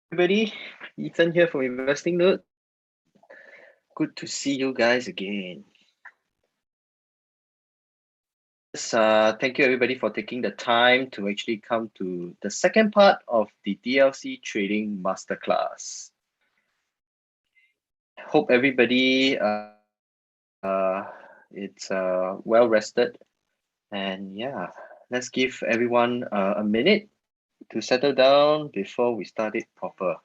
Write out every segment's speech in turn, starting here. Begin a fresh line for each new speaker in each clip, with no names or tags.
Everybody, Ethan here from InvestingNote. Good to see you guys again. Thank you everybody for taking the time to actually come to the second part of the DLC Trading Masterclass. Hope everybody it's well rested, and yeah, let's give everyone a minute to settle down before we start it proper.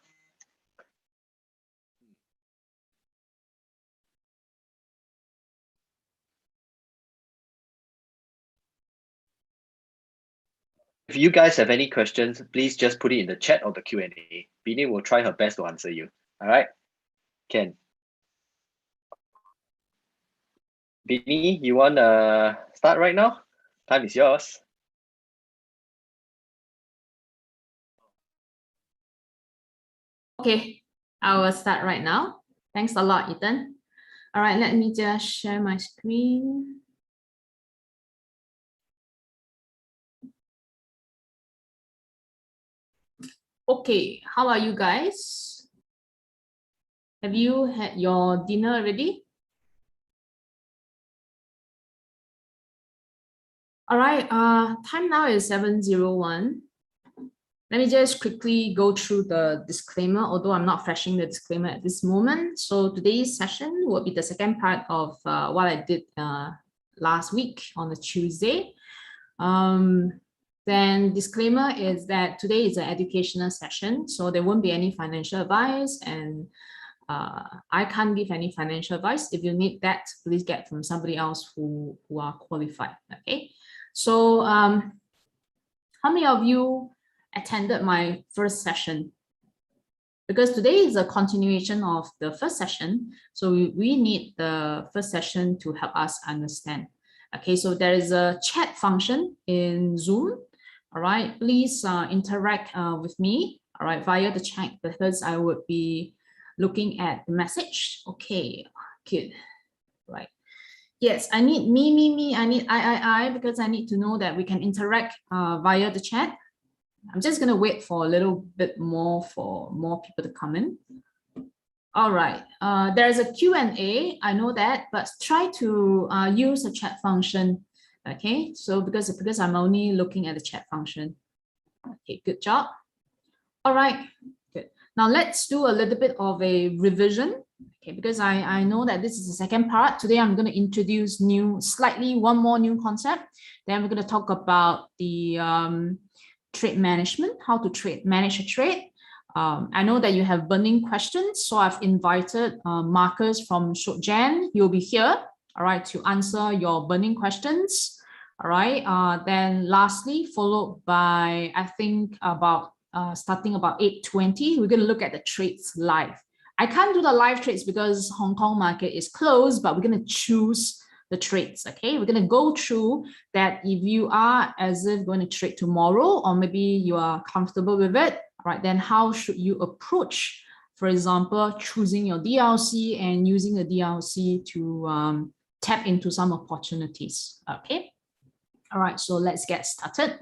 If you guys have any questions, please just put it in the chat or the Q&A. Bini will try her best to answer you. All right? Ken. Bini, you want to start right now? Time is yours.
Okay, I will start right now. Thanks a lot, Ethan. All right, let me just share my screen. Okay, how are you guys? Have you had your dinner already? All right, time now is 7:01. Let me just quickly go through the disclaimer, although I'm not flashing the disclaimer at this moment. So today's session will be the second part of what I did last week on a Tuesday. Then disclaimer is that today is an educational session, so there won't be any financial advice, and I can't give any financial advice. If you need that, please get from somebody else who are qualified. Okay, so how many of you attended my first session? Because today is a continuation of the first session, so we need the first session to help us understand. Okay, so there is a chat function in Zoom. All right, please interact with me, all right, via the chat, because I would be looking at the message. Okay, good, right. Yes, I need me, I need I, because I need to know that we can interact via the chat. I'm just going to wait for a little bit more for more people to come in. All right, there's a Q&A, I know that, but try to use the chat function. Okay, so because I'm only looking at the chat function. Okay, good job. All right, good. Now let's do a little bit of a revision. Okay, because I know that this is the second part. Today I'm going to introduce one more new concept. Then we're going to talk about the trade management, how to manage a trade. I know that you have burning questions, so I've invited Marcus from Shotjan. You'll be here, all right, to answer your burning questions. All right, then lastly, followed by, I think about starting about 8:20, we're going to look at the trades live. I can't do the live trades because Hong Kong market is closed, but we're going to choose the trades. Okay, we're going to go through that. If you are as if going to trade tomorrow, or maybe you are comfortable with it, right, then how should you approach, for example, choosing your DLC and using the DLC to tap into some opportunities. Okay, all right, so let's get started.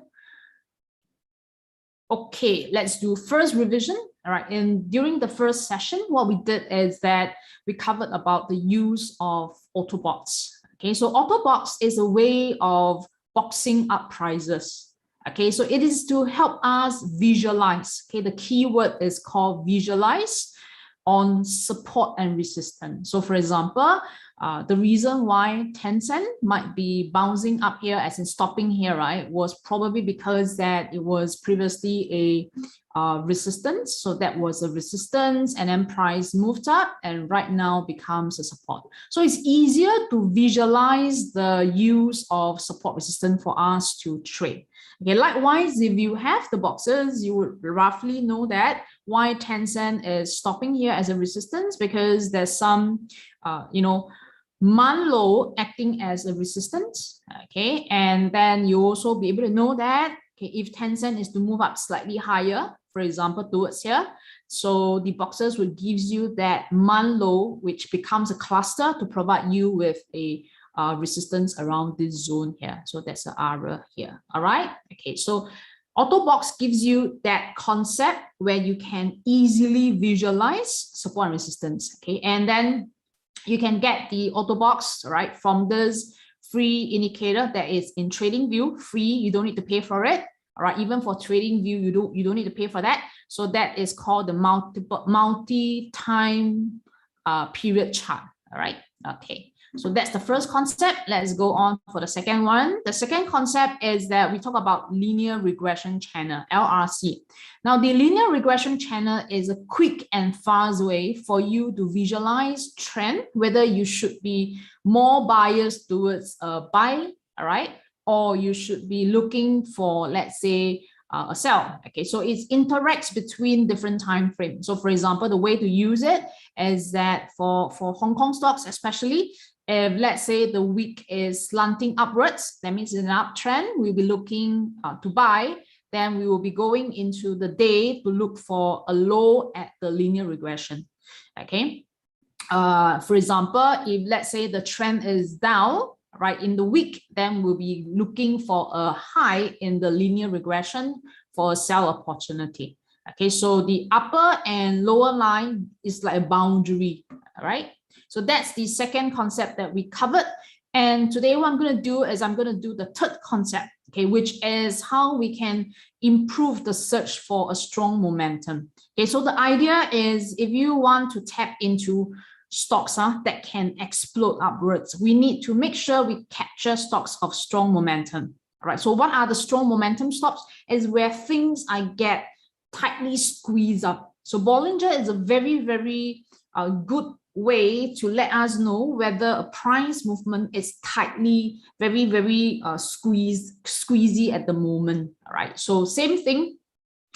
Okay, let's do first revision. All right, and during the first session, what we did is that we covered about the use of Autobox. Okay, so Autobox is a way of boxing up prices. Okay, so it is to help us visualize. Okay, the keyword is called visualize on support and resistance. So for example, the reason why Tencent might be bouncing up here, as in stopping here, right, was probably because that it was previously a resistance. So that was a resistance, and then price moved up, and right now becomes a support. So it's easier to visualize the use of support resistance for us to trade. Okay, likewise, if you have the boxes, you would roughly know that why Tencent is stopping here as a resistance, because there's some, month low acting as a resistance. Okay, and then you also be able to know that, okay, if Tencent is to move up slightly higher, for example, towards here, so the boxes will gives you that month low, which becomes a cluster to provide you with a resistance around this zone here. So that's the error here. All right. Okay. So Autobox gives you that concept where you can easily visualize support and resistance, okay? And then you can get the Autobox, right, from this free indicator that is in TradingView, free, you don't need to pay for it, all right? Even for TradingView, you don't need to pay for that. So that is called the multi-time period chart, all right? Okay. So that's the first concept. Let's go on for the second one. The second concept is that we talk about linear regression channel, LRC. Now, the linear regression channel is a quick and fast way for you to visualize trend, whether you should be more biased towards a buy, all right, or you should be looking for, let's say, a sell. Okay, so it interacts between different time frames. So, for example, the way to use it is that for Hong Kong stocks, especially, if let's say the wick is slanting upwards, that means it's an uptrend, we'll be looking to buy. Then we will be going into the day to look for a low at the linear regression. Okay. For example, if let's say the trend is down, right, in the week, then we'll be looking for a high in the linear regression for a sell opportunity. Okay, so the upper and lower line is like a boundary, all right? So that's the second concept that we covered. And today what I'm going to do is I'm going to do the third concept, okay, which is how we can improve the search for a strong momentum. Okay, so the idea is if you want to tap into stocks that can explode upwards, we need to make sure we capture stocks of strong momentum. All right, so what are the strong momentum stocks? Is where things get tightly squeezed up. So Bollinger is a very, very good way to let us know whether a price movement is tightly, very, very squeezy at the moment. All right, so same thing,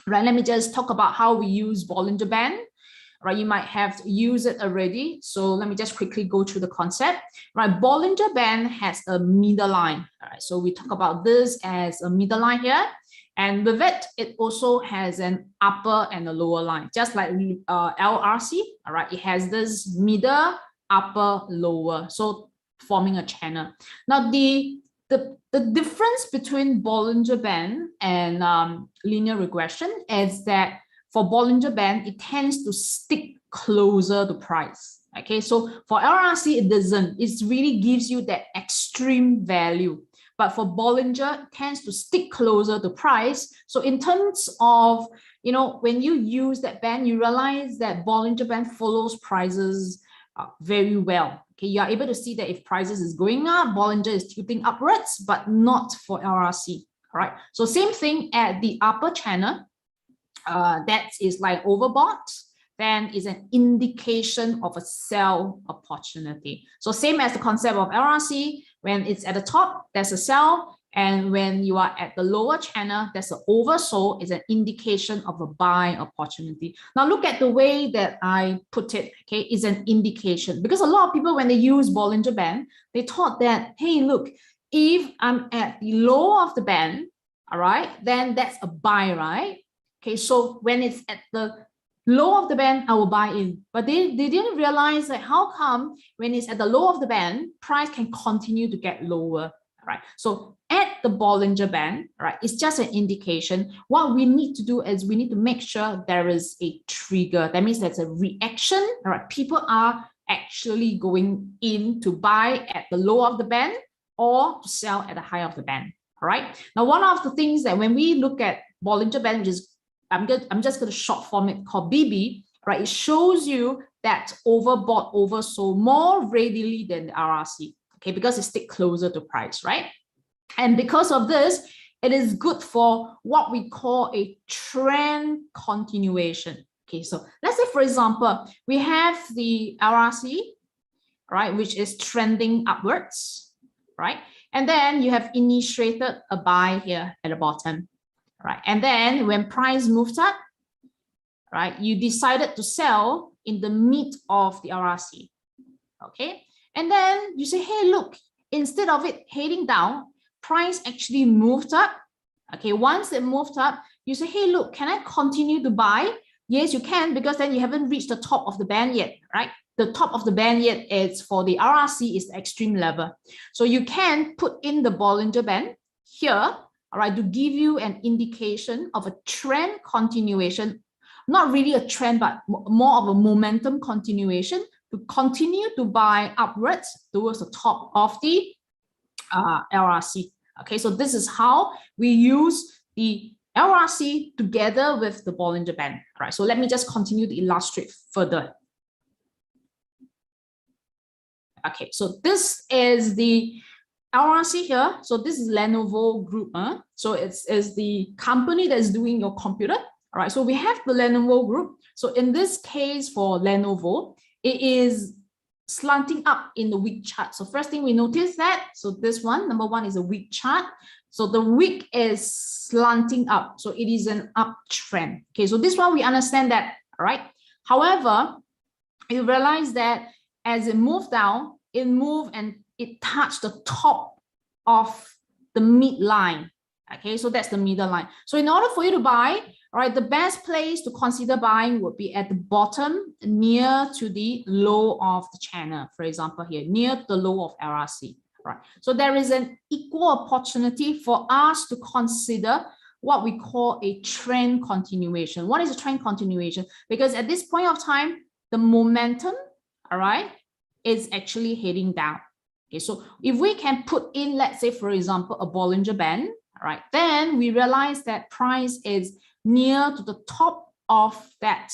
right? Let me just talk about how we use Bollinger Band. Right, you might have used it already. So let me just quickly go through the concept. Right, Bollinger Band has a middle line. All right, so we talk about this as a middle line here. And with it, it also has an upper and a lower line, just like LRC. All right, it has this middle, upper, lower, so forming a channel. Now, the difference between Bollinger Band and linear regression is that for Bollinger Band, it tends to stick closer to price. Okay, so for LRC, it doesn't. It really gives you that extreme value. But for Bollinger, it tends to stick closer to price. So in terms of, you know, when you use that band, you realize that Bollinger Band follows prices very well. Okay, you are able to see that if prices is going up, Bollinger is tilting upwards, but not for LRC. All right, so same thing at the upper channel. That is like overbought, then is an indication of a sell opportunity. So same as the concept of LRC, when it's at the top, there's a sell, and when you are at the lower channel, there's an oversold, is an indication of a buy opportunity. Now look at the way that I put it, okay, is an indication, because a lot of people, when they use Bollinger Band, they thought that, hey, look, if I'm at the low of the band, all right, then that's a buy, right? Okay, so when it's at the low of the band, I will buy in. But they didn't realize that how come when it's at the low of the band, price can continue to get lower, right? So at the Bollinger Band, right, it's just an indication. What we need to do is we need to make sure there is a trigger. That means there's a reaction, all right? People are actually going in to buy at the low of the band or to sell at the high of the band, all right? Now, one of the things that when we look at Bollinger Band, which is I'm just going to short form it called BB, right? It shows you that overbought, oversold more readily than the RRC, okay? Because it sticks closer to price, right? And because of this, it is good for what we call a trend continuation. Okay, so let's say, for example, we have the RRC, right, which is trending upwards, right? And then you have initiated a buy here at the bottom. Right, and then when price moved up, right, you decided to sell in the mid of the RRC, okay? And then you say, hey, look, instead of it heading down, price actually moved up, okay? Once it moved up, you say, hey, look, can I continue to buy? Yes, you can, because then you haven't reached the top of the band yet, right? The top of the band yet is for the RRC is the extreme level. So you can put in the Bollinger Band here, all right, to give you an indication of a trend continuation, not really a trend, but more of a momentum continuation to continue to buy upwards towards the top of the LRC. Okay, so this is how we use the LRC together with the Bollinger Band. All right, so let me just continue to illustrate further. Okay, so this is the LRC here. So this is Lenovo Group. So it's the company that's doing your computer. All right, so we have the Lenovo Group. So in this case for Lenovo, it is slanting up in the week chart. So first thing we notice that, so this one, number one is a week chart. So the week is slanting up. So it is an uptrend. Okay, so this one we understand that, all right. However, you realize that as it moved down, it moved and it touched the top of the midline. Okay, so that's the middle line. So in order for you to buy, all right, the best place to consider buying would be at the bottom, near to the low of the channel. For example, here, near the low of LRC. Right. So there is an equal opportunity for us to consider what we call a trend continuation. What is a trend continuation? Because at this point of time, the momentum, all right, is actually heading down. Okay, so if we can put in, let's say, for example, a Bollinger Band, all right, then we realize that price is near to the top of that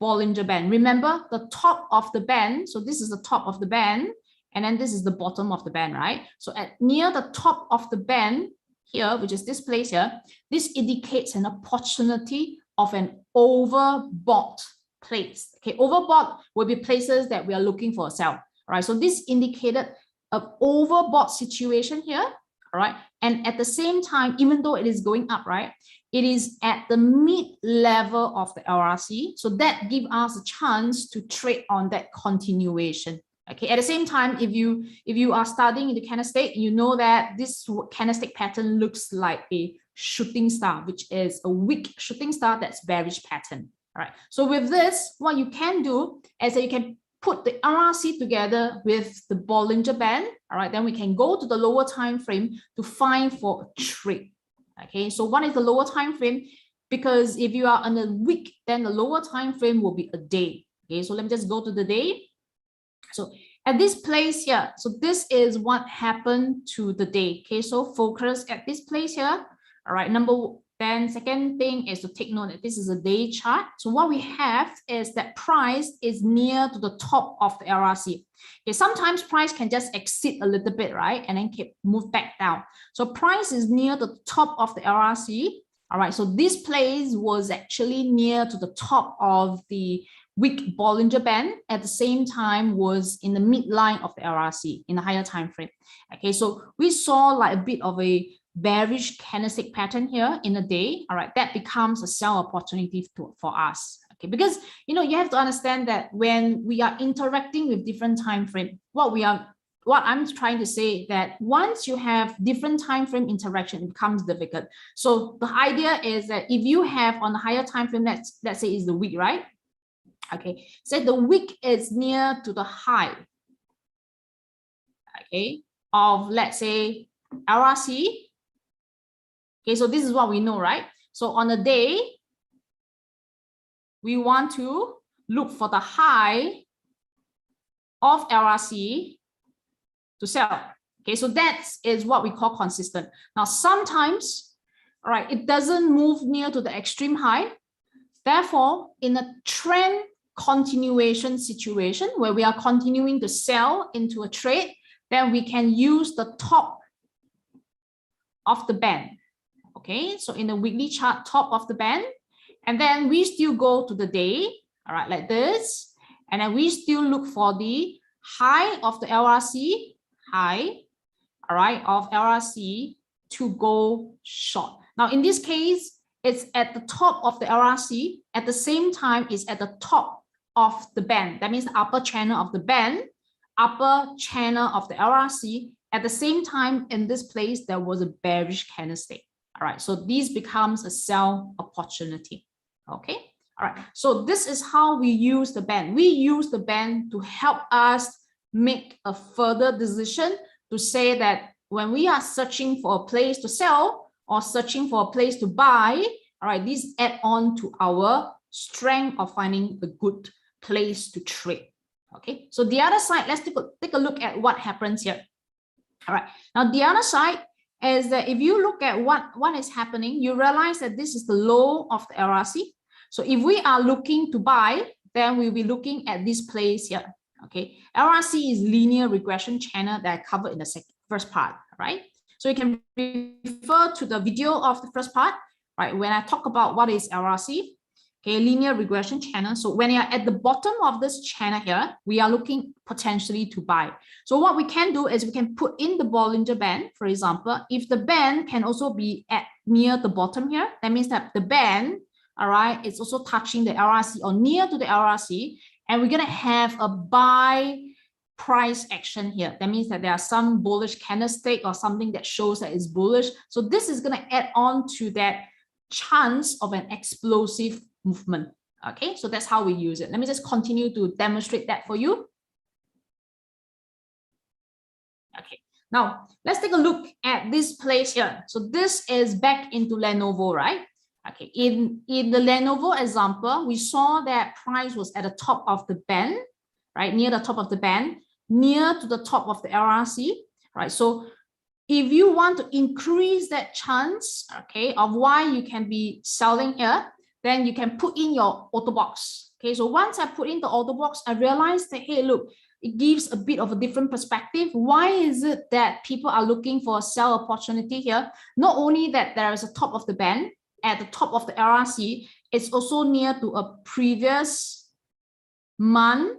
Bollinger Band. Remember the top of the band. So this is the top of the band, and then this is the bottom of the band, right? So at near the top of the band here, which is this place here, this indicates an opportunity of an overbought place. Okay, overbought will be places that we are looking for a sell. All right, so this indicated an overbought situation here. All right, and at the same time, even though it is going up, right, it is at the mid level of the LRC. So that gives us a chance to trade on that continuation. Okay, at the same time, if you are studying in the candlestick, you know that this candlestick pattern looks like a shooting star, which is a weak shooting star that's bearish pattern. All right, so with this, what you can do is that you can put the LRC together with the Bollinger Band. All right, then we can go to the lower time frame to find for a trade. Okay, so what is the lower time frame? Because if you are on a week, then the lower time frame will be a day. Okay, so let me just go to the day. So at this place here, so this is what happened to the day. Okay, so focus at this place here. All right, then second thing is to take note that this is a day chart. So what we have is that price is near to the top of the LRC. Okay, sometimes price can just exceed a little bit, right? And then move back down. So price is near the top of the LRC. All right, so this place was actually near to the top of the weak Bollinger Band, at the same time was in the midline of the LRC in the higher time frame. Okay, so we saw like a bit of a bearish candlestick pattern here in a day. All right, that becomes a sell opportunity for us. Okay, because you have to understand that when we are interacting with different time frame, what I'm trying to say that once you have different time frame interaction, it becomes difficult. So the idea is that if you have on the higher time frame, let's say is the week, right? Okay, so the wick is near to the high, okay, of let's say LRC. Okay, so this is what we know, right? So on a day, we want to look for the high of LRC to sell. Okay, so that is what we call consistent. Now, sometimes, all right, it doesn't move near to the extreme high. Therefore, in a trend continuation situation where we are continuing to sell into a trade, then we can use the top of the band. Okay, so in the weekly chart, top of the band, and then we still go to the day, all right, like this, and then we still look for the high of the LRC, high, all right, of LRC to go short. Now, in this case, it's at the top of the LRC, at the same time, it's at the top of the band. That means the upper channel of the band, upper channel of the LRC. At the same time, in this place, there was a bearish candlestick. All right, so this becomes a sell opportunity. Okay, all right, so this is how we use the band. We use the band to help us make a further decision to say that when we are searching for a place to sell, or searching for a place to buy, all right, these add on to our strength of finding a good place to trade. Okay, so the other side, let's take a look at what happens here. All right, now the other side is that if you look at what is happening, you realize that this is the low of the LRC. So if we are looking to buy, then we'll be looking at this place here. Okay, LRC is linear regression channel that I covered in the first part, right? So you can refer to the video of the first part, right? When I talk about what is LRC, okay, linear regression channel. So when you're at the bottom of this channel here, we are looking potentially to buy. So what we can do is we can put in the Bollinger Band, for example. If the band can also be at near the bottom here, that means that the band, all right, it's also touching the LRC or near to the LRC, and we're gonna have a buy price action here. That means that there are some bullish candlestick or something that shows that it's bullish. So this is gonna add on to that chance of an explosive movement. Okay, so that's how we use it. Let me just continue to demonstrate that for you. Okay, now let's take a look at this place here. So this is back into Lenovo, right? Okay, in the Lenovo example, we saw that price was at the top of the band, right? Near the top of the band, near to the top of the LRC, right? So if you want to increase that chance, okay, of why you can be selling here, then you can put in your Autobox. Okay, so once I put in the Autobox, I realized that, hey, look, it gives a bit of a different perspective. Why is it that people are looking for a sell opportunity here? Not only that there is a top of the band, at the top of the LRC, it's also near to a previous month,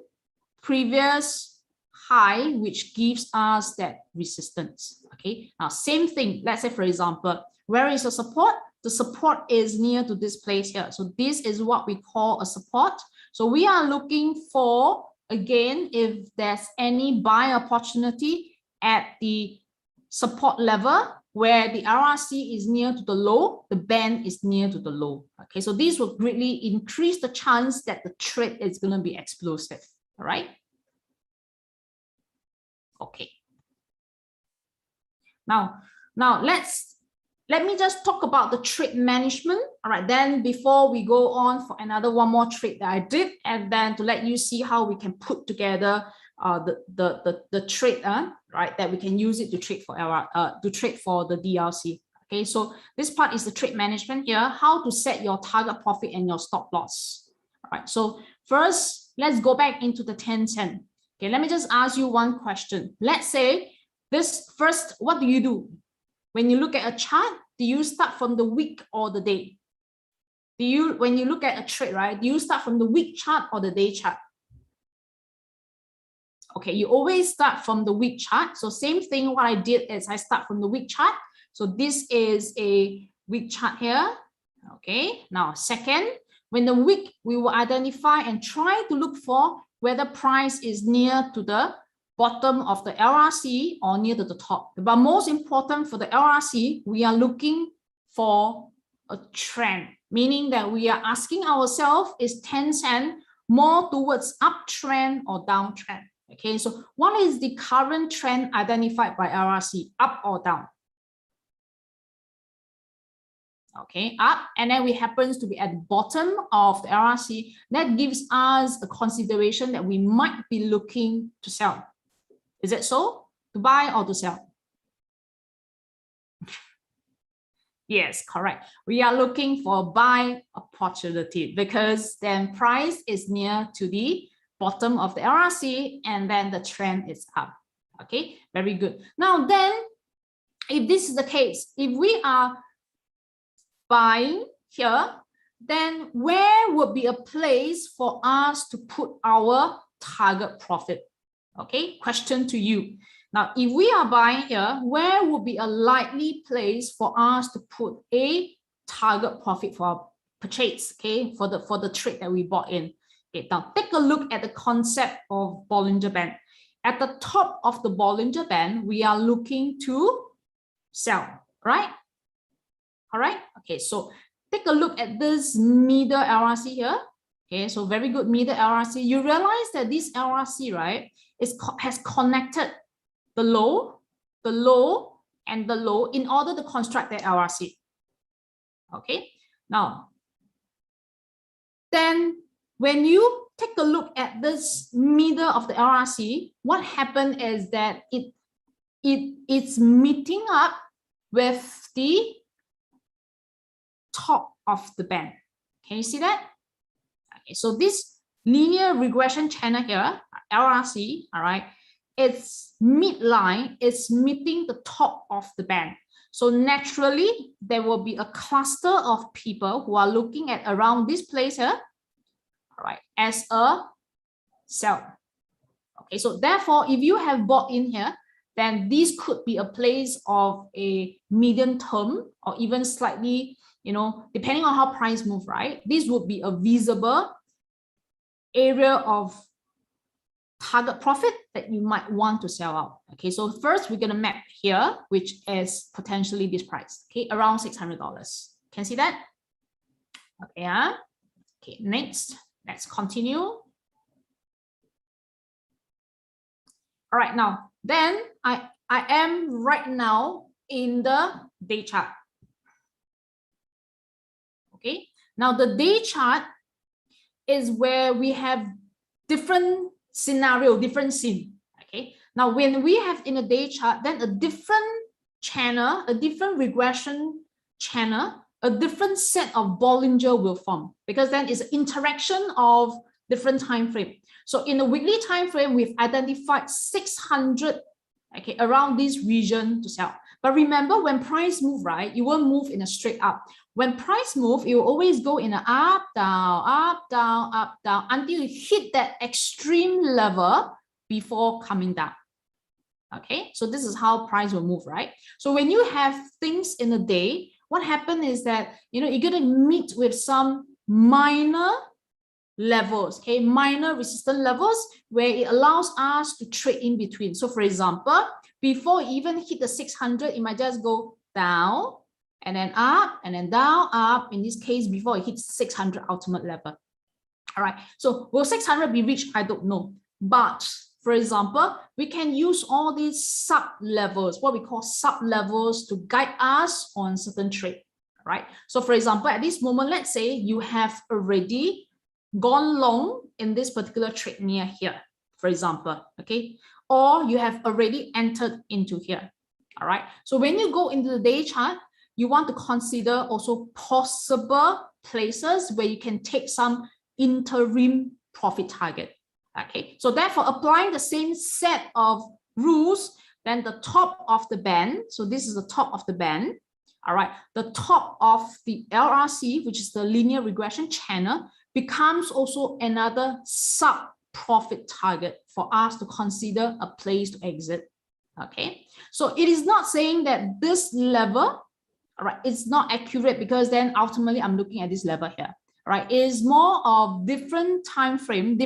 previous high, which gives us that resistance. Okay, now same thing. Let's say, for example, where is the support? The support is near to this place here. So this is what we call a support. So we are looking for, again, if there's any buy opportunity at the support level where the LRC is near to the low, the band is near to the low. Okay, so this will greatly increase the chance that the trade is going to be explosive. All right. Okay. Now let me just talk about the trade management. All right, then before we go on for one more trade that I did, and then to let you see how we can put together the trade, right, that we can use it to trade for the DRC. Okay, so this part is the trade management here, how to set your target profit and your stop loss. All right, so first, let's go back into the 10-cent. Okay, let me just ask you one question. Let's say this first, what do you do? When you look at a chart, do you start from the week or the day? When you look at a trade, right, do you start from the week chart or the day chart? Okay, you always start from the week chart. So same thing, what I did is I start from the week chart. So this is a week chart here. Okay, now second, when the week, we will identify and try to look for whether price is near to the bottom of the LRC or near to the top. But most important for the LRC, we are looking for a trend, meaning that we are asking ourselves, is 10-cent more towards uptrend or downtrend? Okay, so what is the current trend identified by LRC, up or down? Okay, up, and then we happens to be at the bottom of the LRC. That gives us a consideration that we might be looking to sell. Is it so? To buy or to sell? Yes, correct. We are looking for a buy opportunity because then price is near to the bottom of the LRC and then the trend is up. Okay, very good. Now then, if this is the case, if we are buying here, then where would be a place for us to put our target profit? Okay, question to you. Now, if we are buying here, where would be a likely place for us to put a target profit for our purchase, okay, for the trade that we bought in? Okay, now take a look at the concept of Bollinger Band. At the top of the Bollinger Band, we are looking to sell, right? All right, okay, so take a look at this middle LRC here. Okay, so very good middle LRC. You realize that this LRC, right, has connected the low, and the low in order to construct the LRC. Okay, now, then when you take a look at this middle of the LRC, what happened is that it's meeting up with the top of the band. Can you see that? Okay, so this linear regression channel here, LRC, all right, its midline is meeting the top of the band. So naturally, there will be a cluster of people who are looking at around this place here, all right, as a sell. Okay, so therefore, if you have bought in here, then this could be a place of a medium term or even slightly, you know, depending on how price move, right? This would be a visible area of target profit that you might want to sell out. Okay, so first we're going to map here, which is potentially this price, okay, around $600. Can you see that? Okay, okay, next, let's continue. All right, now, then I am right now in the day chart. Okay, now the day chart is where we have different scenario, different scene. Okay, now when we have in a day chart, then a different channel, a different regression channel, a different set of Bollinger will form, because then it's an interaction of different time frame. So in the weekly time frame, we've identified 600, okay, around this region to sell. But remember, when price move, right, you won't move in a straight up. When price move, it will always go in an up, down, until you hit that extreme level before coming down. Okay, so this is how price will move, right? So when you have things in a day, what happens is that, you know, you're going to meet with some minor levels, okay, minor resistance levels where it allows us to trade in between. So for example, before you even hit the 600, it might just go down and then up and then down, up. In this case, before it hits 600 ultimate level. All right, so will 600 be reached? I don't know. But for example, we can use all these sub levels, what we call sub levels, to guide us on certain trade. Right. So for example, at this moment, let's say you have already gone long in this particular trade near here, for example, okay, or you have already entered into here. All right, so when you go into the day chart, you want to consider also possible places where you can take some interim profit target. Okay, so therefore applying the same set of rules, then the top of the band, so this is the top of the band. All right, the top of the LRC, which is the linear regression channel, becomes also another sub profit target for us to consider a place to exit. Okay, so it is not saying that this level, all right, it's not accurate, because then ultimately I'm looking at this level here. Right, it is more of different time frame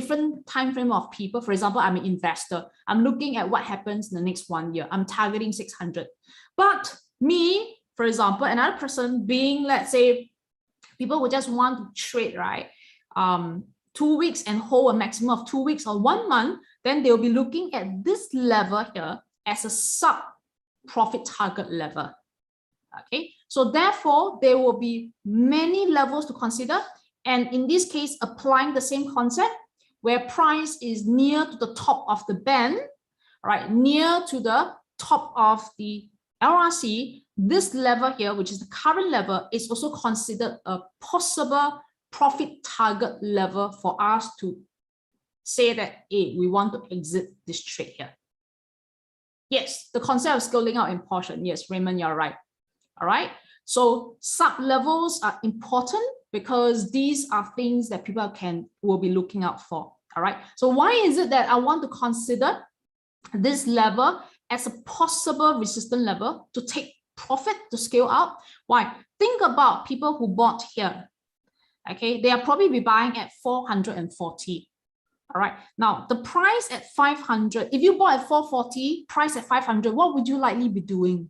of people. For example, I'm an investor. I'm looking at what happens in the next 1 year. I'm targeting 600. But me, for example, another person being, let's say, people who just want to trade, right? 2 weeks and hold a maximum of 2 weeks or 1 month, then they'll be looking at this level here as a sub profit target level. Okay, so therefore there will be many levels to consider. And in this case, applying the same concept where price is near to the top of the band, right, near to the top of the LRC, this level here, which is the current level, is also considered a possible profit target level for us to say that, hey, we want to exit this trade here. Yes, the concept of scaling out in portion. Yes, Raymond, you're right. All right. So sub levels are important because these are things that people will be looking out for. All right. So why is it that I want to consider this level as a possible resistance level to take profit, to scale out? Why? Think about people who bought here. Okay, they are probably be buying at 440. All right. Now the price at 500. If you bought at 440, price at 500, what would you likely be doing?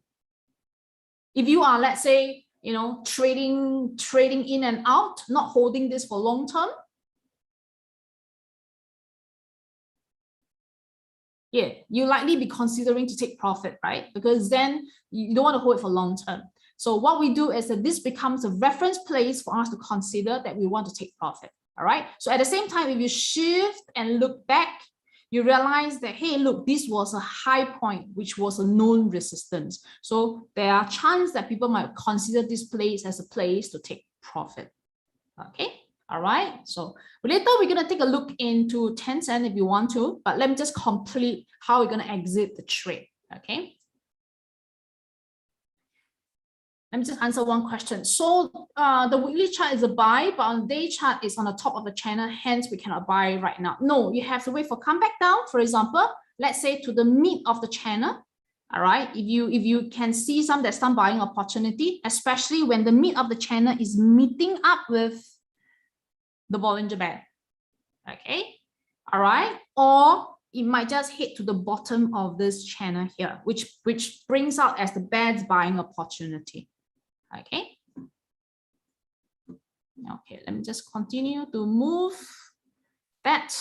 If you are, let's say, you know, trading in and out, not holding this for long term, yeah, you likely be considering to take profit, right? Because then you don't want to hold it for long term. So what we do is that this becomes a reference place for us to consider that we want to take profit. All right. So at the same time, if you shift and look back, you realize that, hey, look, this was a high point, which was a known resistance. So there are chances that people might consider this place as a place to take profit. Okay. All right. So later we're going to take a look into 10 cents if you want to, but let me just complete how we're going to exit the trade. Okay. Let me just answer one question. So the weekly chart is a buy, but on day chart is on the top of the channel. Hence, we cannot buy right now. No, you have to wait for comeback down. For example, let's say to the mid of the channel. All right. If you can see there's some buying opportunity, especially when the mid of the channel is meeting up with the Bollinger Band. Okay. All right. Or it might just hit to the bottom of this channel here, which brings out as the bad buying opportunity. Okay. Okay, let me just continue to move that.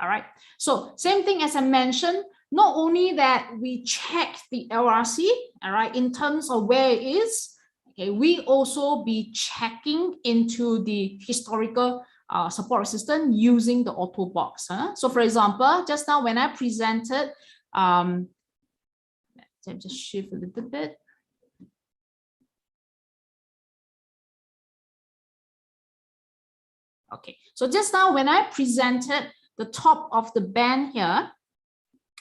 All right. So same thing as I mentioned, not only that we check the LRC, all right, in terms of where it is, okay, we also be checking into the historical support resistance using the Autobox. So for example, just now when I presented, let me just shift a little bit. Okay, so just now when I presented the top of the band here,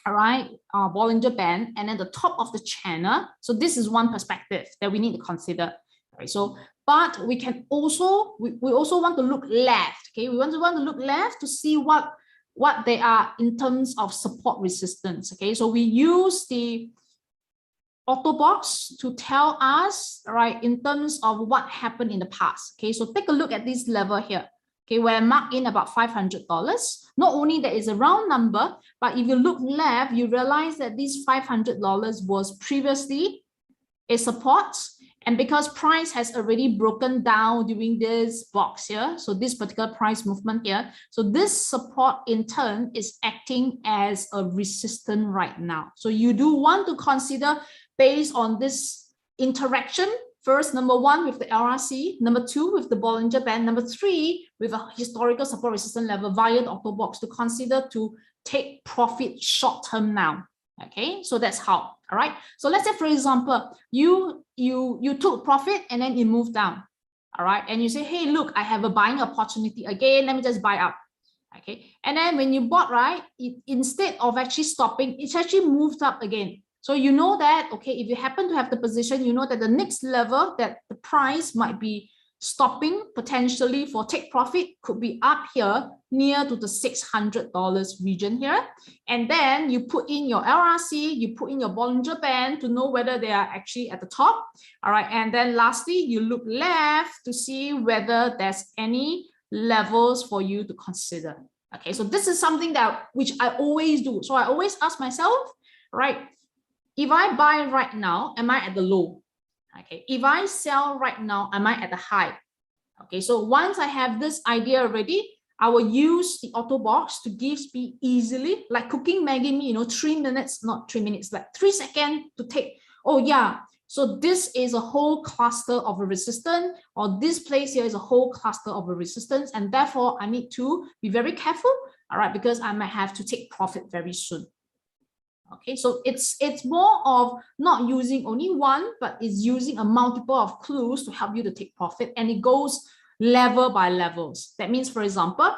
all right, Bollinger Band, and then the top of the channel. So this is one perspective that we need to consider. Right, so, but we can also, we also want to look left. Okay, we want to look left to see what they are in terms of support resistance. Okay, so we use the Autobox to tell us, right, in terms of what happened in the past. Okay, so take a look at this level here. Okay, where I marked in about $500. Not only that is a round number, but if you look left, you realize that this $500 was previously a support. And because price has already broken down during this box here, so this particular price movement here, so this support in turn is acting as a resistance right now. So you do want to consider based on this interaction. First, number one, with the LRC, number two, with the Bollinger Band, number three, with a historical support resistance level via the Autobox to consider to take profit short term now. Okay, so that's how. All right. So let's say, for example, you took profit and then it moved down. All right. And you say, hey, look, I have a buying opportunity again. Let me just buy up. Okay. And then when you bought, right, instead of actually stopping, it's actually moved up again. So you know that, okay, if you happen to have the position, you know that the next level that the price might be stopping potentially for take profit could be up here near to the $600 region here. And then you put in your LRC, you put in your Bollinger Band to know whether they are actually at the top. All right. And then lastly, you look left to see whether there's any levels for you to consider. Okay. So this is something which I always do. So I always ask myself, right, if I buy right now, am I at the low? Okay, if I sell right now, am I at the high? Okay, so once I have this idea already, I will use the Autobox to give me easily, like cooking Maggi mee, 3 minutes, not 3 minutes, like 3 seconds to take. Oh yeah, so this is a whole cluster of a resistance, or this place here is a whole cluster of a resistance, and therefore I need to be very careful, all right, because I might have to take profit very soon. Okay, so it's more of not using only one, but it's using a multiple of clues to help you to take profit, and it goes level by levels. That means, for example,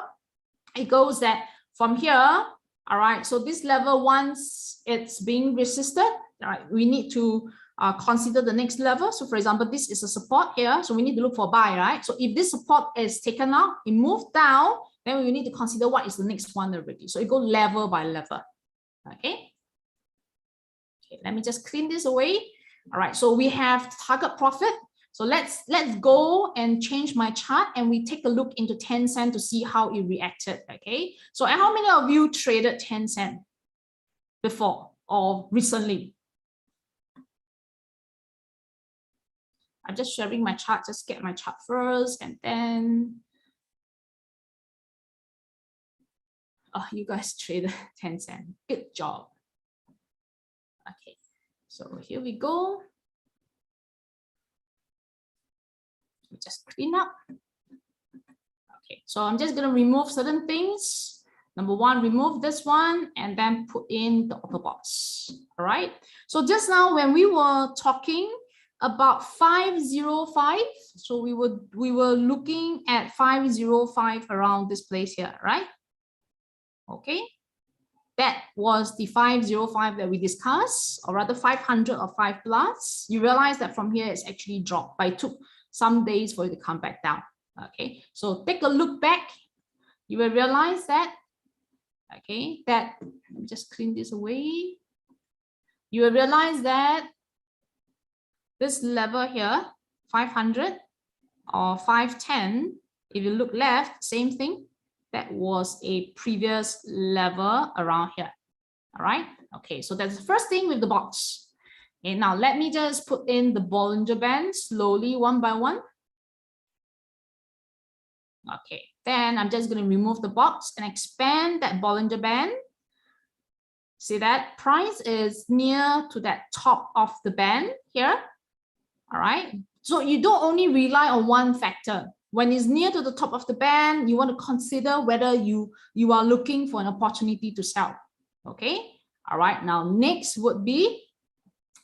it goes that from here, all right, so this level, once it's being resisted, all right, we need to consider the next level. So for example, this is a support here, so we need to look for buy, right? So if this support is taken out, it moved down, then we need to consider what is the next one already. So it goes level by level. Okay. Okay, let me just clean this away. All right, so we have target profit. So let's go and change my chart, and we take a look into 10 cents to see how it reacted. Okay, so how many of you traded 10 cents before or recently? I'm just sharing my chart. Just get my chart first, and then you guys traded 10 cents. Good job. Okay, so here we go. just clean up. Okay, so I'm just going to remove certain things. Number one, remove this one and then put in the Autobox. All right. So just now when we were talking about 505, so we were looking at 505 around this place here, right? Okay. That was the 505 that we discussed, or rather 500 or 5 plus. You realize that from here it's actually dropped, but it took some days for it to come back down. Okay, so take a look back. You will realize that, okay, that, let me just clean this away. You will realize that this level here, 500 or 510, if you look left, same thing. That was a previous level around here. All right. Okay. So that's the first thing with the box. Okay. Now let me just put in the Bollinger Band slowly, one by one. Okay. Then I'm just going to remove the box and expand that Bollinger Band. See that price is near to that top of the band here. All right. So you don't only rely on one factor. When it's near to the top of the band, you want to consider whether you are looking for an opportunity to sell. Okay. All right. Now, next would be,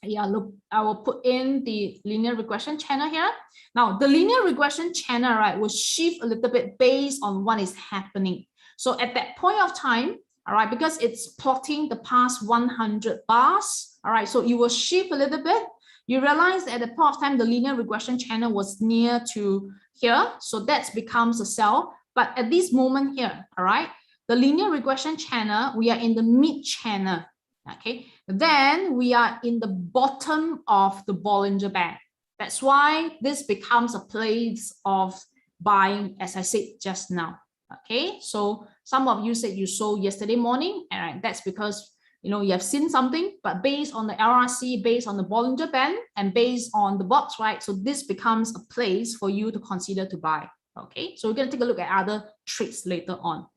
yeah, look, I will put in the linear regression channel here. Now, the linear regression channel, right, will shift a little bit based on what is happening. So at that point of time, all right, because it's plotting the past 100 bars, all right, so you will shift a little bit. You realize that at the point of time, the linear regression channel was near to here. So that becomes a sell. But at this moment here, all right, the linear regression channel, we are in the mid channel. Okay, then we are in the bottom of the Bollinger Band. That's why this becomes a place of buying, as I said just now. Okay, so some of you said you sold yesterday morning, and that's because you have seen something, but based on the LRC, based on the Bollinger Band, and based on the box, right? So this becomes a place for you to consider to buy. Okay, so we're going to take a look at other trades later on.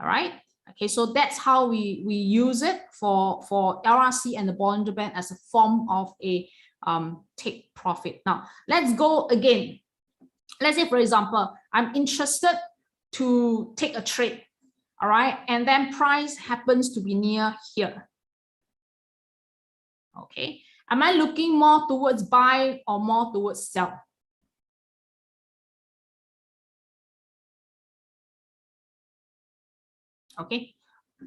All right. Okay, so that's how we use it for LRC and the Bollinger Band as a form of a take profit. Now let's go again. Let's say, for example, I'm interested to take a trade. All right, and then price happens to be near here. Okay, am I looking more towards buy or more towards sell? Okay,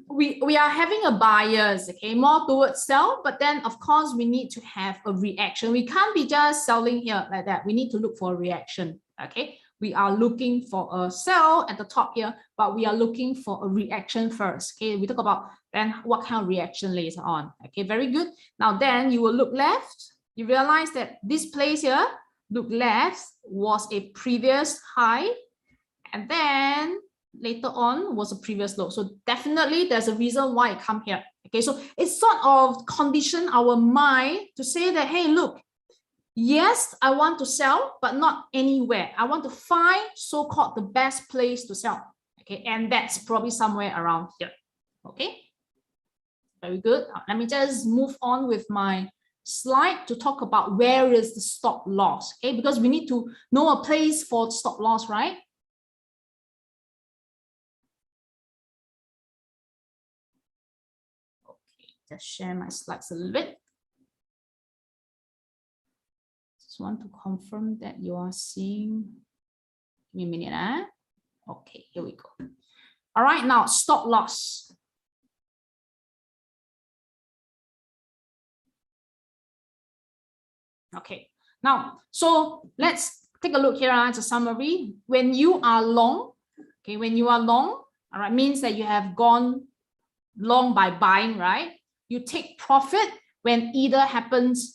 we are having a bias, okay, more towards sell, but then of course we need to have a reaction. We can't be just selling here like that. We need to look for a reaction. Okay, we are looking for a sell at the top here, but we are looking for a reaction first. Okay, we talk about then what kind of reaction later on. Okay, very good. Now then you will look left. You realize that this place here, look left, was a previous high, and then later on was a previous low. So definitely there's a reason why it come here. Okay, so it's sort of condition our mind to say that, hey, look, yes, I want to sell, but not anywhere. I want to find so-called the best place to sell. Okay, and that's probably somewhere around here. Okay, very good. Now, let me just move on with my slide to talk about where is the stop loss. Okay, because we need to know a place for stop loss, right? Okay, just share my slides a little bit. Just want to confirm that you are seeing. Give me a minute. Okay, here we go. All right, now stop loss. Okay, now, so let's take a look here as a summary. When you are long, okay, when you are long, all right, means that you have gone long by buying, right? You take profit when either happens,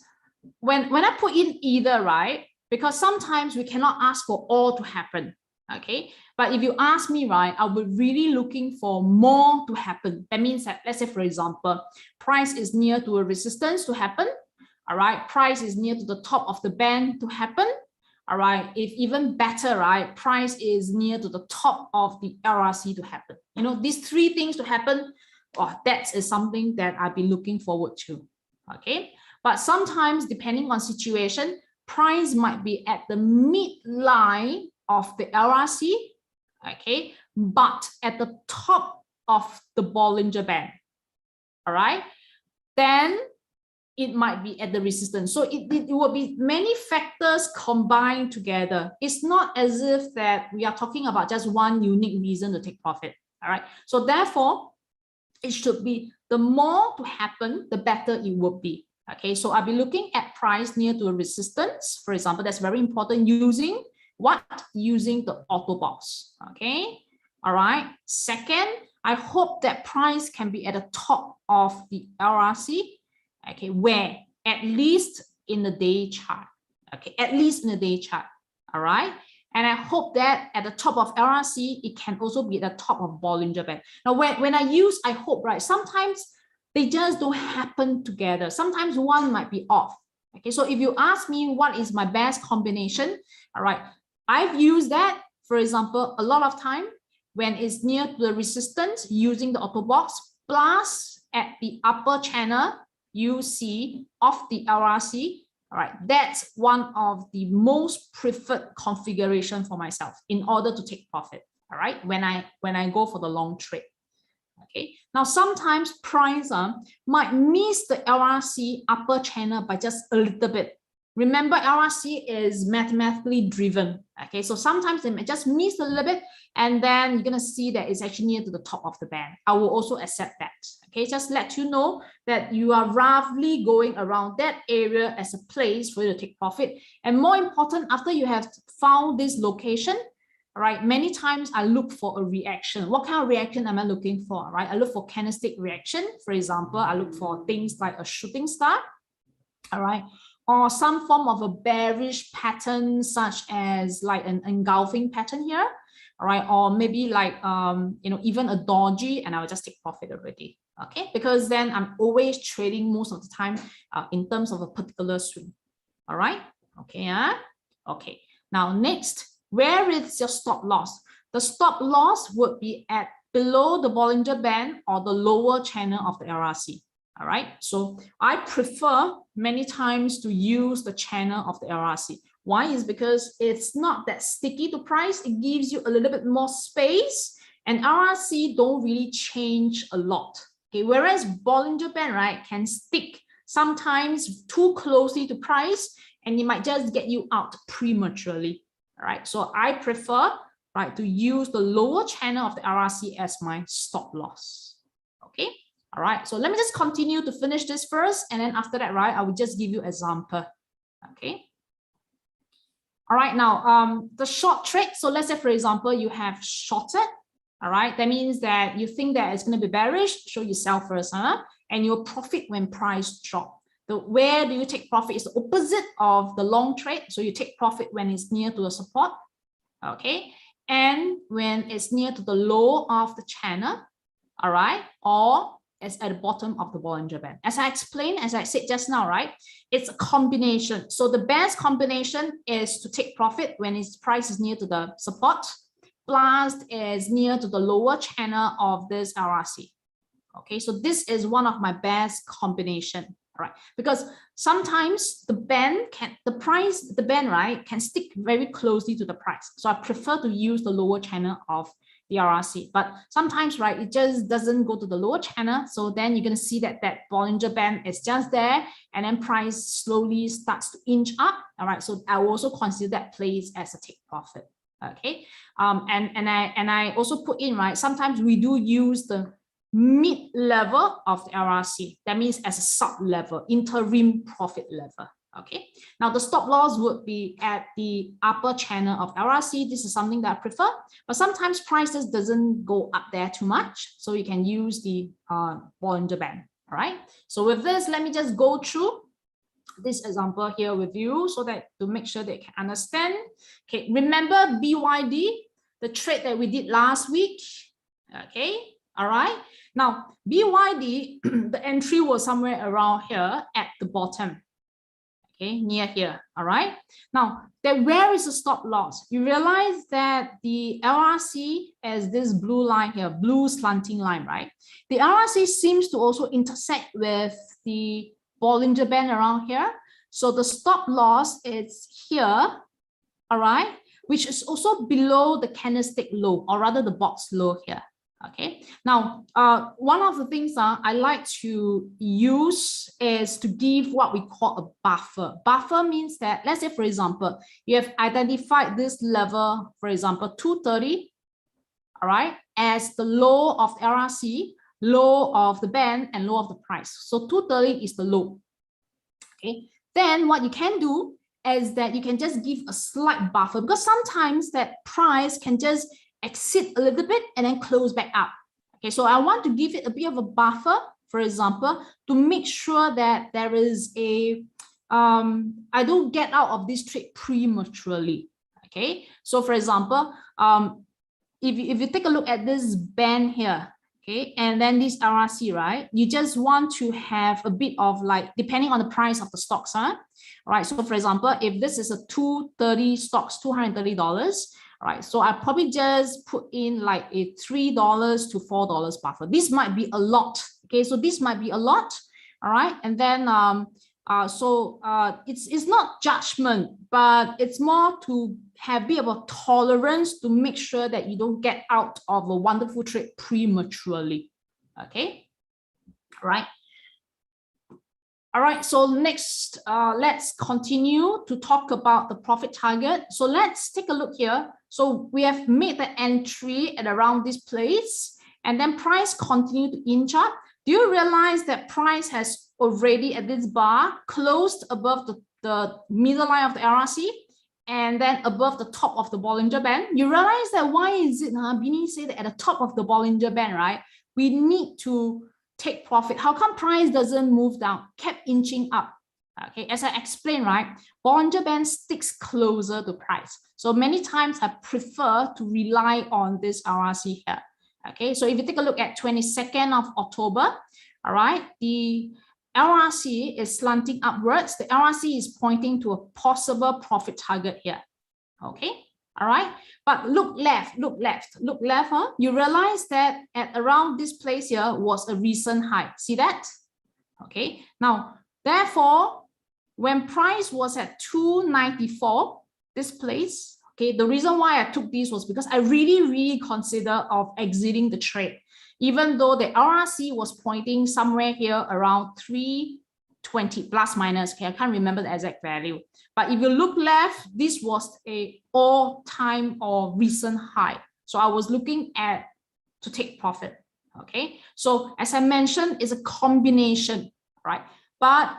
when I put in either, right? Because sometimes we cannot ask for all to happen, okay? But if you ask me, right, I'll be really looking for more to happen. That means that, let's say, for example, price is near to a resistance to happen. All right, price is near to the top of the band to happen. All right, if even better, right, price is near to the top of the LRC to happen. These three things to happen, that is something that I'll be looking forward to. Okay, but sometimes depending on situation, price might be at the midline of the LRC, okay, but at the top of the Bollinger Band, all right, then it might be at the resistance. So it will be many factors combined together. It's not as if that we are talking about just one unique reason to take profit, all right? So therefore, it should be the more to happen, the better it would be. Okay, so I'll be looking at price near to a resistance. For example, that's very important, using what? Using the Autobox. Okay, all right. Second, I hope that price can be at the top of the LRC. Okay, where? At least in the day chart. Okay, at least in the day chart. All right. And I hope that at the top of LRC, it can also be at the top of Bollinger Band. Now, when I use I hope, right, sometimes they just don't happen together. Sometimes one might be off. Okay, so if you ask me what is my best combination, all right, I've used that, for example, a lot of time when it's near to the resistance using the Autobox, plus at the upper channel, you see of the LRC. All right, that's one of the most preferred configuration for myself in order to take profit. All right, when I go for the long trade. Okay, now sometimes price might miss the LRC upper channel by just a little bit. Remember, LRC is mathematically driven. Okay, so sometimes they may just miss a little bit, and then you're gonna see that it's actually near to the top of the band. I will also accept that. Okay, just let you know that you are roughly going around that area as a place for you to take profit. And more important, after you have found this location, all right, many times I look for a reaction. What kind of reaction am I looking for? Right, I look for candlestick reaction. For example, I look for things like a shooting star. All right, or some form of a bearish pattern, such as like an engulfing pattern here. All right, or maybe like even a doji, and I will just take profit already. Okay, because then I'm always trading most of the time in terms of a particular swing. All right, okay, okay. Now next, where is your stop loss? The stop loss would be at below the Bollinger Band or the lower channel of the LRC. All right, so I prefer many times to use the channel of the LRC. Why? Is because it's not that sticky to price. It gives you a little bit more space, and LRC don't really change a lot. Okay, whereas Bollinger Band, right, can stick sometimes too closely to price, and it might just get you out prematurely. All right, so I prefer, right, to use the lower channel of the LRC as my stop loss. Okay. All right, so let me just continue to finish this first, and then after that, right, I will just give you an example. Okay. All right, now the short trade. So let's say, for example, you have shorted. All right, that means that you think that it's going to be bearish, so you sell first, and you'll profit when price drop. So where do you take profit? It's the opposite of the long trade. So you take profit when it's near to a support. Okay, and when it's near to the low of the channel. All right, or is at the bottom of the Bollinger Band. As I explained, as I said just now, right, it's a combination. So the best combination is to take profit when its price is near to the support, plus is near to the lower channel of this LRC. Okay, so this is one of my best combination, right? Because sometimes the band right, can stick very closely to the price. So I prefer to use the lower channel of the LRC, but sometimes, right, it just doesn't go to the lower channel. So then you're going to see that Bollinger Band is just there, and then price slowly starts to inch up. All right, so I will also consider that place as a take profit. Okay, and I also put in, right, sometimes we do use the mid level of the LRC. That means as a sub level, interim profit level. Okay, now the stop loss would be at the upper channel of LRC. This is something that I prefer, but sometimes prices doesn't go up there too much, so you can use the Bollinger Band. All right, so with this, let me just go through this example here with you, so that to make sure that you can understand. Okay, remember BYD, the trade that we did last week. Okay, all right, now BYD, the entry was somewhere around here at the bottom. Okay, near here. All right, now then where is the stop loss? You realize that the LRC is this blue line here, blue slanting line, right? The LRC seems to also intersect with the Bollinger Band around here. So the stop loss is here, all right, which is also below the candlestick low, or rather the box low here. Okay, now one of the things I like to use is to give what we call a buffer. Buffer means that, let's say, for example, you have identified this level, for example, 230, all right, as the low of LRC, low of the band, and low of the price. So 230 is the low. Okay, then what you can do is that you can just give a slight buffer, because sometimes that price can just exit a little bit and then close back up. Okay, so I want to give it a bit of a buffer, for example, to make sure that there is a I don't get out of this trade prematurely. Okay, so for example, if you take a look at this band here, okay, and then this RRC, right, you just want to have a bit of, like, depending on the price of the stocks, huh? Right, so for example, if this is a 230 stocks, $230, right, so I probably just put in like a $3 to $4 buffer. This might be a lot. Okay, so this might be a lot. All right, and then it's not judgment, but it's more to have a bit of a tolerance to make sure that you don't get out of a wonderful trade prematurely. Okay, all right. All right, so next, let's continue to talk about the profit target. So let's take a look here. So we have made the entry at around this place, and then price continued to inch up. Do you realize that price has already at this bar closed above the middle line of the LRC and then above the top of the Bollinger Band? You realize that why is it, Bini said that at the top of the Bollinger Band, right, we need to take profit. How come price doesn't move down, kept inching up? Okay, as I explained, right, Bollinger Band sticks closer to price. So many times I prefer to rely on this RRC here. Okay, so if you take a look at 22nd of October, all right, the LRC is slanting upwards. The LRC is pointing to a possible profit target here. Okay, all right, but look left, huh? You realize that at around this place here was a recent high. See that? Okay, now therefore, when price was at 294, this place, okay, the reason why I took this was because I really consider of exiting the trade, even though the RRC was pointing somewhere here around 320 plus minus. Okay, I can't remember the exact value, but if you look left, this was a all-time or recent high. So I was looking at to take profit. Okay, so as I mentioned, it's a combination, right? But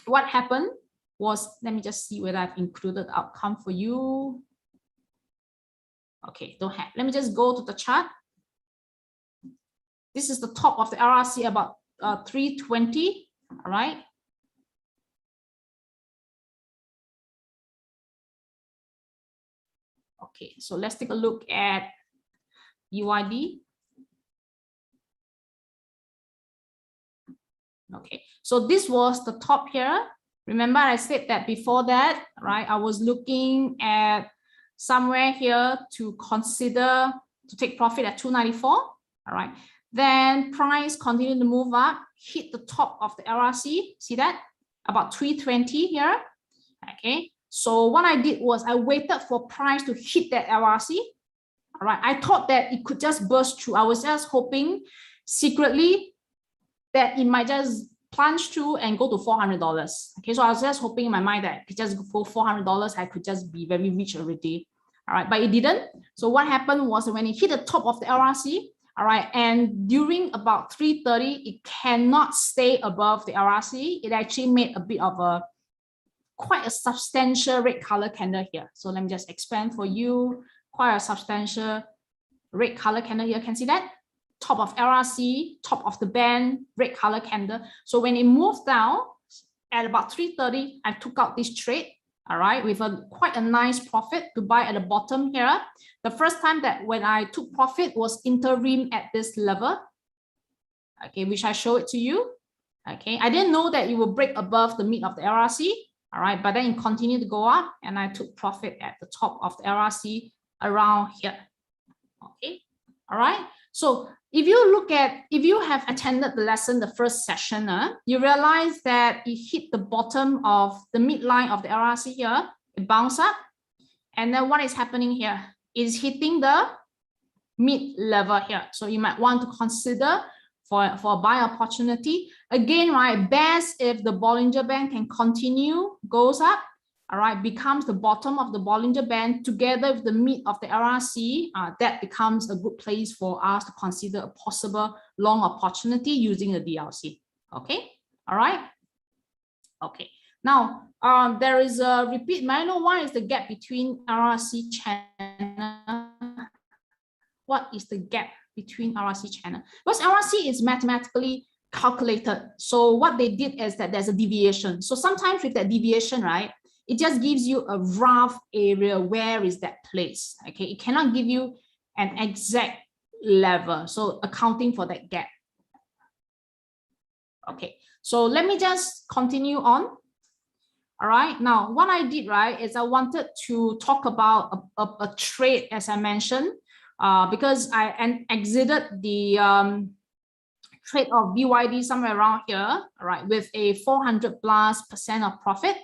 what happened was, let me just see whether I've included the outcome for you. Okay, don't have. Let me just go to the chart. This is the top of the RRC, about 320. All right. Okay, so let's take a look at UID. Okay, so this was the top here. Remember, I said that before that, right? I was looking at somewhere here to consider to take profit at 294. All right. Then price continued to move up, hit the top of the LRC. See that? About 320 here. Okay. So what I did was I waited for price to hit that LRC. All right. I thought that it could just burst through. I was just hoping secretly that it might just plunge through and go to $400. Okay, so I was just hoping in my mind that it could just go $400. I could just be very rich already. All right, but it didn't. So what happened was when it hit the top of the LRC, all right, and during about 3:30, it cannot stay above the LRC. It actually made a bit of a quite a substantial red color candle here. So let me just expand for you. Quite a substantial red color candle here. Can you see that? Top of LRC, top of the band, red color candle. So when it moved down at about 3:30, I took out this trade, all right, with quite a nice profit to buy at the bottom here. The first time that when I took profit was interim at this level, okay, which I show it to you. Okay, I didn't know that it will break above the mid of the LRC, all right, but then it continued to go up and I took profit at the top of the LRC around here. Okay, all right. So if you have attended the lesson, the first session, you realize that it hit the bottom of the midline of the LRC here, it bounced up, and then what is happening here is hitting the mid level here. So you might want to consider for a buy opportunity. Again, right, best if the Bollinger Band can continue, goes up, all right, becomes the bottom of the Bollinger Band together with the mid of the LRC, that becomes a good place for us to consider a possible long opportunity using the DLC. Okay, all right. Okay, now there is a repeat. May I know why is the gap between LRC channel? What is the gap between LRC channel? Because LRC is mathematically calculated. So what they did is that there's a deviation. So sometimes with that deviation, right, it just gives you a rough area. Where is that place? Okay, it cannot give you an exact level. So accounting for that gap. Okay, so let me just continue on. All right, now what I did, right, is I wanted to talk about a trade, as I mentioned, because I exited the trade of BYD somewhere around here, all right, with a 400+% of profit.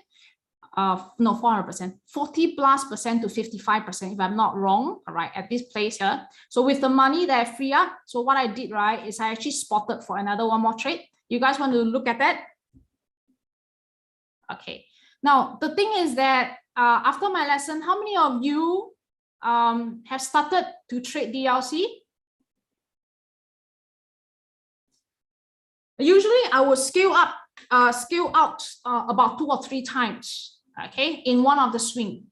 No, 400%, 40+% to 55%, if I'm not wrong, all right, at this place here. So with the money that I free up, so what I did, right, is I actually spotted for another one more trade. You guys want to look at that? Okay. Now, the thing is that after my lesson, how many of you have started to trade DLC? Usually, I will scale out about 2 or 3 times, okay, in one of the swing.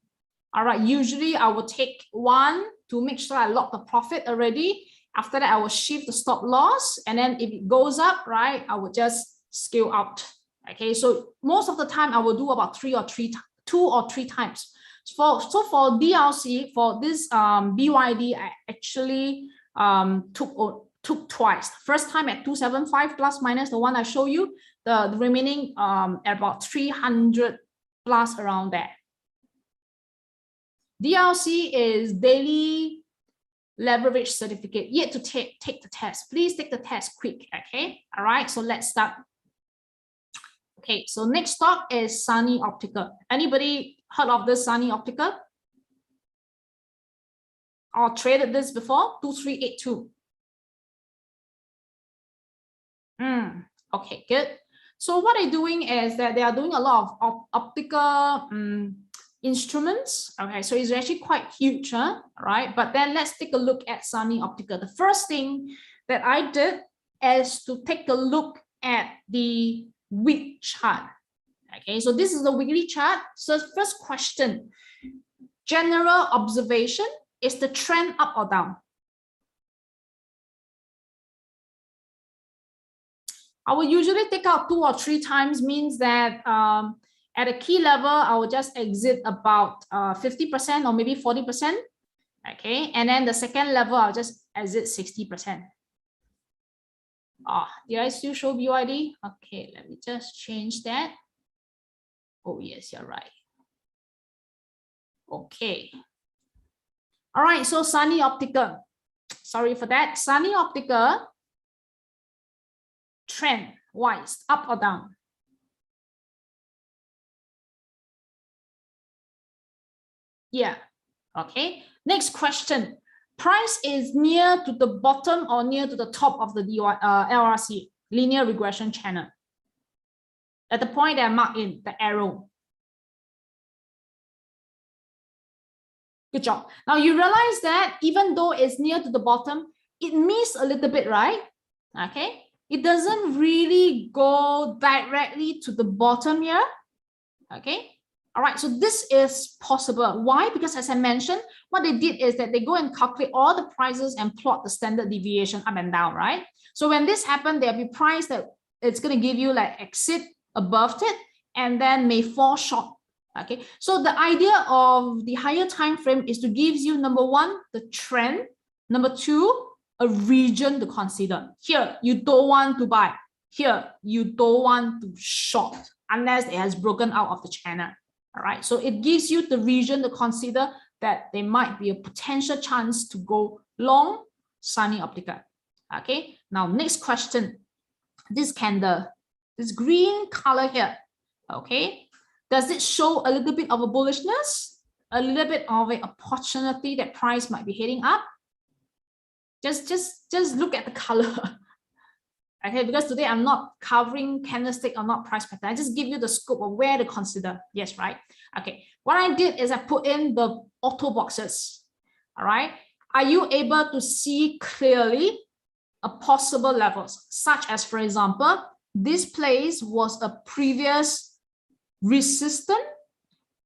All right, usually I will take one to make sure I lock the profit already. After that, I will shift the stop loss, and then if it goes up, right, I will just scale out. Okay, so most of the time I will do about 2 or 3 times. So for DLC, for this BYD, I actually took twice. First time at 275 plus minus the one I show you, the remaining at about 300 plus around there. DLC is daily leverage certificate. Yet to take the test. Please take the test quick. Okay, all right, so let's start. Okay, so next stock is Sunny Optical. Anybody heard of this Sunny Optical? Or traded this before? 2382. Okay, good. So what they're doing is that they are doing a lot of optical instruments. Okay, so it's actually quite huge, huh? All right, but then let's take a look at Sunny Optical. The first thing that I did is to take a look at the week chart. Okay, so this is the weekly chart. So first question, general observation, is the trend up or down? I will usually take out 2 or 3 times, means that at a key level, I will just exit about 50% or maybe 40%. Okay, and then the second level, I'll just exit 60%. Did I still show BYD? Okay, let me just change that. Oh, yes, you're right. Okay. All right, so Sunny Optical. Sorry for that. Sunny Optical, trend wise, up or down? Yeah. Okay. Next question. Price is near to the bottom or near to the top of the LRC, linear regression channel. At the point that I mark in the arrow. Good job. Now you realize that even though it's near to the bottom, it missed a little bit, right? Okay. It doesn't really go directly to the bottom here. Okay. All right, so this is possible. Why? Because as I mentioned, what they did is that they go and calculate all the prices and plot the standard deviation up and down, right? So when this happens, there'll be price that it's going to give you like exit above it and then may fall short. Okay, so the idea of the higher time frame is to give you, number one, the trend, number two, a region to consider. Here, you don't want to buy. Here, you don't want to short unless it has broken out of the channel. All right, so it gives you the region to consider that there might be a potential chance to go long Sunny Optical. Okay, now next question. This candle, this green color here, okay, does it show a little bit of a bullishness, a little bit of an opportunity that price might be heading up? Just look at the color. Okay, because today I'm not covering candlestick or not price pattern. I just give you the scope of where to consider. Yes, right? Okay, what I did is I put in the auto boxes. All right, are you able to see clearly a possible levels, such as, for example, this place was a previous resistance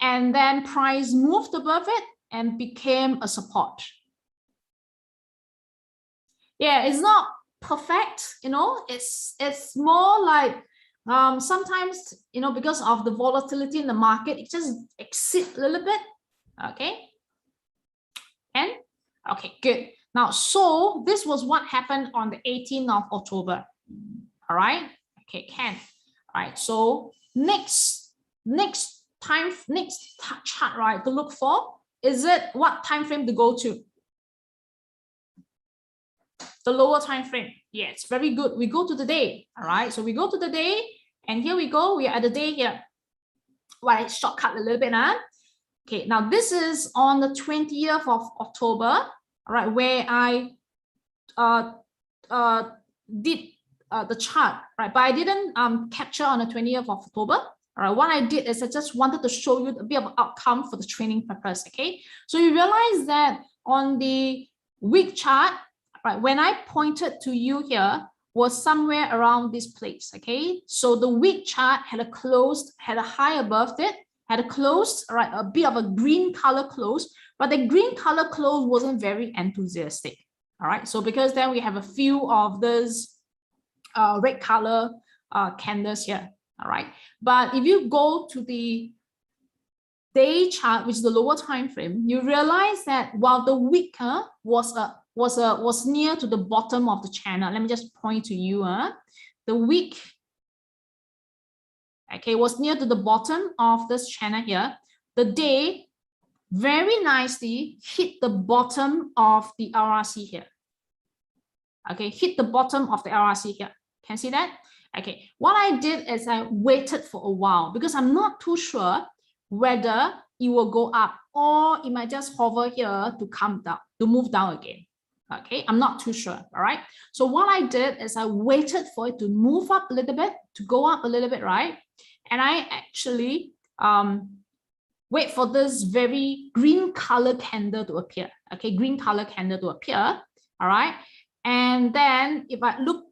and then price moved above it and became a support. Yeah, it's not perfect, you know, it's more like sometimes, you know, because of the volatility in the market, it just exceeds a little bit. Okay, and okay, good. Now, so this was what happened on the 18th of October. All right. Okay, can. All right. So next chart, right, to look for, is it what time frame to go to? The lower time frame. Yeah, it's very good. We go to the day. All right. So we go to the day, and here we go. We are at the day here. Well, I shortcut a little bit now. Okay. Now this is on the 20th of October. All right, where I did the chart, right? But I didn't capture on the 20th of October. All right, what I did is I just wanted to show you a bit of outcome for the training purpose. Okay, so you realize that on the week chart, right, when I pointed to you here was somewhere around this place. Okay, so the week chart had a closed, had a high above it, had a closed, right, a bit of a green color close, but the green color close wasn't very enthusiastic. All right, so because then we have a few of those red color candles here. All right, but if you go to the day chart, which is the lower time frame, you realize that while the week was near to the bottom of the channel, let me just point to you. The week, okay, was near to the bottom of this channel here. The day very nicely hit the bottom of the RRC here. Okay, hit the bottom of the RRC here. Can you see that? Okay, what I did is I waited for a while because I'm not too sure whether it will go up or it might just hover here to come down, to move down again. Okay, I'm not too sure. All right, so what I did is I waited for it to move up a little bit, to go up a little bit, right? And I actually wait for this very green color candle to appear. Okay, green color candle to appear. All right, and then if I look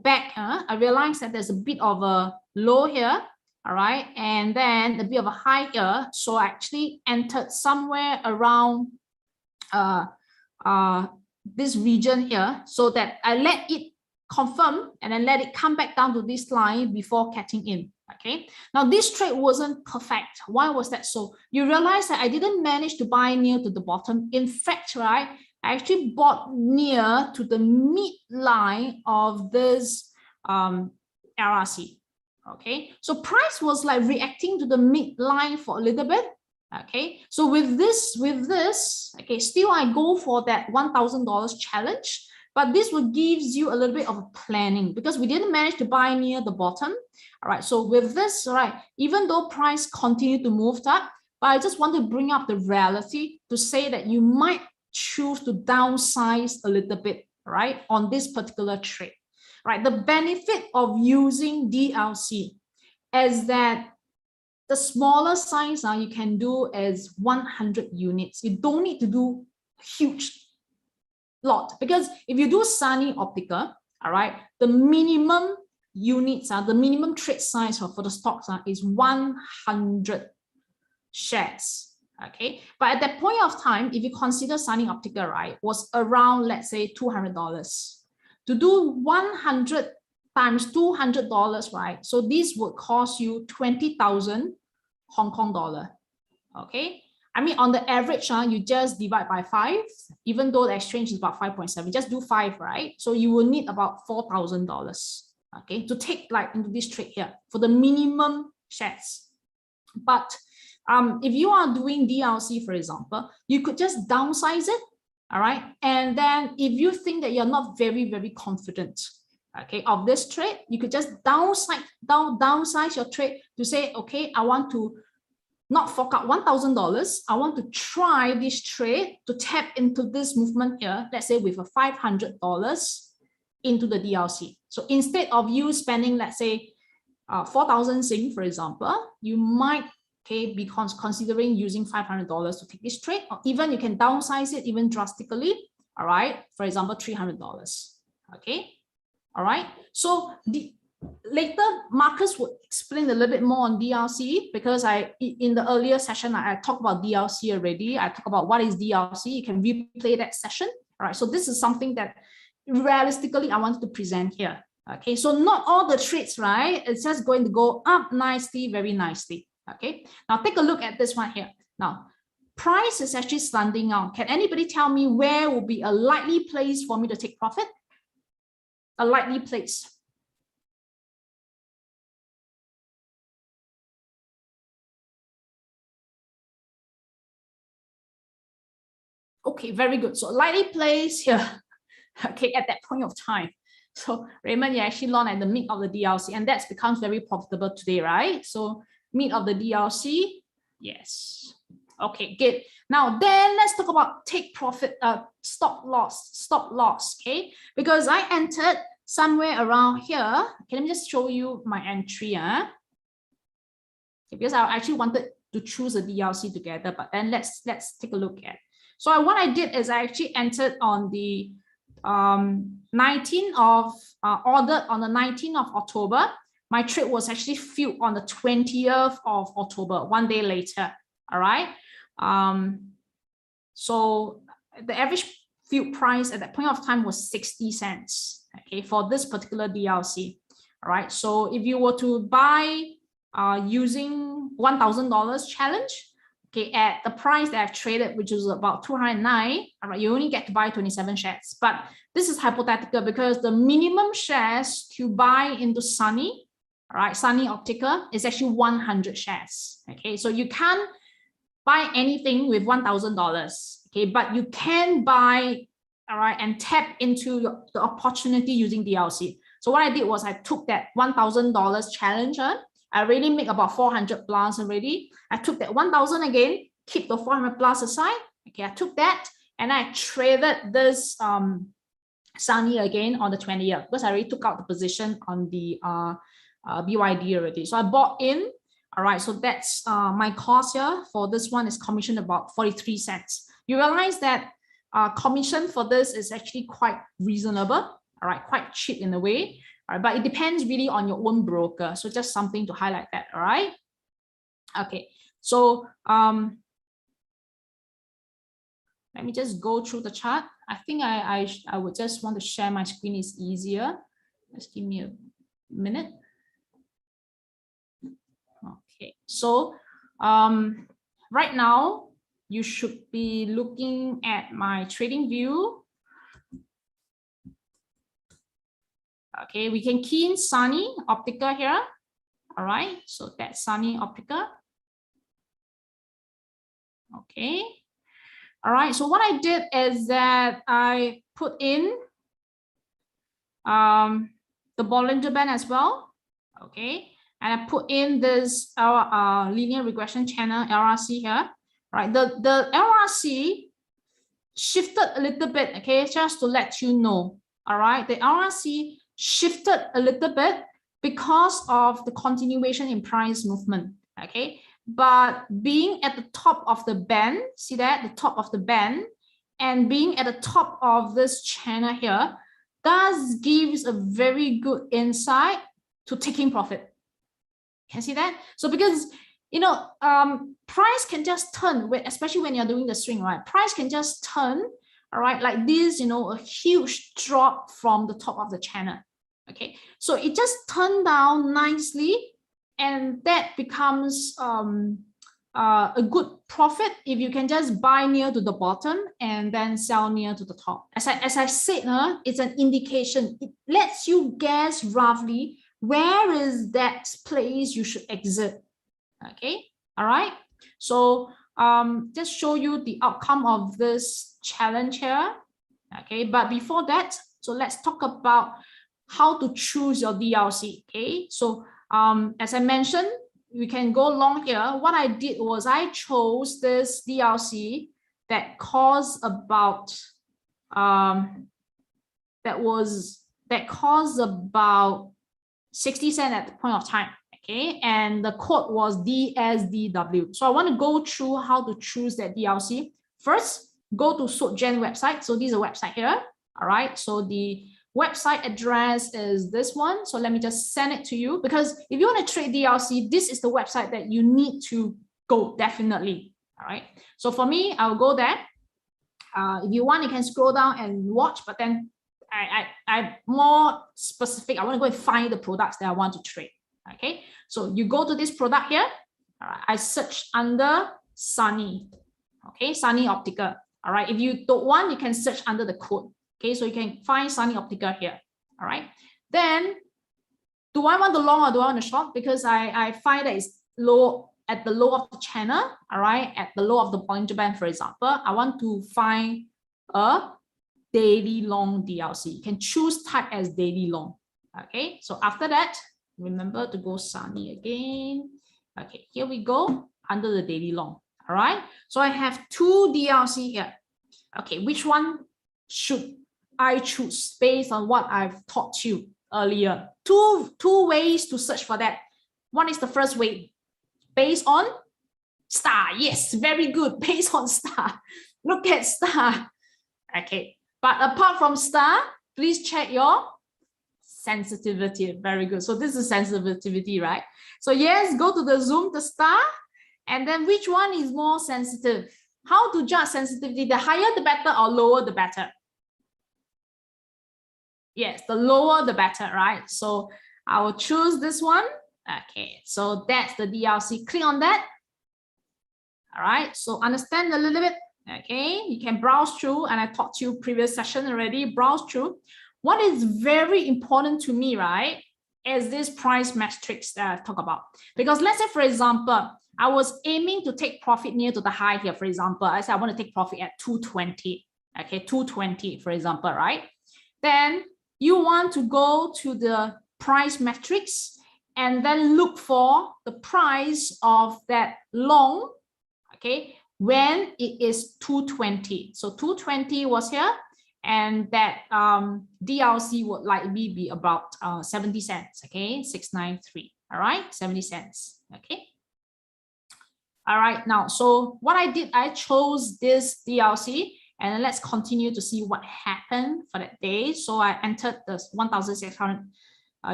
back, I realize that there's a bit of a low here. All right, and then a bit of a high here. So I actually entered somewhere around this region here, so that I let it confirm and then let it come back down to this line before catching in. Okay, now this trade wasn't perfect. Why was that so? You realize that I didn't manage to buy near to the bottom. In fact, right, I actually bought near to the midline of this RRC. Okay, so price was like reacting to the midline for a little bit. Okay, so with this, okay, still I go for that $1,000 challenge, but this will gives you a little bit of planning because we didn't manage to buy near the bottom. All right, so with this, all right, even though price continued to move up, but I just want to bring up the reality to say that you might choose to downsize a little bit, right, on this particular trade. Right, the benefit of using DLC is that the smaller size you can do is 100 units. You don't need to do huge lot because if you do Sunny Optica, all right, the minimum units the minimum trade size for the stocks is 100 shares. Okay, but at that point of time, if you consider Sunny Optica, right, was around, let's say, $200. To do 100 times $200, right? So this would cost you 20,000 Hong Kong dollar. Okay, I mean, on the average, you just divide by 5, even though the exchange is about 5.7, just do 5, right? So you will need about $4,000, okay, to take like into this trade here for the minimum shares. But if you are doing DLC, for example, you could just downsize it. All right. And then if you think that you're not very, very confident, okay, of this trade, you could just downsize your trade to say, okay, I want to not fork out $1,000. I want to try this trade to tap into this movement here, let's say with a $500 into the DLC. So instead of you spending, let's say, 4,000 Sing, for example, you might be considering using $500 to take this trade, or even you can downsize it even drastically. All right, for example, $300. Okay, all right. So later Marcus will explain a little bit more on DLC, because in the earlier session I talked about DLC already. I talked about what is DLC. You can replay that session. All right, so this is something that realistically I wanted to present here. Okay, so not all the trades, right? It's just going to go up nicely, very nicely. Okay, now take a look at this one here. Now, price is actually slanting out. Can anybody tell me where will be a likely place for me to take profit? A likely place. Okay, very good. So likely place here, okay, at that point of time. So Raymond, you actually long at the mid of the DLC, and that becomes very profitable today, right? So mid of the DLC, yes. Okay, good. Now then let's talk about take profit, stop loss, okay? Because I entered somewhere around here. Okay, let me just show you my entry. Okay, because I actually wanted to choose a DLC together, but then let's take a look at. So what I did is I actually entered on the 19th of ordered on the 19th of October. My trade was actually filled on the 20th of October, one day later. All right. So the average field price at that point of time was 60 cents. Okay, for this particular DLC. All right. So if you were to buy using $1,000 challenge, okay, at the price that I've traded, which is about 209, all right, you only get to buy 27 shares. But this is hypothetical because the minimum shares to buy into Sunny, all right, Sunny Optica is actually 100 shares. Okay, so you can't buy anything with $1,000. Okay, but you can buy, all right, and tap into the opportunity using DLC. So what I did was I took that $1,000 challenge. I already make about 400 plus already. I took that 1,000 again, keep the 400 plus aside. Okay, I took that and I traded this Sunny again on the 20th because I already took out the position on the BYD already. So I bought in. All right, so that's my cost here for this one is commission about 43 cents. You realize that commission for this is actually quite reasonable. All right, quite cheap in a way. All right, but it depends really on your own broker. So just something to highlight that. All right. Okay. So let me just go through the chart. I think I would just want to share my screen. It's easier. Just give me a minute. Okay. So right now you should be looking at my trading view. Okay, we can key in Sunny Optica here. All right, so that's Sunny Optica. Okay. All right, so what I did is that I put in the Bollinger Band as well. Okay, and I put in this linear regression channel LRC here. Right, the LRC shifted a little bit. Okay, just to let you know. All right, the LRC shifted a little bit because of the continuation in price movement. Okay, but being at the top of the band, see that the top of the band, and being at the top of this channel here, does gives a very good insight to taking profit. Can you see that? So because you know, price can just turn, especially when you're doing the swing, right? Price can just turn. All right, like this, you know, a huge drop from the top of the channel. Okay, so it just turned down nicely, and that becomes a good profit if you can just buy near to the bottom and then sell near to the top. As I said, it's an indication. It lets you guess roughly where is that place you should exit. Okay, all right. So just show you the outcome of this challenge here. Okay, but before that, so let's talk about how to choose your DLC. Okay, so as I mentioned, we can go long here. What I did was I chose this DLC that cost about that cost about 60 cents at the point of time. Okay, and the code was DSDW. So I want to go through how to choose that DLC. First, go to SoCgen website. So this is a website here. All right, so the website address is this one. So let me just send it to you, because if you want to trade DLC, this is the website that you need to go, definitely. All right, so for me, I'll go there. If you want, you can scroll down and watch, but then I'm more specific. I want to go and find the products that I want to trade. Okay, so you go to this product here. All right, I search under Sunny. Okay, Sunny Optical. All right, if you don't want, you can search under the code. Okay, so you can find Sunny Optical here. All right, then do I want the long or do I want the short? Because I find that it's low at the low of the channel. All right, at the low of the Bollinger Band, for example, I want to find a daily long DLC. You can choose type as daily long. Okay, so after that, remember to go Sunny again. Okay, here we go under the daily long. All right, so I have two DLC here. Okay, which one should I choose based on what I've taught you earlier? Two ways to search for that. One is the first way, based on star. Yes, very good. Based on star. Look at star. Okay, but apart from star, please check your sensitivity. Very good. So this is sensitivity, right? So yes, go to the zoom, the star, and then which one is more sensitive? How to judge sensitivity? The higher the better or lower the better? Yes, the lower the better, right? So I will choose this one. Okay, so that's the DLC. Click on that. All right, so understand a little bit. Okay, you can browse through, and I taught you previous session already. Browse through. What is very important to me, right, is this price matrix that I talk about. Because let's say, for example, I was aiming to take profit near to the high here. For example, I said I want to take profit at 220. Okay, 220, for example, right? Then you want to go to the price matrix and then look for the price of that long, okay, when it is 220. So 220 was here, and that DLC would likely be about 70 cents, okay, 693, all right, 70 cents, okay. All right, now, so what I did, I chose this DLC, and let's continue to see what happened for that day. So I entered the 1,600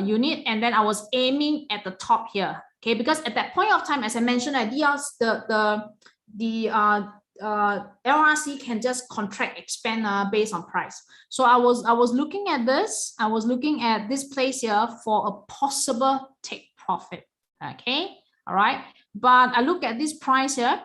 unit, and then I was aiming at the top here, okay, because at that point of time, as I mentioned, the LRC can just contract, expand based on price. So I was looking at this. I was looking at this place here for a possible take profit. Okay, all right. But I look at this price here,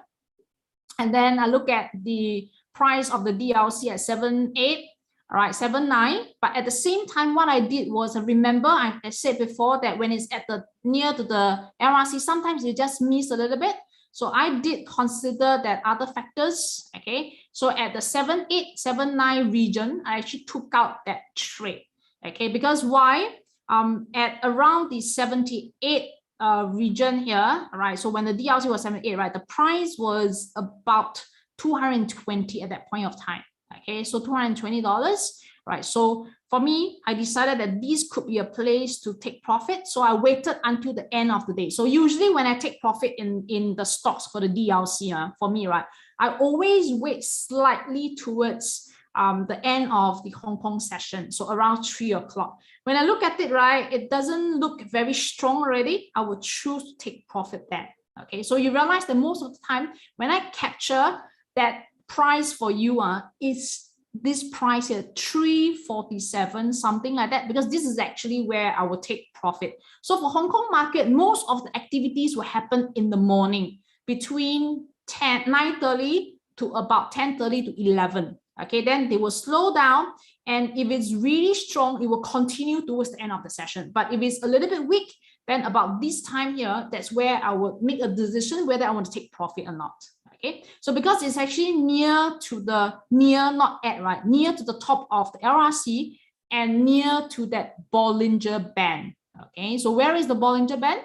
and then I look at the price of the DLC at 7.8. All right, 7.9. But at the same time, what I did was, remember I said before that when it's at the near to the LRC, sometimes you just miss a little bit. So I did consider that other factors, okay? So at the 7.8, 7.9 region, I actually took out that trade, okay? Because why? At around the 78 region here, all right? So when the DLC was 78, right? The price was about 220 at that point of time, okay? So $220, right? So for me, I decided that this could be a place to take profit. So I waited until the end of the day. So usually when I take profit in the stocks for the DLC, for me, right, I always wait slightly towards the end of the Hong Kong session. So around 3 o'clock. When I look at it, right, it doesn't look very strong already. I would choose to take profit then. Okay, so you realize that most of the time when I capture that price for you, is this price here, 347, something like that, because this is actually where I will take profit. So for Hong Kong market, most of the activities will happen in the morning between 9:30 to about 10:30 to 11. Okay, then they will slow down, and if it's really strong, it will continue towards the end of the session. But if it's a little bit weak, then about this time here, that's where I would make a decision whether I want to take profit or not. Okay, so because it's actually near to the not at, right, near to the top of the LRC and near to that Bollinger Band. Okay, so where is the Bollinger Band?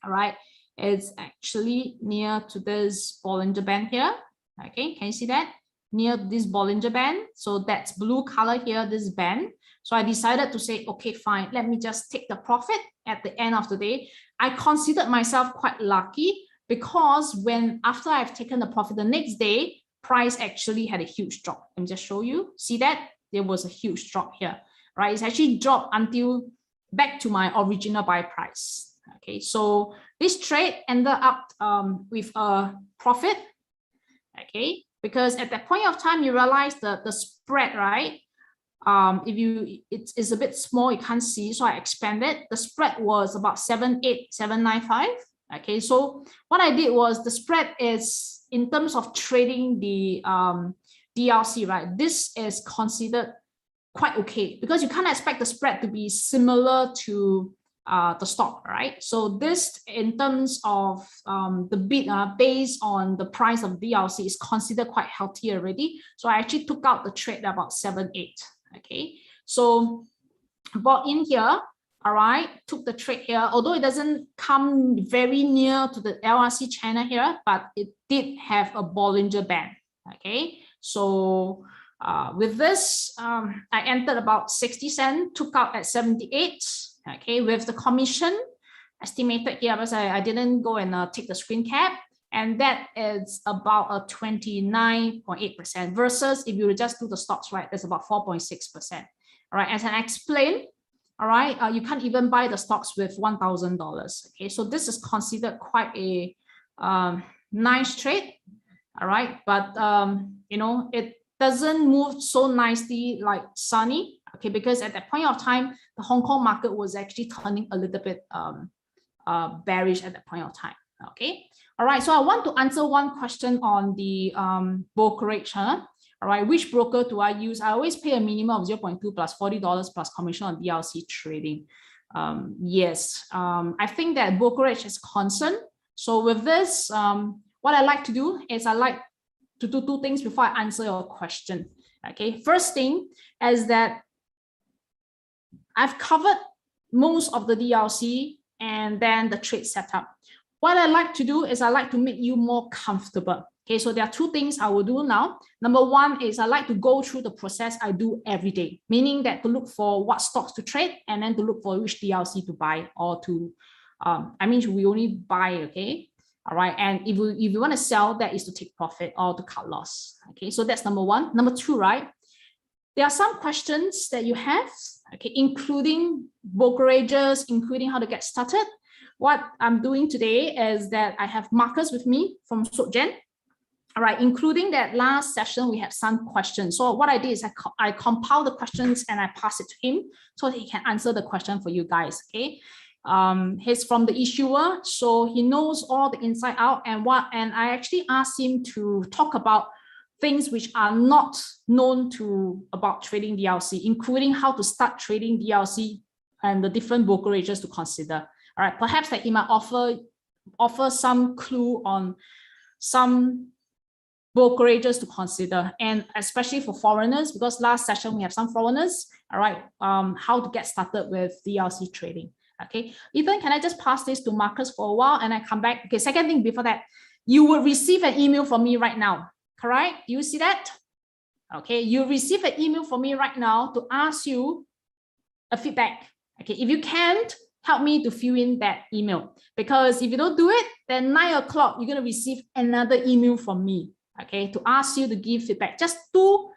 All right, it's actually near to this Bollinger Band here. Okay, can you see that? Near this Bollinger Band. So that's blue color here, this band. So I decided to say, okay, fine, let me just take the profit at the end of the day. I considered myself quite lucky because after I've taken the profit the next day, price actually had a huge drop. Let me just show you. See that? There was a huge drop here, right? It's actually dropped until back to my original buy price. Okay, so this trade ended up with a profit. Okay, because at that point of time, you realize the spread, right? It's a bit small, you can't see, so I expanded. The spread was about 78795. Okay, so what I did was the spread is in terms of trading the DLC, right? This is considered quite okay because you can't expect the spread to be similar to the stock, right? So this, in terms of the bid based on the price of DLC, is considered quite healthy already. So I actually took out the trade at about 7.8. Okay, so bought in here. All right, took the trade here, although it doesn't come very near to the LRC channel here, but it did have a Bollinger Band. Okay, so with this, I entered about 60 cents, took out at 78. Okay, with the commission estimated here, because I didn't go and take the screen cap, and that is about a 29.8% versus if you just do the stocks, right, that's about 4.6%. All right, as I explained, all right, you can't even buy the stocks with $1,000. Okay, so this is considered quite a nice trade. All right, but you know, it doesn't move so nicely like Sunny. Okay, because at that point of time, the Hong Kong market was actually turning a little bit bearish at that point of time. Okay, all right, so I want to answer one question on the brokerage. All right, which broker do I use? I always pay a minimum of 0.2 plus $40 plus commission on DLC trading. Yes, I think that brokerage is constant. So with this, what I like to do is I like to do two things before I answer your question. Okay, first thing is that I've covered most of the DLC and then the trade setup. What I like to do is I like to make you more comfortable. Okay, so there are two things I will do now. Number one is I like to go through the process I do every day, meaning that to look for what stocks to trade and then to look for which DLC to buy or to, I mean, we only buy, okay? All right, and if you want to sell, that is to take profit or to cut loss. Okay, so that's number one. Number two, right? There are some questions that you have, okay, including brokerages, including how to get started. What I'm doing today is that I have Marcus with me from SocGen. All right, including that last session, we have some questions. So what I did is I compile the questions and I pass it to him so that he can answer the question for you guys, okay? He's from the issuer, so he knows all the inside out, and I actually asked him to talk about things which are not known about trading DLC, including how to start trading DLC and the different brokerages to consider. All right, perhaps that he might offer some clue on some brokerages to consider, and especially for foreigners, because last session we have some foreigners. All right, how to get started with DLC trading. Okay, Ethan, can I just pass this to Marcus for a while and I come back? Okay, second thing before that, you will receive an email from me right now. Correct? Do you see that? Okay, you receive an email from me right now to ask you a feedback. Okay, if you can't, help me to fill in that email, because if you don't do it, then 9 o'clock, you're going to receive another email from me, okay, to ask you to give feedback. Just two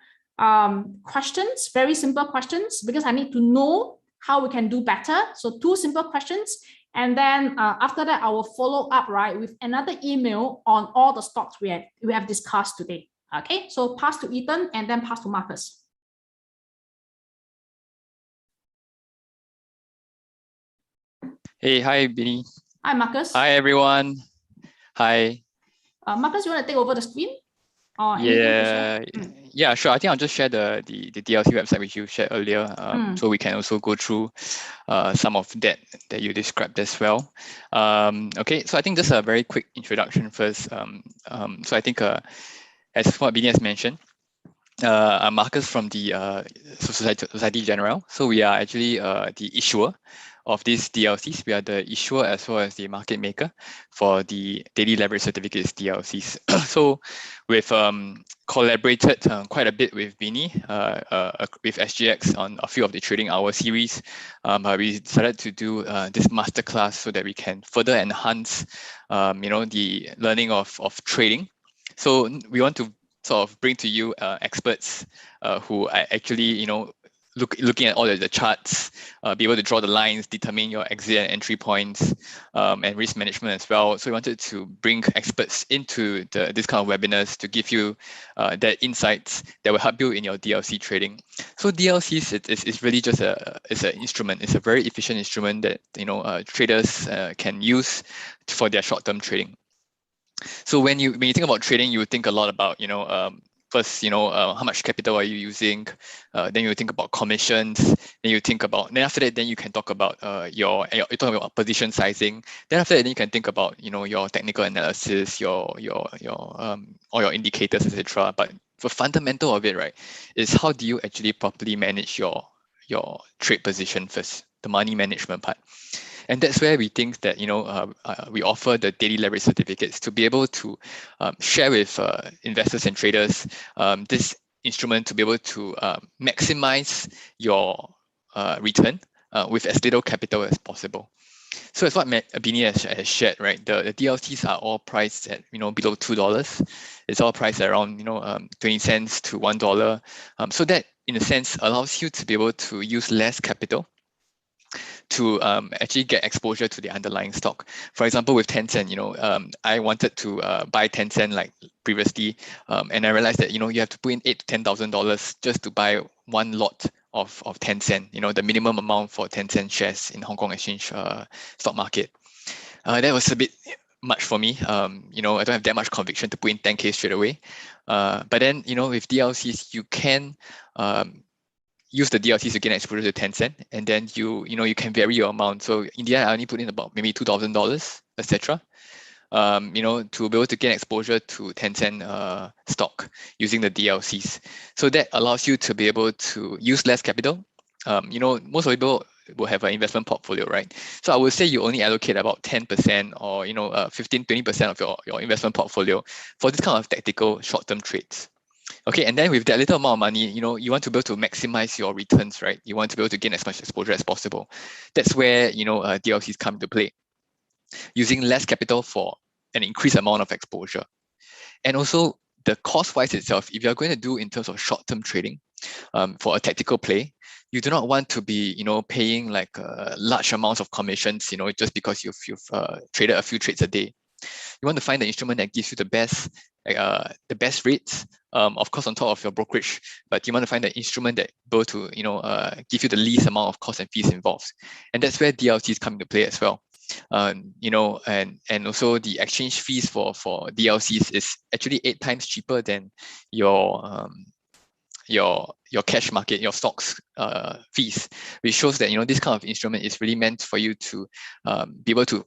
questions, very simple questions, because I need to know how we can do better. So two simple questions. And then after that, I will follow up, right, with another email on all the stocks we have discussed today. Okay, so pass to Ethan and then pass to Marcus.
Hey, hi, Binny.
Hi, Marcus.
Hi, everyone. Hi.
Marcus, you want to take over the screen? Or
Yeah, Yeah, sure. I think I'll just share the DLC website which you shared earlier, so we can also go through some of that you described as well. Okay, so I think just a very quick introduction first. So I think as what Bini has mentioned, Marcus from the Society General. So we are actually the issuer of these DLCs. We are the issuer as well as the market maker for the daily leverage certificates DLCs. So we've collaborated quite a bit with Bini, with SGX on a few of the trading hour series. We decided to do this masterclass so that we can further enhance, the learning of trading. So we want to sort of bring to you experts who are actually, looking at all the charts, be able to draw the lines, determine your exit and entry points, and risk management as well. So we wanted to bring experts into this kind of webinars to give you that insights that will help you in your DLC trading. So DLCs is really just it's an instrument. It's a very efficient instrument that traders can use for their short-term trading. So when you think about trading, you think a lot about first how much capital are you using, then you think about commissions, then after that you can talk about you're talking about position sizing. Then after that you can think about your technical analysis, your all your indicators, etc. But the fundamental of it, right, is how do you actually properly manage your trade position first, the money management part. And that's where we think that we offer the daily leverage certificates to be able to share with investors and traders this instrument to be able to maximize your return with as little capital as possible. So as what Bini has shared, right? The DLCs are all priced at below $2. It's all priced at around 20 cents to $1. So that in a sense allows you to be able to use less capital to actually get exposure to the underlying stock. For example, with Tencent, I wanted to buy Tencent like previously, and I realized that you have to put in $8,000 to $10,000 just to buy one lot of Tencent. The minimum amount for Tencent shares in Hong Kong Exchange stock market. That was a bit much for me. I don't have that much conviction to put in 10K straight away. But then with DLCs, you can use the DLCs to gain exposure to Tencent, and then you can vary your amount. So in the end, I only put in about maybe $2,000, etc. To be able to gain exposure to Tencent stock using the DLCs. So that allows you to be able to use less capital. Most of people will have an investment portfolio, right? So I would say you only allocate about 10% or 15-20% of your investment portfolio for this kind of tactical short-term trades. Okay, and then with that little amount of money, you want to be able to maximize your returns, right? You want to be able to gain as much exposure as possible. That's where DLCs come into play, using less capital for an increased amount of exposure. And also the cost-wise itself, if you're going to do in terms of short-term trading, for a tactical play, you do not want to be paying like large amounts of commissions, just because you've traded a few trades a day. You want to find the instrument that gives you the best rates, of course, on top of your brokerage, but you want to find the instrument that able to give you the least amount of costs and fees involved, and that's where DLCs come into play as well. And also the exchange fees for DLCs is actually 8 times cheaper than your cash market, your stocks fees, which shows that this kind of instrument is really meant for you to be able to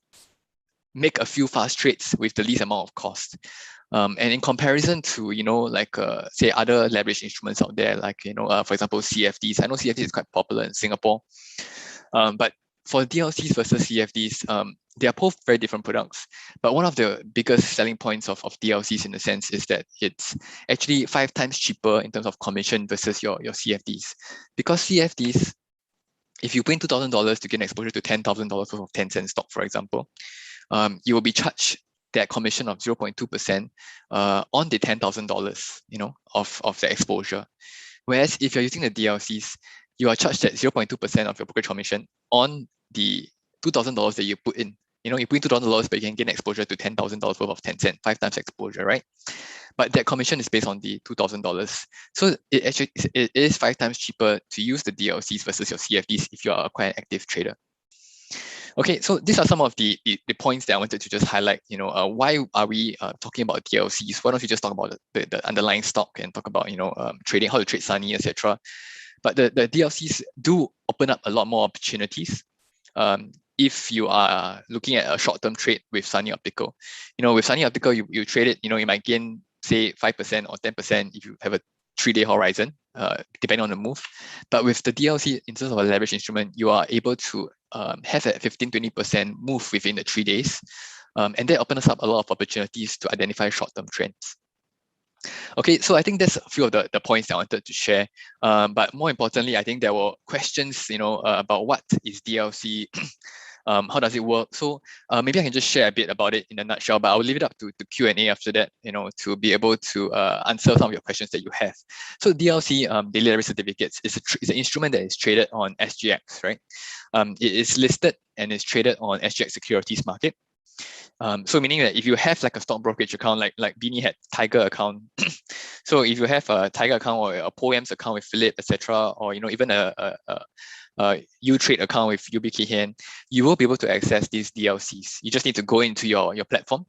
make a few fast trades with the least amount of cost. And in comparison to, say other leverage instruments out there, like, for example, CFDs. I know CFDs is quite popular in Singapore, but for DLCs versus CFDs, they are both very different products. But one of the biggest selling points of DLCs in a sense is that it's actually 5 times cheaper in terms of commission versus your CFDs. Because CFDs, if you put in $2,000 to gain exposure to $10,000 worth of Tencent stock, for example, you will be charged that commission of 0.2% on the $10,000, of the exposure. Whereas if you're using the DLCs, you are charged at 0.2% of your brokerage commission on the $2,000 that you put in. You put in $2,000, but you can gain exposure to $10,000 worth of Tencent, 5 times exposure, right? But that commission is based on the $2,000. So it is 5 times cheaper to use the DLCs versus your CFDs if you are quite an active trader. Okay, so these are some of the points that I wanted to just highlight. Why are we talking about DLCs? Why don't we just talk about the underlying stock and talk about trading, how to trade Sunny, etc. But the DLCs do open up a lot more opportunities. If you are looking at a short-term trade with Sunny Optical, with Sunny Optical, you trade it, you might gain say 5% or 10% if you have a 3-day horizon, depending on the move. But with the DLC, in terms of a leverage instrument, you are able to have a 15-20% move within the 3 days. And that opens up a lot of opportunities to identify short-term trends. Okay, so I think that's a few of the points I wanted to share. But more importantly, I think there were questions, about what is DLC, how does it work? So maybe I can just share a bit about it in a nutshell, but I'll leave it up to Q&A after that, to be able to answer some of your questions that you have. So DLC, daily leverage certificates, is an instrument that is traded on SGX, right? It is listed and is traded on SGX securities market. So meaning that if you have like a stock brokerage account, like Beanie had Tiger account, so if you have a Tiger account or a POEMS account with Philip, etc., or even a U-Trade account with UBKN, you will be able to access these DLCs. You just need to go into your platform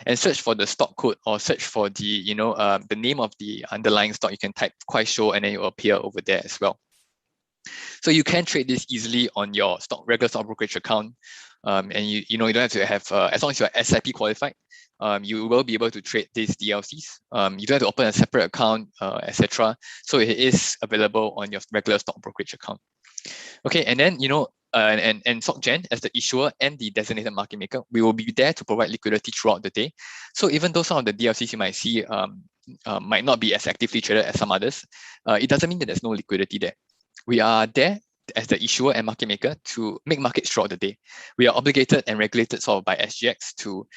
and search for the stock code or search for the the name of the underlying stock. You can type Kuaishou and then it will appear over there as well. So you can trade this easily on your regular stock brokerage account, and you don't have to have as long as you're SIP qualified, you will be able to trade these DLCs. You don't have to open a separate account, etc. So it is available on your regular stock brokerage account. Okay, and then and SocGen as the issuer and the designated market maker, we will be there to provide liquidity throughout the day. So even though some of the DLCs you might see might not be as actively traded as some others, it doesn't mean that there's no liquidity there. We are there as the issuer and market maker to make markets throughout the day. We are obligated and regulated sort of by SGX to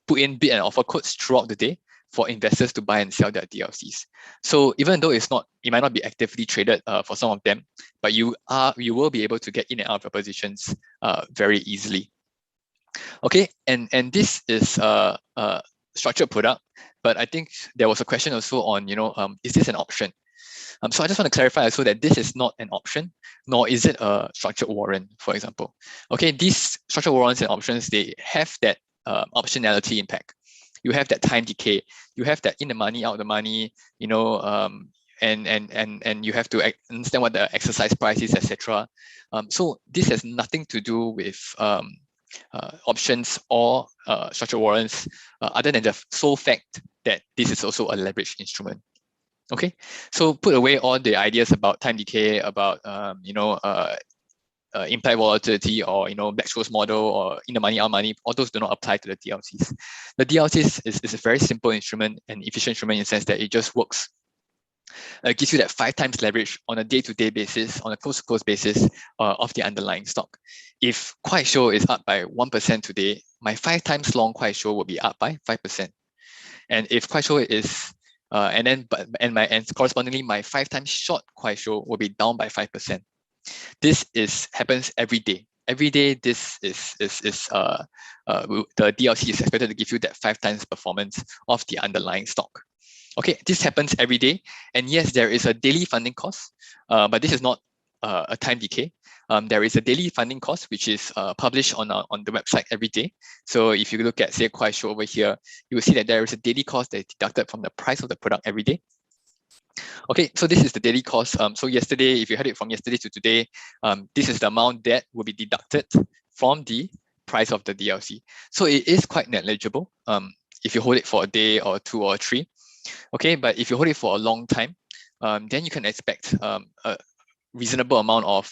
put in bid and offer quotes throughout the day for investors to buy and sell their DLCs. So even though it might not be actively traded for some of them, but you will be able to get in and out of your positions very easily. Okay, and this is a structured product, but I think there was a question also on is this an option? So I just want to clarify also that this is not an option, nor is it a structured warrant, for example. Okay, these structured warrants and options, they have that optionality impact. You have that time decay. You have that in the money, out the money, and you have to understand what the exercise price is, etc. So this has nothing to do with options or structured warrants, other than the sole fact that this is also a leveraged instrument. Okay, so put away all the ideas about time decay, about implied volatility, or Black-Scholes model, or in the money, out money. All those do not apply to the DLCs. The DLCs is a very simple instrument, an efficient instrument in the sense that it just works. It gives you that 5 times leverage on a day-to-day basis, on a close-to-close basis of the underlying stock. If Kuaishou is up by 1% today, my 5 times long Kuaishou will be up by 5%. And if Kuaishou is and correspondingly, my 5 times short Kuaishou will be down by 5%. This happens every day. Every day, this is the DLC is expected to give you that 5 times performance of the underlying stock. Okay, this happens every day, and yes, there is a daily funding cost, but this is not a time decay. There is a daily funding cost which is published on the website every day. So if you look at, say, Kuaishou over here, you will see that there is a daily cost that is deducted from the price of the product every day. Okay, so this is the daily cost. So yesterday, if you had it from yesterday to today, this is the amount that will be deducted from the price of the DLC. So it is quite negligible if you hold it for a day or 2 or 3. Okay, but if you hold it for a long time, then you can expect a reasonable amount of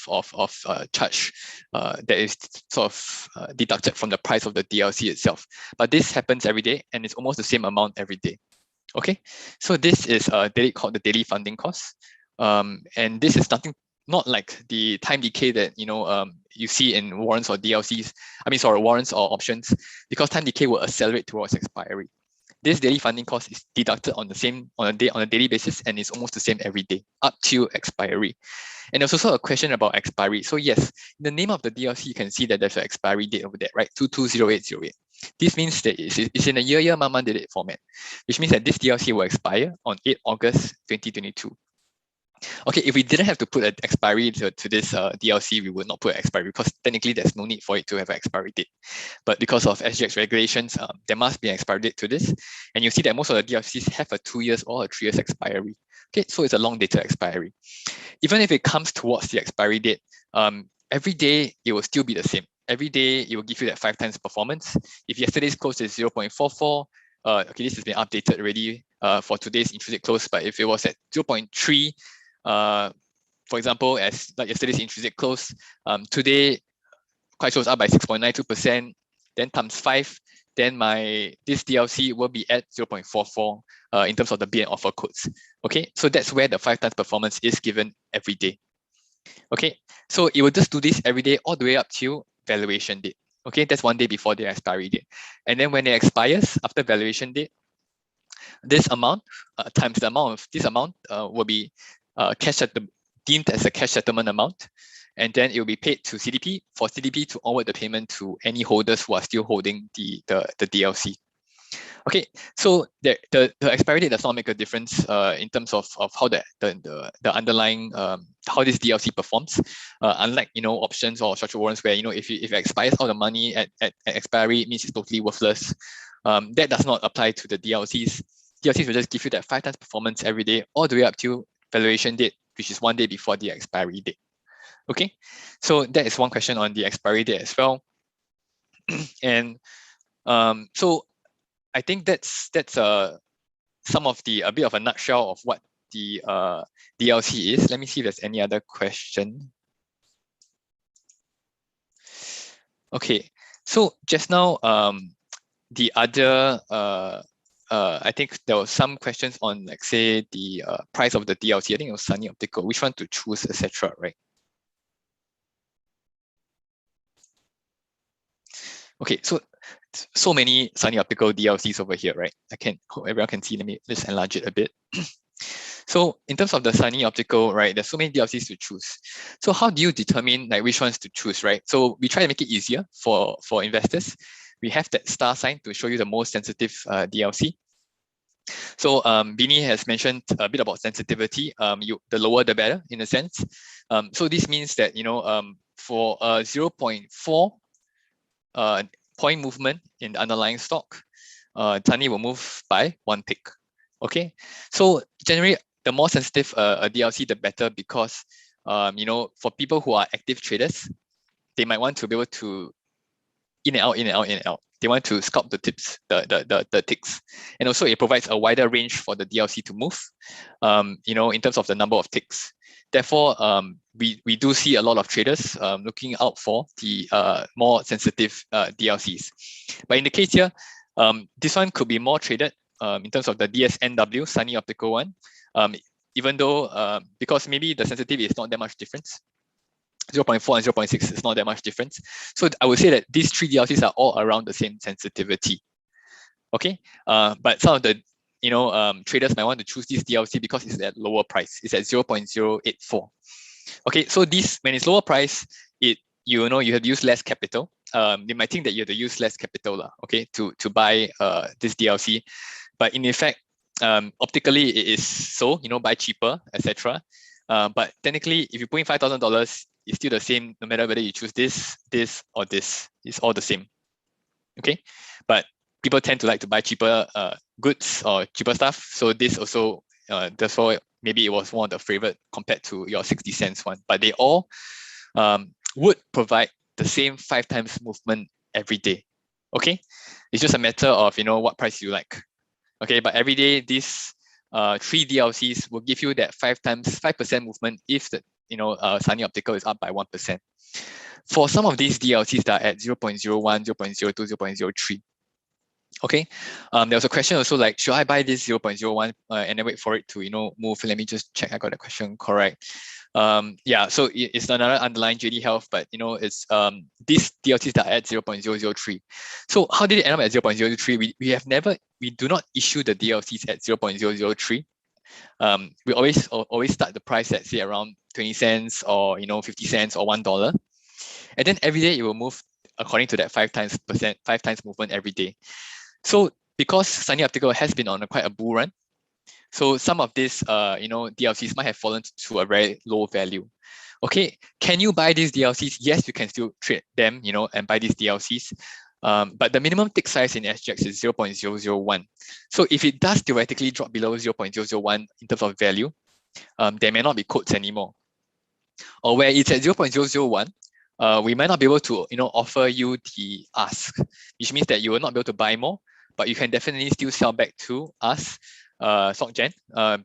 charge that is sort of deducted from the price of the DLC itself. But this happens every day, and it's almost the same amount every day. Okay, so this is called the daily funding cost, and this is not like the time decay that you see in warrants or DLCs. Warrants or options, because time decay will accelerate towards expiry. This daily funding cost is deducted on a daily basis, and it's almost the same every day up to expiry. And there's also a question about expiry. So yes, in the name of the DLC, you can see that there's an expiry date over there, right? 220808. This means that it's in a year month date format, which means that this DLC will expire on 8 August 2022. Okay, if we didn't have to put an expiry to this DLC, we would not put an expiry because technically there's no need for it to have an expiry date. But because of SGX regulations, there must be an expiry date to this. And you see that most of the DLCs have a 2 years or a 3 years expiry. Okay, so it's a long dated expiry. Even if it comes towards the expiry date, every day it will still be the same. Every day it will give you that 5 times performance. If yesterday's close is 0.44, okay, this has been updated already for today's intrinsic close, but if it was at 0.3, for example, as like yesterday's intrinsic close, today quite shows up by 6.92%, then times 5, then this DLC will be at 0.44 in terms of the bid and offer codes. Okay, so that's where the 5 times performance is given every day. Okay, so it will just do this every day all the way up to valuation date. Okay, that's 1 day before the expiry date. And then when it expires after valuation date, this amount times the amount of this amount will be deemed as a cash settlement amount, and then it will be paid to CDP for CDP to onward the payment to any holders who are still holding the DLC. Okay, so the expiry date does not make a difference in terms of how the underlying how this DLC performs. Unlike options or structured warrants where if it expires all the money at expiry, it means it's totally worthless. That does not apply to the DLCs. DLCs will just give you that 5 times performance every day all the way up to valuation date, which is 1 day before the expiry date. Okay, so that is one question on the expiry date as well. And so I think that's some of a bit of a nutshell of what the DLC is. Let me see if there's any other question. Okay, so just now the other I think there were some questions on, like, say, the price of the DLC. I think it was Sunny Optical, which one to choose, etc. Right? Okay, so many Sunny Optical DLCs over here, right? Hope everyone can see. Let me just enlarge it a bit. So in terms of the Sunny Optical, right, there's so many DLCs to choose. So how do you determine like which ones to choose, right? So we try to make it easier for investors. We have that star sign to show you the most sensitive DLC. So Bini has mentioned a bit about sensitivity. The lower the better, in a sense. So this means that for a 0.4 point movement in the underlying stock, Sunny will move by 1 tick. Okay, so generally the more sensitive a DLC, the better, because for people who are active traders, they might want to be able to in and out, in and out, in and out. They want to scalp the tips, the ticks, and also it provides a wider range for the DLC to move. In terms of the number of ticks. Therefore, we do see a lot of traders looking out for the more sensitive DLCs. But in the case here, this one could be more traded in terms of the DSNW, Sunny Optical one, even though because maybe the sensitivity is not that much difference. 0.4 and 0.6 is not that much difference. So I would say that these 3 DLCs are all around the same sensitivity. Okay, but some of the traders might want to choose this DLC because it's at lower price. It's at 0.084. Okay, so this, when it's lower price, you have to use less capital. They might think that you have to use less capital, okay, to buy this DLC, but in effect, optically it is so, buy cheaper, etc. But technically, if you put in $5,000, it's still the same no matter whether you choose this, or this. It's all the same. Okay, but people tend to like to buy cheaper goods or cheaper stuff. So this also, therefore, maybe it was one of the favorite compared to your 60 cents one. But they all would provide the same 5 times movement every day. Okay, it's just a matter of what price you like. Okay, but every day these 3 DLCs will give you that 5% movement if the Sunny Optical is up by 1%. For some of these DLCs that are at 0.01, 0.02, 0.03. Okay, there was a question also like, should I buy this 0.01 and then wait for it to move? Let me just check I got the question correct. Yeah, so it's another underlying JD Health, but it's these DLCs that are at 0.003. So how did it end up at 0.003? We do not issue the DLCs at 0.003. We always start the price at, say, around 20 cents or 50 cents or $1, and then every day it will move according to that 5 times movement every day. So because Sunny Optical has been on quite a bull run, So some of these, DLCs might have fallen to a very low value. Okay, can you buy these DLCs? Yes, you can still trade them, and buy these DLCs. But the minimum tick size in SGX is 0.001. So if it does theoretically drop below 0.001 in terms of value, there may not be quotes anymore. Or where it's at 0.001, we might not be able to offer you the ask, which means that you will not be able to buy more, but you can definitely still sell back to us, SocGen,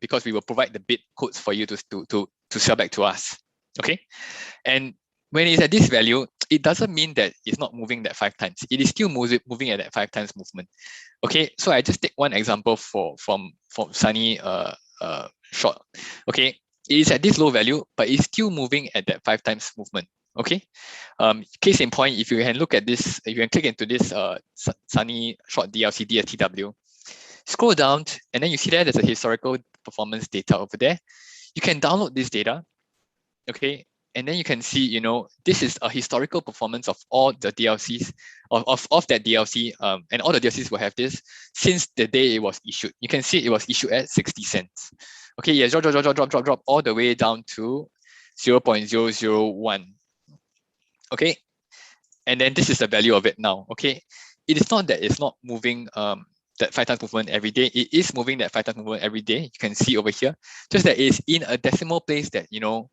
because we will provide the bid quotes for you to sell back to us. Okay, and when it's at this value, it doesn't mean that it's not moving that 5 times. It is still moving at that 5 times movement. Okay, so I just take one example from Sunny short. Okay, it is at this low value, but it's still moving at that 5 times movement. Okay, case in point, if you can look at this, you can click into this Sunny short DLC DSTW, scroll down, and then you see there's a historical performance data over there. You can download this data. Okay, and then you can see, this is a historical performance of all the DLCs of that DLC, and all the DLCs will have this since the day it was issued. You can see it was issued at 60 cents. Okay, yeah, drop all the way down to 0.001. Okay, and then this is the value of it now. Okay, it is not that it's not moving that 5 times movement every day. It is moving that 5 times movement every day. You can see over here, just that it's in a decimal place that you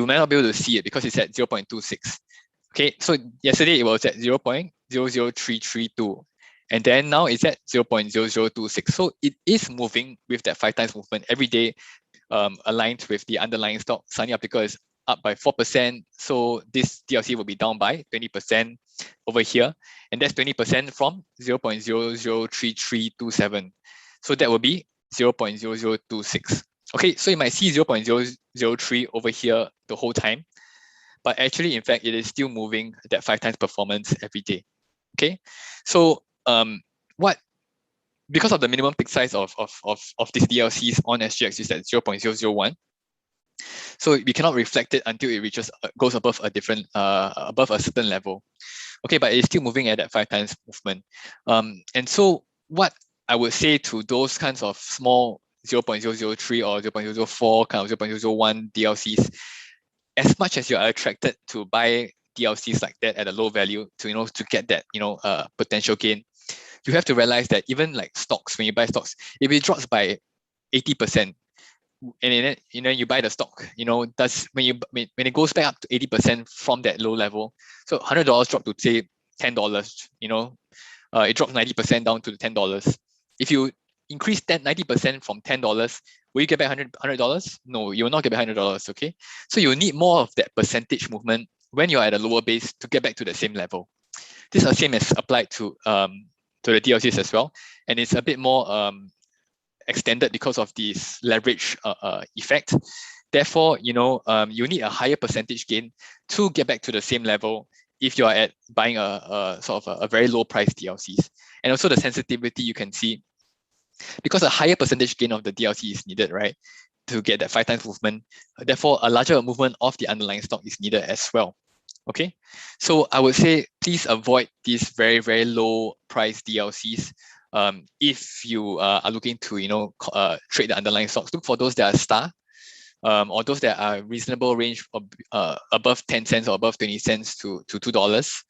might not be able to see it because it's at 0.26. Okay, so yesterday it was at 0.00332, and then now it's at 0.0026. So it is moving with that 5 times movement every day, aligned with the underlying stock. Sunny Optical is up by 4%, so this DLC will be down by 20% over here, and that's 20% from 0.003327. So that will be 0.0026. Okay, so you might see 0.003 over here the whole time, but actually, in fact, it is still moving that 5 times performance every day. Okay, so because of the minimum tick size of these DLCs on SGX is at 0.001, so we cannot reflect it until it goes above a certain level. Okay, but it's still moving at that 5 times movement. And so what I would say to those kinds of small 0.003 or 0.004, kind of 0.001 DLCs, as much as you are attracted to buy DLCs like that at a low value to get that potential gain, you have to realize that even like stocks, when you buy stocks, if it drops by 80%, and then you buy the stock, when it goes back up to 80% from that low level, so $100 dropped to say $10, it drops 90% down to $10. If you increase that 90% from $10, will you get back $100? No, you will not get back $100. Okay, so you need more of that percentage movement when you're at a lower base to get back to the same level. This is the same as applied to the DLCs as well, and it's a bit more extended because of this leverage effect. Therefore, you need a higher percentage gain to get back to the same level if you are at buying a sort of a very low price DLCs. And also the sensitivity you can see, because a higher percentage gain of the DLC is needed, right, to get that 5 times movement. Therefore, a larger movement of the underlying stock is needed as well. Okay, so I would say please avoid these very, very low price DLCs. If you are looking to trade the underlying stocks, look for those that are star, or those that are reasonable range of above 10 cents or above 20 cents to $2,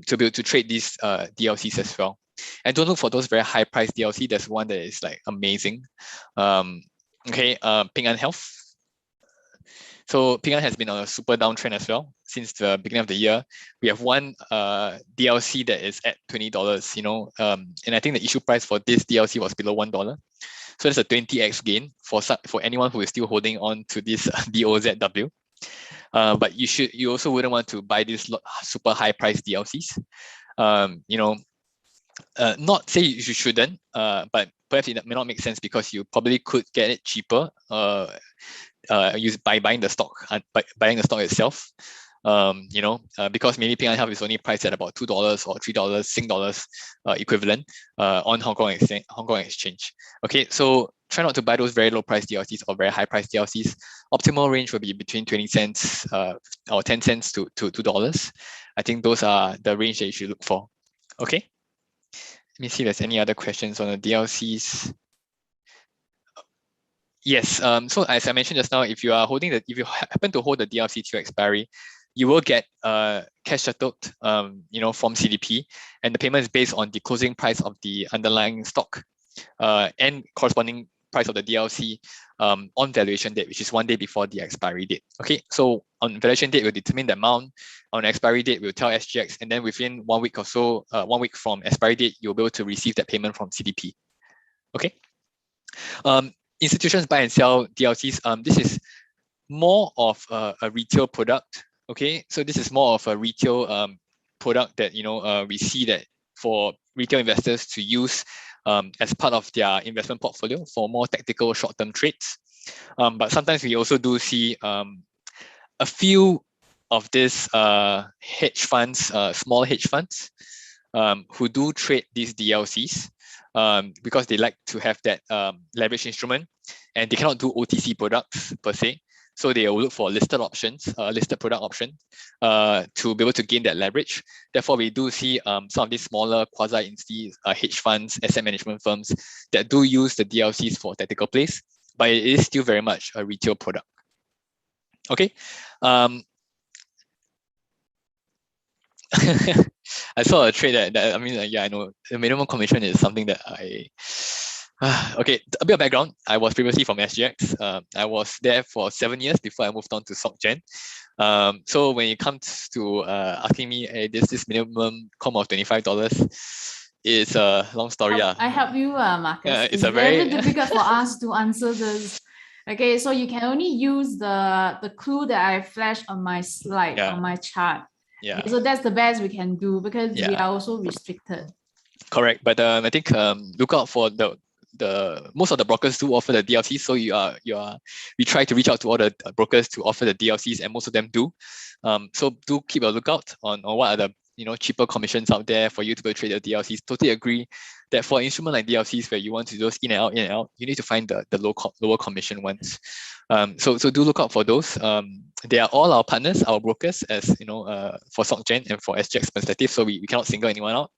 to be able to trade these DLCs as well. And don't look for those very high price DLC. There's one that is like amazing. Okay, Ping An Health. So Ping An has been on a super downtrend as well since the beginning of the year. We have one DLC that is at $20, and I think the issue price for this DLC was below $1. So that's a 20x gain for anyone who is still holding on to this DOZW. But you also wouldn't want to buy these super high price DLCs. Not say you shouldn't, but perhaps it may not make sense because you probably could get it cheaper by buying the stock, buying the stock itself. Because maybe Ping An Health is only priced at about $2 or $3 Sing dollars equivalent on Hong Kong exchange. Okay, so try not to buy those very low price DLCs or very high price DLCs. Optimal range will be between 20 cents or 10 cents to $2. I think those are the range that you should look for. Okay. Let me see if there's any other questions on the DLCs. Yes. So as I mentioned just now, if you happen to hold the DLC to expiry, you will get cash settled, from CDP, and the payment is based on the closing price of the underlying stock, and corresponding price of the DLC on valuation date, which is 1 day before the expiry date. Okay, so on valuation date, we'll determine the amount. On expiry date, we'll tell SGX, and then within 1 week or so, 1 week from expiry date, you'll be able to receive that payment from CDP. Okay. Institutions buy and sell DLCs. This is more of a retail product. Okay, so this is more of a retail product that we see that for retail investors to use as part of their investment portfolio for more tactical short-term trades. But sometimes we also do see a few of these hedge funds, small hedge funds, who do trade these DLCs because they like to have that leverage instrument, and they cannot do OTC products per se. So they will look for listed options, listed product option, to be able to gain that leverage. Therefore, we do see some of these smaller quasi-insti hedge funds, asset management firms that do use the DLCs for tactical plays, but it is still very much a retail product. Okay. I saw a trade that I know the minimum commission is something that okay, a bit of background. I was previously from SGX. I was there for 7 years before I moved on to SocGen. So when it comes to asking me, hey, this minimum com of $25, it's a long story.
I help you, Marcus.
It's a
very difficult for us to answer this. Okay, so you can only use the clue that I flashed on my slide, on my chart.
Yeah.
Okay, so that's the best we can do because we are also restricted.
Correct, but I think look out for the most of the brokers do offer the DLCs, so we try to reach out to all the brokers to offer the DLCs, and most of them do. So do keep a lookout on what are the cheaper commissions out there for you to go trade the DLCs. Totally agree that for instrument like DLCs where you want to just in and out, you need to find the lower commission ones. So do look out for those. They are all our partners, our brokers, as for SocGen and for SGX perspective. So we cannot single anyone out.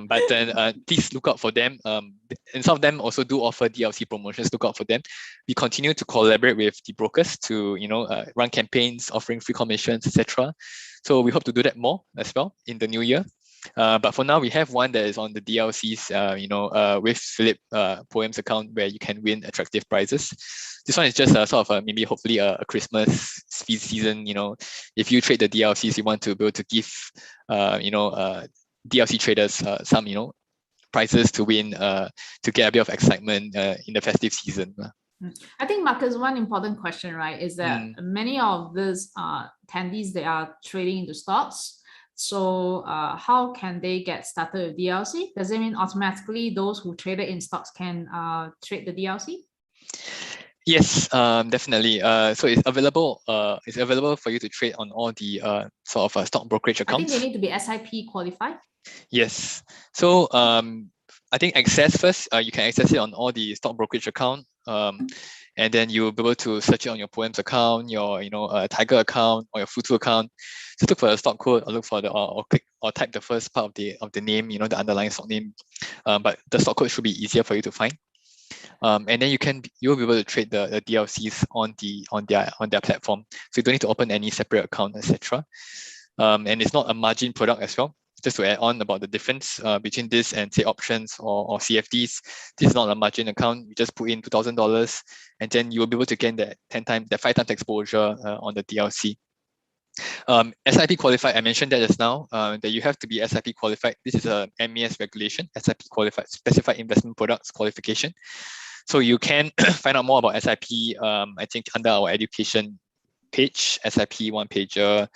But then please look out for them. And some of them also do offer DLC promotions. Look out for them. We continue to collaborate with the brokers to run campaigns offering free commissions, etc. So we hope to do that more as well in the new year. But for now, we have one that is on the DLCs, with Philip Poem's account where you can win attractive prizes. This one is just a sort of maybe hopefully a Christmas season. If you trade the DLCs, you want to be able to give DLC traders some prizes to win, to get a bit of excitement in the festive season.
I think, Marcus, one important question, right, is that many of these attendees, they are trading into stocks. So how can they get started with DLC? Does it mean automatically those who traded in stocks can trade the DLC?
Yes, definitely. So it's available. It's available for you to trade on all the sort of stock brokerage accounts.
I think they need to be SIP qualified.
Yes. So I think access first. You can access it on all the stock brokerage account. And then you'll be able to search it on your Poems account, your Tiger account, or your Futu account. Just look for the stock code, or look for or click or type the first part of the name, the underlying stock name. But the stock code should be easier for you to find. And then you'll be able to trade the DLCs on their platform. So you don't need to open any separate account, etc. And it's not a margin product as well. Just to add on about the difference between this and say options or CFDs, this is not a margin account. You just put in $2,000, and then you will be able to gain that 5 times exposure on the DLC. SIP qualified, I mentioned that just now, that you have to be SIP qualified. This is a MAS regulation, SIP qualified, specified investment products qualification. So you can find out more about SIP, I think under our education page, SIP one pager,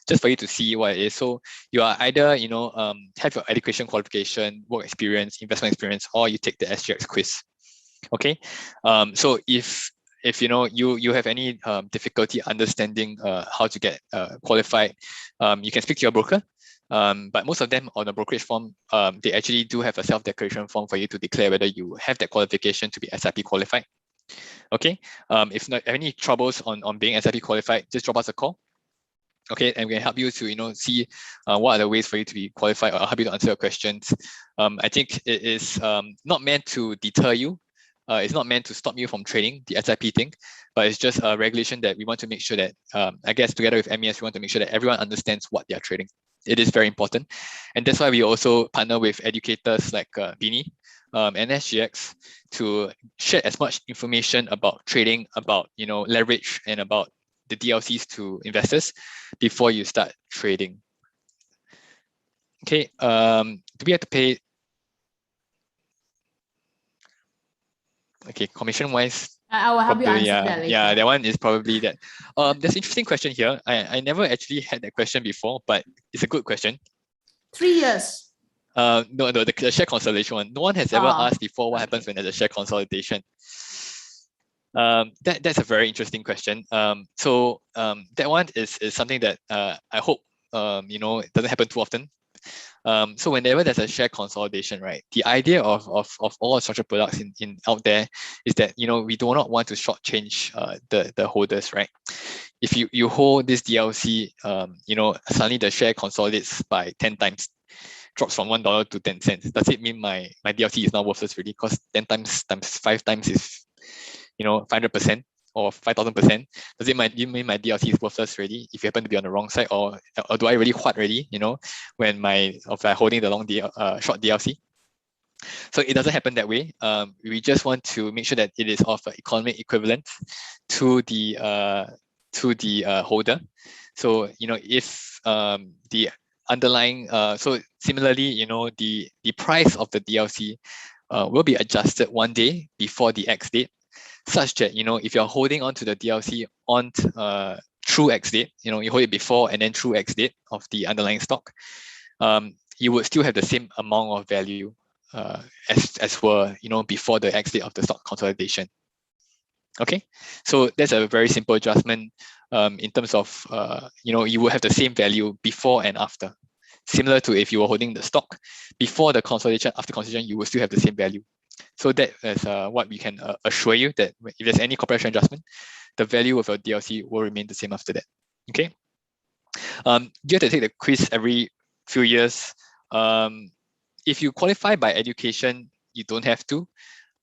just for you to see what it is. So you are either, have your education qualification, work experience, investment experience, or you take the SGX quiz. Okay. So if you have any difficulty understanding how to get qualified, you can speak to your broker. But most of them on the brokerage form, they actually do have a self-declaration form for you to declare whether you have that qualification to be SIP qualified. Okay. If not any troubles on being SIP qualified, just drop us a call. Okay, and we can help you to see what are the ways for you to be qualified, or help you to answer your questions. I think it is not meant to deter you, It's not meant to stop you from trading the SIP thing, but it's just a regulation that we want to make sure that, I guess together with MES, we want to make sure that everyone understands what they are trading. It is very important. And that's why we also partner with educators like Bini and SGX to share as much information about trading, about leverage, and about the DLCs to investors before you start trading. Okay, do we have to pay? Okay, commission wise,
I will help you answer
yeah,
that later.
yeah, that one is probably that. There's an interesting question here. I never actually had that question before, but it's a good question.
3 years.
No, the share consolidation one. No one has ever asked before what happens when there's a share consolidation. That's a very interesting question. So that one is something that I hope it doesn't happen too often. So whenever there's a share consolidation, right, the idea of all structured products in out there is that we do not want to shortchange the holders, right? If you hold this DLC, suddenly the share consolidates by 10 times, drops from $1 to 10 cents. Does it mean my DLC is not worthless really? Because 10 times 5 times is 500% or 5,000%. Does it mean my DLC is worthless already if you happen to be on the wrong side, or do I really what already? When I'm holding the short DLC? So it doesn't happen that way. We just want to make sure that it is of economic equivalent to the holder. So if the underlying so similarly the price of the DLC will be adjusted one day before the X date, such that if you're holding on to the DLC on true X date, you hold it before and then true X date of the underlying stock, you would still have the same amount of value as were before the X date of the stock consolidation. Okay, so that's a very simple adjustment in terms of you will have the same value before and after, similar to if you were holding the stock before the consolidation. After consolidation, you will still have the same value. So that is what we can assure you, that if there's any corporation adjustment, the value of your DLC will remain the same after that. Okay. You have to take the quiz every few years. If you qualify by education, you don't have to.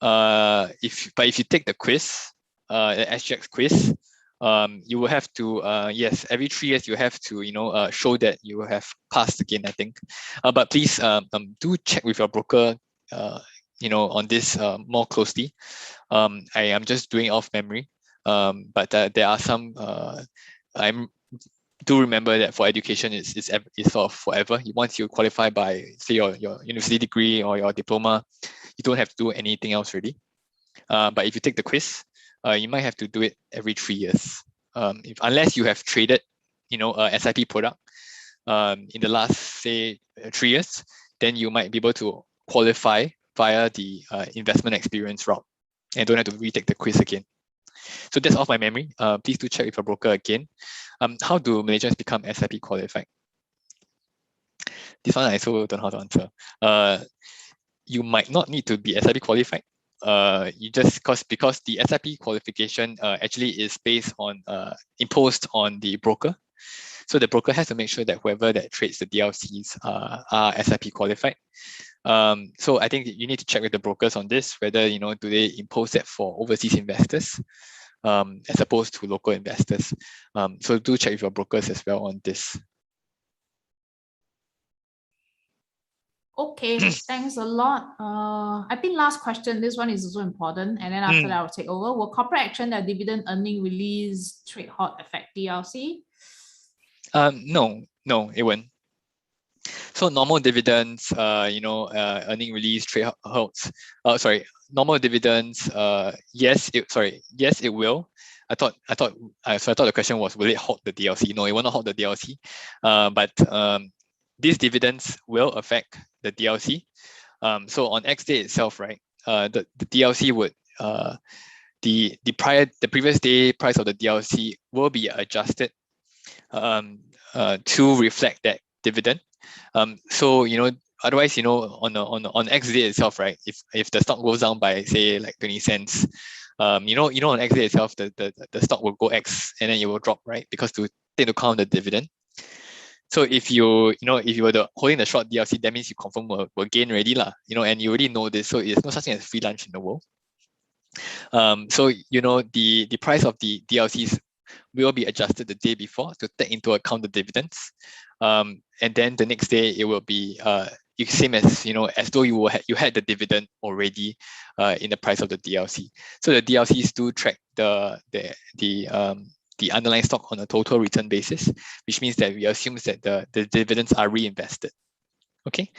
But if you take the quiz, the SGX quiz, you will have to yes, every 3 years you have to show that you have passed again, I think. But please do check with your broker on this more closely. I am just doing it off memory, but there are some I do remember that for education it's sort of forever. Once you qualify by say your university degree or your diploma, you don't have to do anything else really. But if you take the quiz, you might have to do it every 3 years. Unless you have traded a SIP product in the last say 3 years, then you might be able to qualify via the investment experience route and don't have to retake the quiz again. So that's off my memory. Please do check with your broker again. How do Malaysians become SIP qualified? This one I also don't know how to answer. You might not need to be SIP qualified. You just because the SIP qualification actually is based on imposed on the broker. So the broker has to make sure that whoever that trades the DLCs are SIP qualified. So I think you need to check with the brokers on this, whether do they impose that for overseas investors as opposed to local investors. So do check with your brokers as well on this.
Okay, thanks a lot. I think last question, this one is also important, and then after that I'll take over. Will corporate action that dividend earning release trade halt affect DLC?
No, it won't. So normal dividends, earning release trade halts. Normal dividends. Yes, it will. I thought the question was, will it halt the DLC? No, it will not halt the DLC. But these dividends will affect the DLC. So on X day itself, right? The DLC would the previous day price of the DLC will be adjusted to reflect that dividend. So otherwise, on X day itself, right? If the stock goes down by say like 20 cents, on X day itself, the stock will go X and then it will drop, right? Because to take into account the dividend. So if you were holding the short DLC, that means you confirm will gain already lah, and you already know this. So there's no such thing as free lunch in the world. So the price of the DLCs will be adjusted the day before to take into account the dividends, and then the next day it will be same as as though you had the dividend already in the price of the DLC. So the DLCs do track the underlying stock on a total return basis, which means that we assume that the dividends are reinvested. Okay,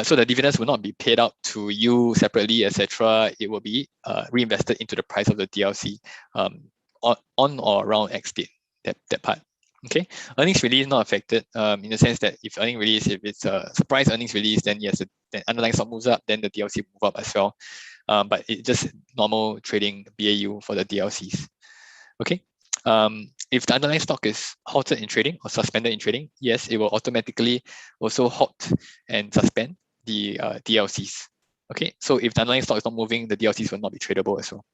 so the dividends will not be paid out to you separately, etc. It will be reinvested into the price of the DLC on or around X date, that part. Okay, earnings release not affected in the sense that if earnings release, if it's a surprise earnings release, then yes, the underlying stock moves up, then the DLC move up as well. But it's just normal trading BAU for the DLCs. Okay. If the underlying stock is halted in trading or suspended in trading, yes, it will automatically also halt and suspend the DLCs. Okay, so if the underlying stock is not moving, the DLCs will not be tradable as well.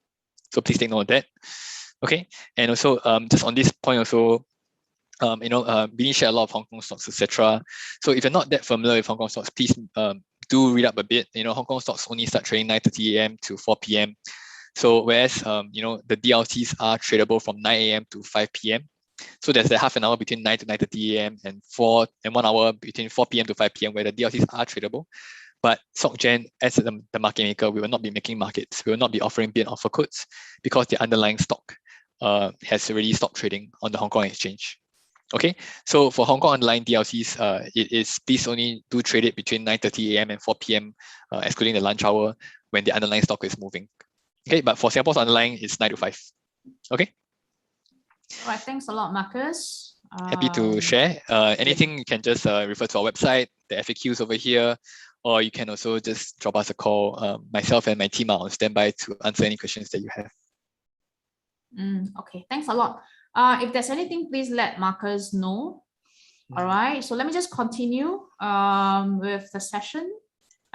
So please take note of that. Okay, and also just on this point also, Vinny shared a lot of Hong Kong stocks, etc. So if you're not that familiar with Hong Kong stocks, please do read up a bit. Hong Kong stocks only start trading 9:30 a.m. to 4 p.m. So whereas the DLCs are tradable from 9 a.m. to 5 p.m. So there's a half an hour between 9 to 9:30 a.m. and 1 hour between 4 p.m. to 5 p.m. where the DLCs are tradable. But SocGen, as the market maker, we will not be making markets. We will not be offering bid offer quotes because the underlying stock has already stopped trading on the Hong Kong exchange. Okay, so for Hong Kong underlying DLCs, it is please only do trade it between 9:30 a.m. and 4 p.m. Excluding the lunch hour when the underlying stock is moving. Okay, but for Singapore's underlying, it's 9 to 5. Okay.
All right, thanks a lot, Marcus.
Happy to share. Anything you can just refer to our website, the FAQs over here, or you can also just drop us a call. Myself and my team are on standby to answer any questions that you have.
Okay, thanks a lot. If there's anything, please let Marcus know. All right, so let me just continue with the session.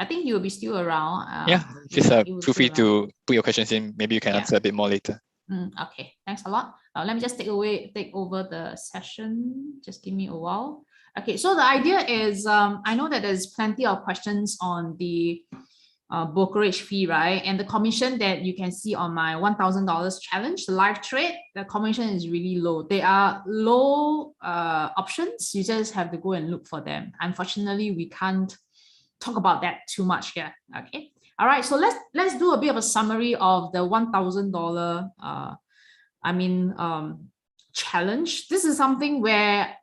I think he will be still around.
Yeah, just feel free to put your questions in. Maybe you can answer a bit more later.
Okay, thanks a lot. Let me just take over the session. Just give me a while. Okay, so the idea is, I know that there's plenty of questions on the brokerage fee, right? And the commission that you can see on my $1,000 challenge, the live trade, the commission is really low. They are low options. You just have to go and look for them. Unfortunately, we can't talk about that too much here. Okay. All right. So let's do a bit of a summary of the $1,000 challenge. This is something where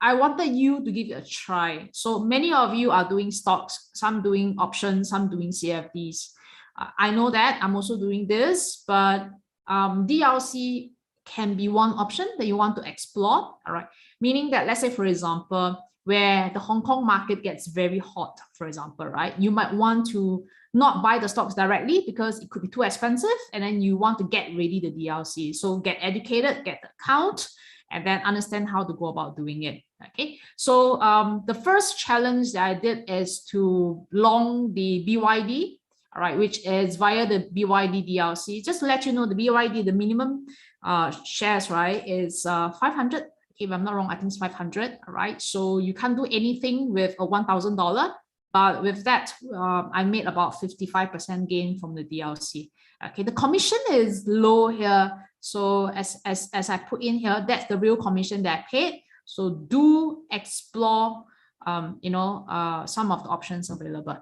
I wanted you to give it a try. So many of you are doing stocks, some doing options, some doing CFDs. I know that I'm also doing this, but DLC can be one option that you want to explore. All right. Meaning that, let's say, for example, where the Hong Kong market gets very hot, for example, right? You might want to not buy the stocks directly because it could be too expensive, and then you want to get ready the DLC. So get educated, get the account, and then understand how to go about doing it. Okay, so the first challenge that I did is to long the BYD, all right, which is via the BYD DLC. Just to let you know, the BYD, the minimum shares, right, is 500. If I'm not wrong, I think it's 500. All right, so you can't do anything with a $1,000, but with that, I made about 55% gain from the DLC. Okay, the commission is low here. So as I put in here, that's the real commission that I paid. So do explore, some of the options available.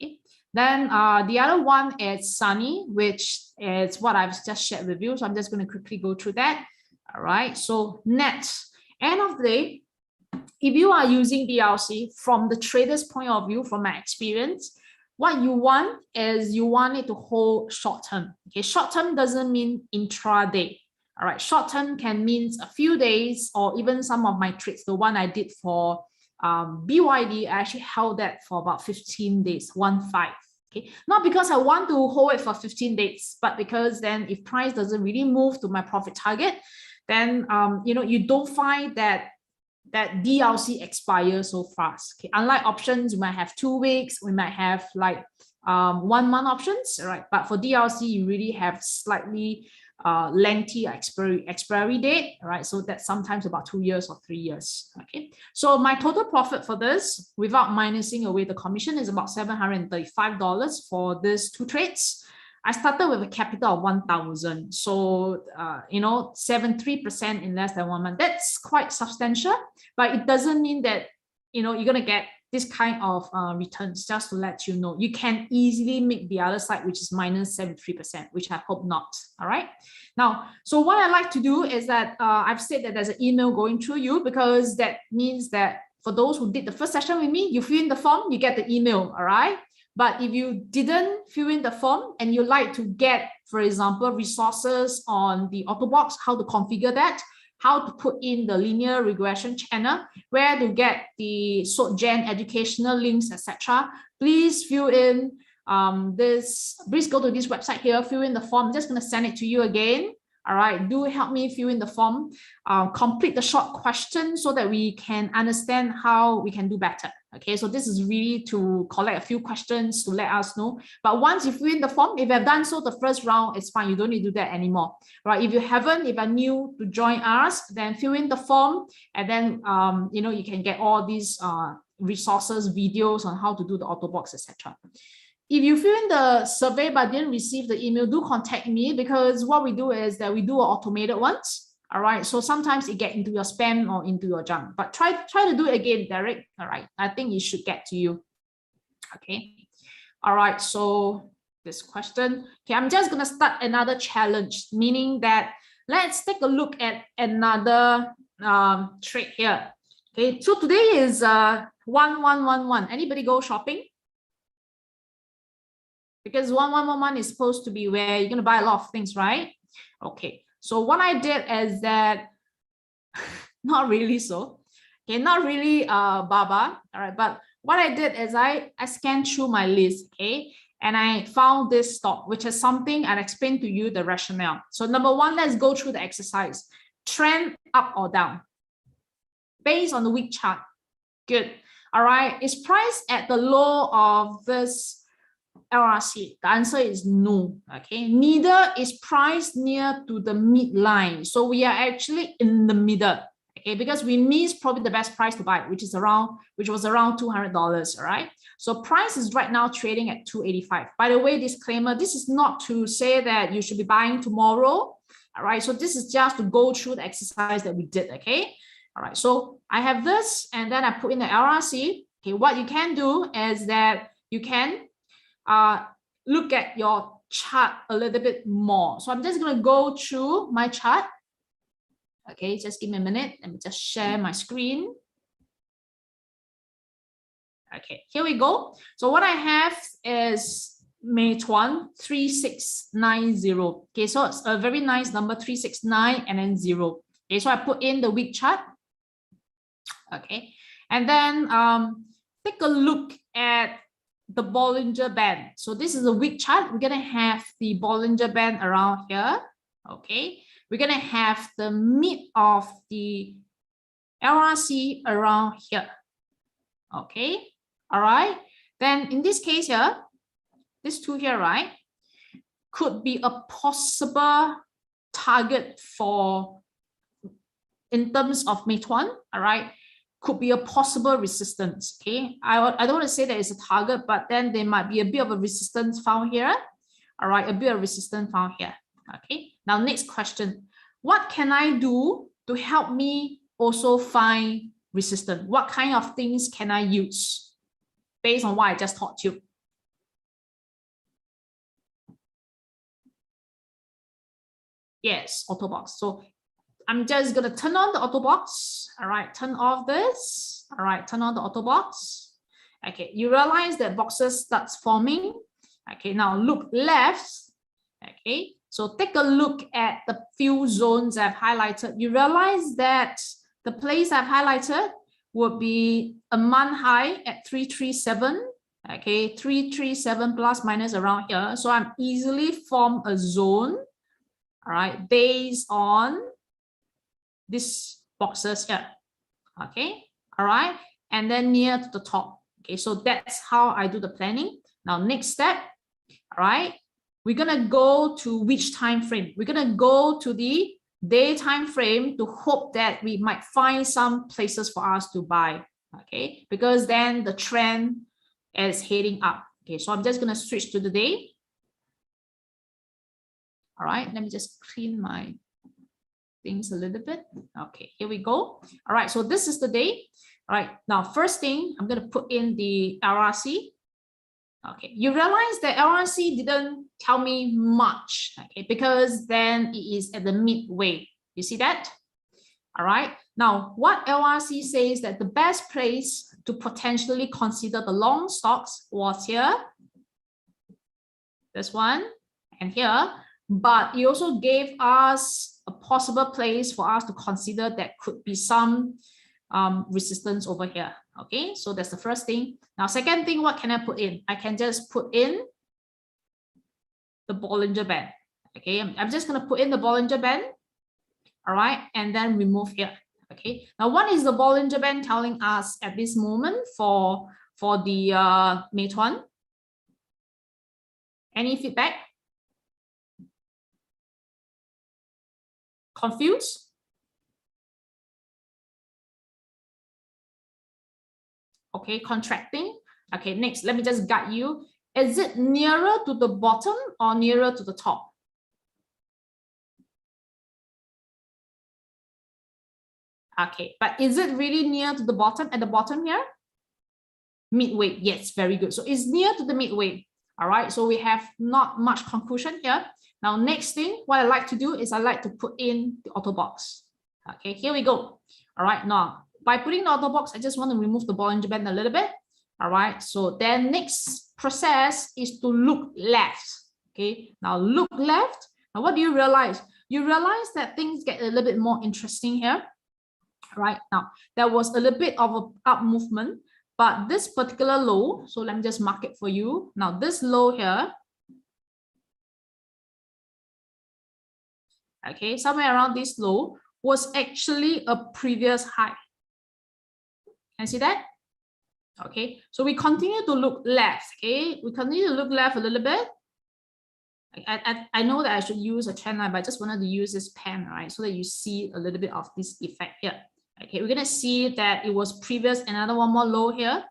Okay. Then the other one is Sunny, which is what I've just shared with you. So I'm just going to quickly go through that. All right. So net, end of the day, if you are using DLC from the trader's point of view, from my experience, what you want is you want it to hold short term. Okay, short term doesn't mean intraday. All right, short term can mean a few days, or even some of my trades. The one I did for BYD, I actually held that for about 15 days, 15. Okay, not because I want to hold it for 15 days, but because then if price doesn't really move to my profit target, then you don't find that DLC expires so fast. Okay, unlike options, you might have 2 weeks, we might have like 1 month options, right? But for DLC, you really have slightly lengthy expiry date, right? So that's sometimes about 2 years or 3 years. Okay, so my total profit for this, without minusing away the commission, is about $735 for these 2 trades. I started with a capital of 1,000. So, 73% in less than 1 month. That's quite substantial, but it doesn't mean that, you're going to get this kind of returns. Just to let you know, you can easily make the other side, which is minus 73%, which I hope not. All right. Now, so what I like to do is that I've said that there's an email going through you, because that means that for those who did the first session with me, you fill in the form, you get the email. All right. But if you didn't fill in the form and you like to get, for example, resources on the Autobox, how to configure that, how to put in the linear regression channel, where to get the SoCGen educational links, etc., please fill in please go to this website here, fill in the form. I'm just going to send it to you again. All right, do help me fill in the form, complete the short question so that we can understand how we can do better. Okay, so this is really to collect a few questions to let us know. But once you fill in the form, if you have done so the first round, it's fine. You don't need to do that anymore. Right? If you haven't, if you're new to join us, then fill in the form, and then you can get all these resources, videos on how to do the Autobox, etc. If you fill in the survey but didn't receive the email, do contact me, because what we do is that we do automated ones. All right. So sometimes it gets into your spam or into your junk, but try to do it again, Derek. All right. I think it should get to you. Okay. All right. So this question. Okay. I'm just going to start another challenge, meaning that let's take a look at another trade here. Okay. So today is 1111. Anybody go shopping? Because 1111 is supposed to be where you're going to buy a lot of things, right? Okay. So what I did is that, not really so. Okay, not really Baba. All right. But what I did is I scanned through my list, okay? And I found this stock, which is something I'll explain to you the rationale. So number one, let's go through the exercise. Trend up or down? Based on the week chart. Good. All right. Is priced at the low of this LRC? The answer is no. Okay, neither is priced near to the midline, so we are actually in the middle. Okay, because we missed probably the best price to buy, which was around $200. All right, so price is right now trading at 285. By the way, disclaimer, this is not to say that you should be buying tomorrow. All right, so this is just to go through the exercise that we did. Okay, all right, so I have this, and then I put in the LRC. Okay, what you can do is that you can look at your chart a little bit more. So I'm just going to go through my chart. Okay, just give me a minute. Let me just share my screen. Okay, here we go. So what I have is Meituan 3690. Okay, so it's a very nice number, 369 and then 0. Okay, so I put in the week chart. Okay, and then take a look at the Bollinger Band. So this is a week chart. We're going to have the Bollinger Band around here. Okay, we're going to have the mid of the LRC around here. Okay, all right. Then in this case here, this two here, right, could be a possible target for, in terms of Meituan, all right, could be a possible resistance. Okay, I don't want to say that it's a target, but then there might be a bit of a resistance found here. All right, a bit of resistance found here. Okay, now next question. What can I do to help me also find resistance? What kind of things can I use based on what I just taught you? Yes, Autobox. So I'm just going to turn on the Autobox. All right, turn off this. All right, turn on the Autobox. Okay, you realize that boxes starts forming. Okay, now look left. Okay, so take a look at the few zones I've highlighted. You realize that the place I've highlighted would be a month high at 337. Okay, 337 plus minus around here. So I'm easily form a zone. All right, based on these boxes here. Okay, all right, and then near to the top. Okay, so that's how I do the planning. Now next step, all right, we're gonna go to which time frame? We're gonna go to the day time frame to hope that we might find some places for us to buy. Okay, because then the trend is heading up. Okay, so I'm just gonna switch to the day. All right, let me just clean my things a little bit. Okay, here we go. All right, so this is the day. All right, now first thing, I'm going to put in the LRC. Okay, you realize that LRC didn't tell me much, okay, because then it is at the midway. You see that? All right, now what LRC says that the best place to potentially consider the long stocks was here, this one, and here, but it also gave us a possible place for us to consider that could be some resistance over here. Okay, so that's the first thing. Now, second thing, what can I put in? I can just put in the Bollinger Band. Okay, I'm just going to put in the Bollinger Band. All right, and then remove here. Okay, now what is the Bollinger Band telling us at this moment for the Meituan? Any feedback? Confused? Okay, contracting. Okay, next, let me just guide you. Is it nearer to the bottom or nearer to the top? Okay, but is it really near to the bottom, at the bottom here? Midway, yes, very good. So it's near to the midway. All right, so we have not much conclusion here. Now, next thing, what I like to do is I like to put in the Autobox. Okay, here we go. All right, now, by putting the Autobox, I just want to remove the Bollinger Band a little bit. All right, so then next process is to look left. Okay, now look left. Now, what do you realize? You realize that things get a little bit more interesting here. Right now, there was a little bit of an up movement, but this particular low, so let me just mark it for you. Now, this low here, okay, somewhere around this low was actually a previous high. Can you see that? Okay, so we continue to look left. Okay, we continue to look left a little bit. I know that I should use a trend line, but I just wanted to use this pen, right, so that you see a little bit of this effect here. Okay, we're gonna see that it was previous, another one more low here.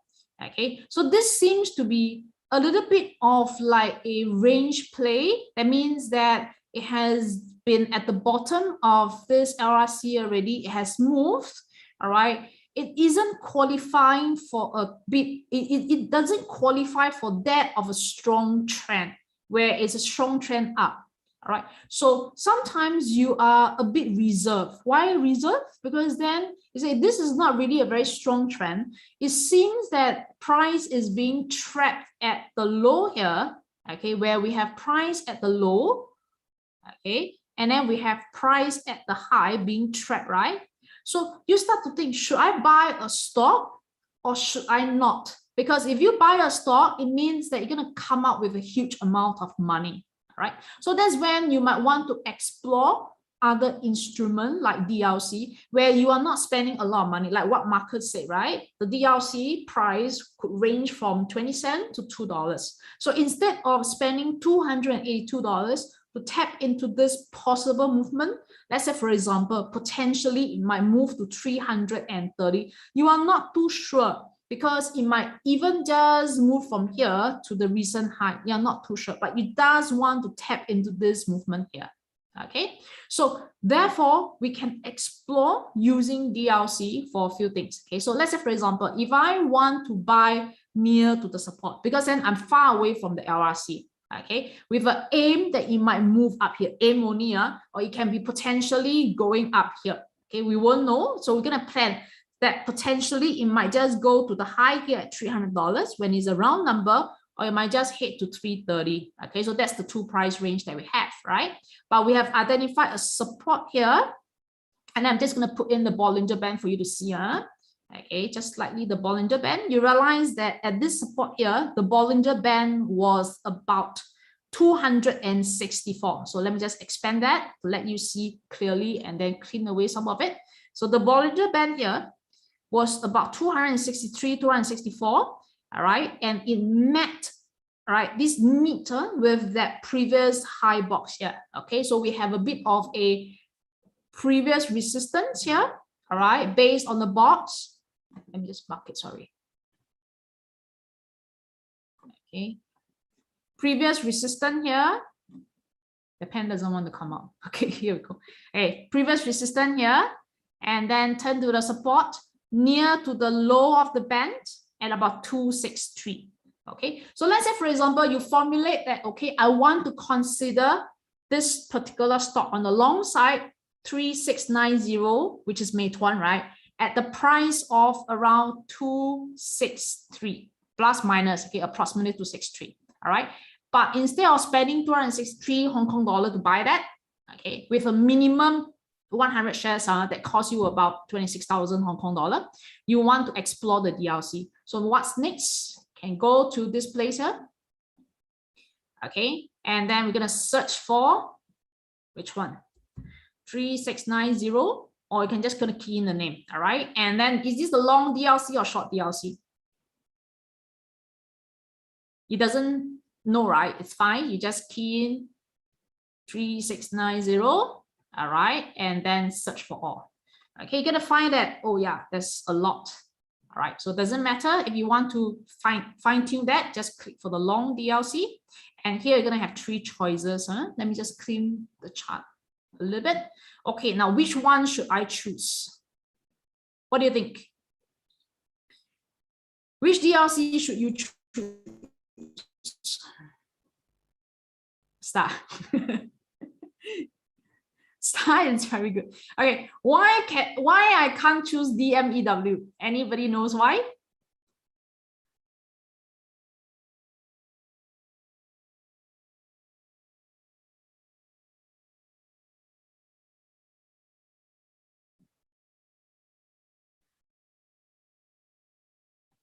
Okay, so this seems to be a little bit of like a range play. That means that it has been at the bottom of this LRC already. It has moved. All right, it isn't qualifying for a bit. It doesn't qualify for that of a strong trend where it's a strong trend up. All right, so sometimes you are a bit reserved. Why reserved? Because then you say this is not really a very strong trend. It seems that price is being trapped at the low here, okay, where we have price at the low, okay, and then we have price at the high being trapped, right? So you start to think, should I buy a stock or should I not? Because if you buy a stock, it means that you're going to come up with a huge amount of money. Right, so that's when you might want to explore other instruments like DLC, where you are not spending a lot of money, like what Marcus said, right? The DLC price could range from 20 cents to $2. So instead of spending $282 to tap into this possible movement, let's say, for example, potentially it might move to 330. You are not too sure, because it might even just move from here to the recent high. You're not too sure, but you does want to tap into this movement here. Okay, so therefore we can explore using DLC for a few things. Okay, so let's say, for example, if I want to buy near to the support, because then I'm far away from the LRC. Okay, with an aim that it might move up here, aim only, or it can be potentially going up here. Okay, we won't know, so we're gonna plan that potentially it might just go to the high here at $300 when it's a round number, or it might just hit to 330. Okay, so that's the two price range that we have, right? But we have identified a support here, and I'm just going to put in the Bollinger Band for you to see. Okay, just slightly the Bollinger Band. You realize that at this support here, the Bollinger Band was about 264. So let me just expand that to let you see clearly and then clean away some of it. So the Bollinger Band here was about 263, 264, all right, and it met, all right, this meter with that previous high box here. Okay, so we have a bit of a previous resistance here, all right, based on the box. Let me just mark it, sorry. Okay, previous resistance here, The pen doesn't want to come out. Okay, here we go. Okay, previous resistance here, and then turn to the support near to the low of the band at about 263. Okay, so let's say, for example, you formulate that, okay, I want to consider this particular stock on the long side, 3690, which is Meituan, right? At the price of around 263, plus minus, okay, approximately 263, all right? But instead of spending 263 Hong Kong dollar to buy that, okay, with a minimum 100 shares that cost you about 26,000 Hong Kong dollar, you want to explore the DLC. So what's next? Can go to this place here, okay, and then we're gonna search for which one, 3690, or you can just gonna key in the name, all right? And then is this the long DLC or short DLC? It doesn't know, right? It's fine. You just key in 3690, all right, and then search for all. Okay, you're gonna find that, oh yeah, there's a lot. All right, so it doesn't matter if you want to fine tune that, just click for the long DLC. And here you're gonna have 3 choices. Let me just clean the chart a little bit. Okay, now which one should I choose? What do you think? Which DLC should you choose? Star. Star is very good. Okay, why I can't choose DMEW? Anybody knows why?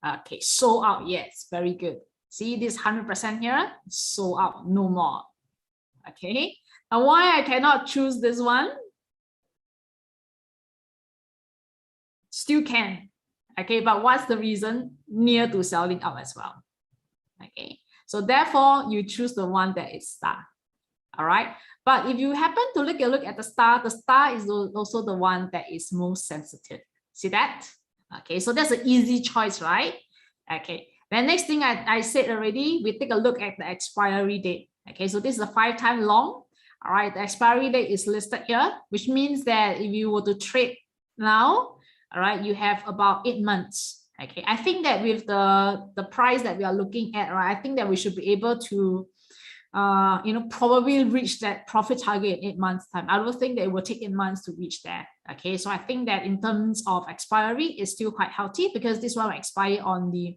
Okay, sold out. Yes, very good. See this 100% here, sold out, no more. Okay, and why I cannot choose this one? Still can. Okay, but what's the reason? Near to selling out as well. Okay, so therefore you choose the one that is star. All right, but if you happen to look at the star is also the one that is most sensitive. See that? Okay, so that's an easy choice, right? Okay, then next thing I said already, we take a look at the expiry date. Okay, so this is a 5-time long. All right, the expiry date is listed here, which means that if you were to trade now, all right, you have about 8 months. Okay, I think that with the price that we are looking at, right, I think that we should be able to probably reach that profit target in 8 months time. I don't think that it will take 8 months to reach that. Okay, so I think that in terms of expiry, it's still quite healthy because this one will expire on the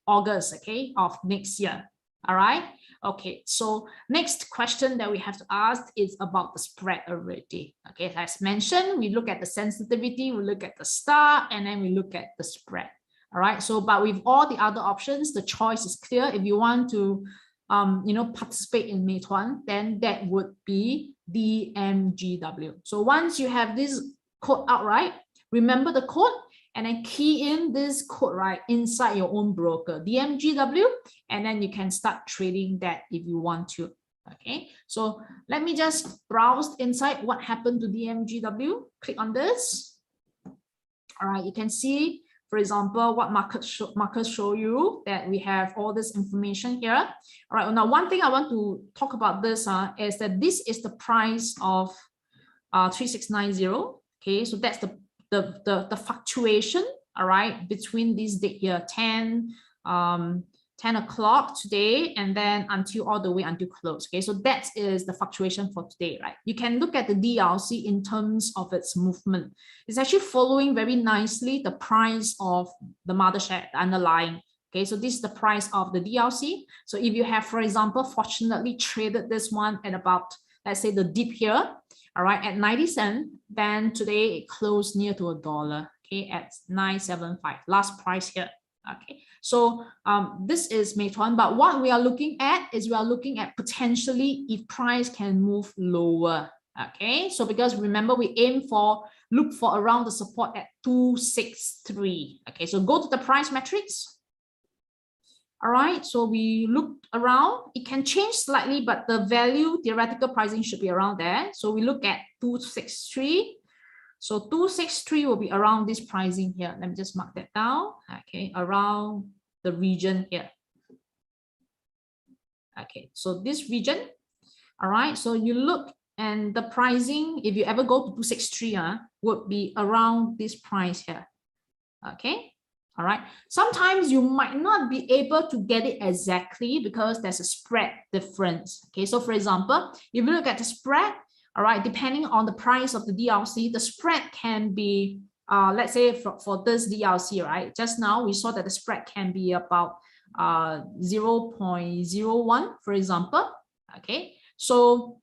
August, okay, of next year. All right. Okay, so next question that we have to ask is about the spread already. Okay, as mentioned, we look at the sensitivity, we look at the star, and then we look at the spread. All right, so but with all the other options, the choice is clear. If you want to participate in Meituan, then that would be DMGW. So once you have this code out, right, remember the code and then key in this code right inside your own broker, DMGW, and then you can start trading that if you want to. Okay, so let me just browse inside what happened to DMGW. Click on this. All right, you can see, for example, what markets show you that we have all this information here. All right, now one thing I want to talk about this is that this is the price of 3690. Okay, so that's the fluctuation, all right, between this date here, 10 o'clock today, and then until all the way until close. Okay, so that is the fluctuation for today, right? You can look at the DLC in terms of its movement. It's actually following very nicely the price of the mother share, the underlying. Okay, so this is the price of the DLC. So if you have, for example, fortunately traded this one at about, let's say the dip here, all right, at 90 cents, then today it closed near to $1, okay, at 975, last price here. Okay, so this is Meituan, but what we are looking at is we are looking at potentially if price can move lower. Okay, so because remember we look for around the support at 263. Okay, so go to the price metrics. All right, so we looked around, it can change slightly, but the value theoretical pricing should be around there. So we look at 263. So 263 will be around this pricing here. Let me just mark that down. Okay, around the region here. Okay, so this region, All right, so you look and the pricing, if you ever go to 263, would be around this price here. Okay, all right. Sometimes you might not be able to get it exactly because there's a spread difference. Okay, so for example, if you look at the spread, all right, depending on the price of the DLC, the spread can be, let's say for this DLC, right? Just now we saw that the spread can be about 0.01, for example. Okay, so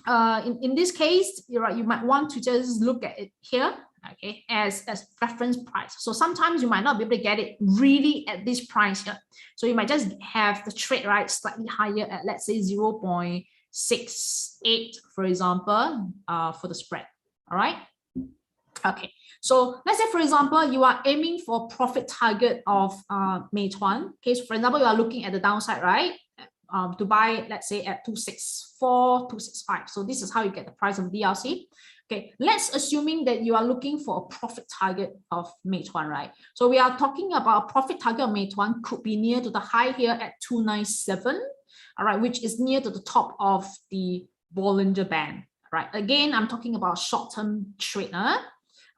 in this case, you're right, you might want to just look at it here, okay, as reference price. So sometimes you might not be able to get it really at this price here. So you might just have the trade, right, slightly higher at, let's say, 0.68, for example, for the spread. All right. Okay. So let's say, for example, you are aiming for profit target of Meituan. Okay. So for example, you are looking at the downside, right? To buy, let's say, at 264, 265. So this is how you get the price of DLC. Okay, let's assuming that you are looking for a profit target of Meituan, right? So we are talking about a profit target of Meituan could be near to the high here at 297, all right, which is near to the top of the Bollinger Band, right? Again, I'm talking about short-term trade, all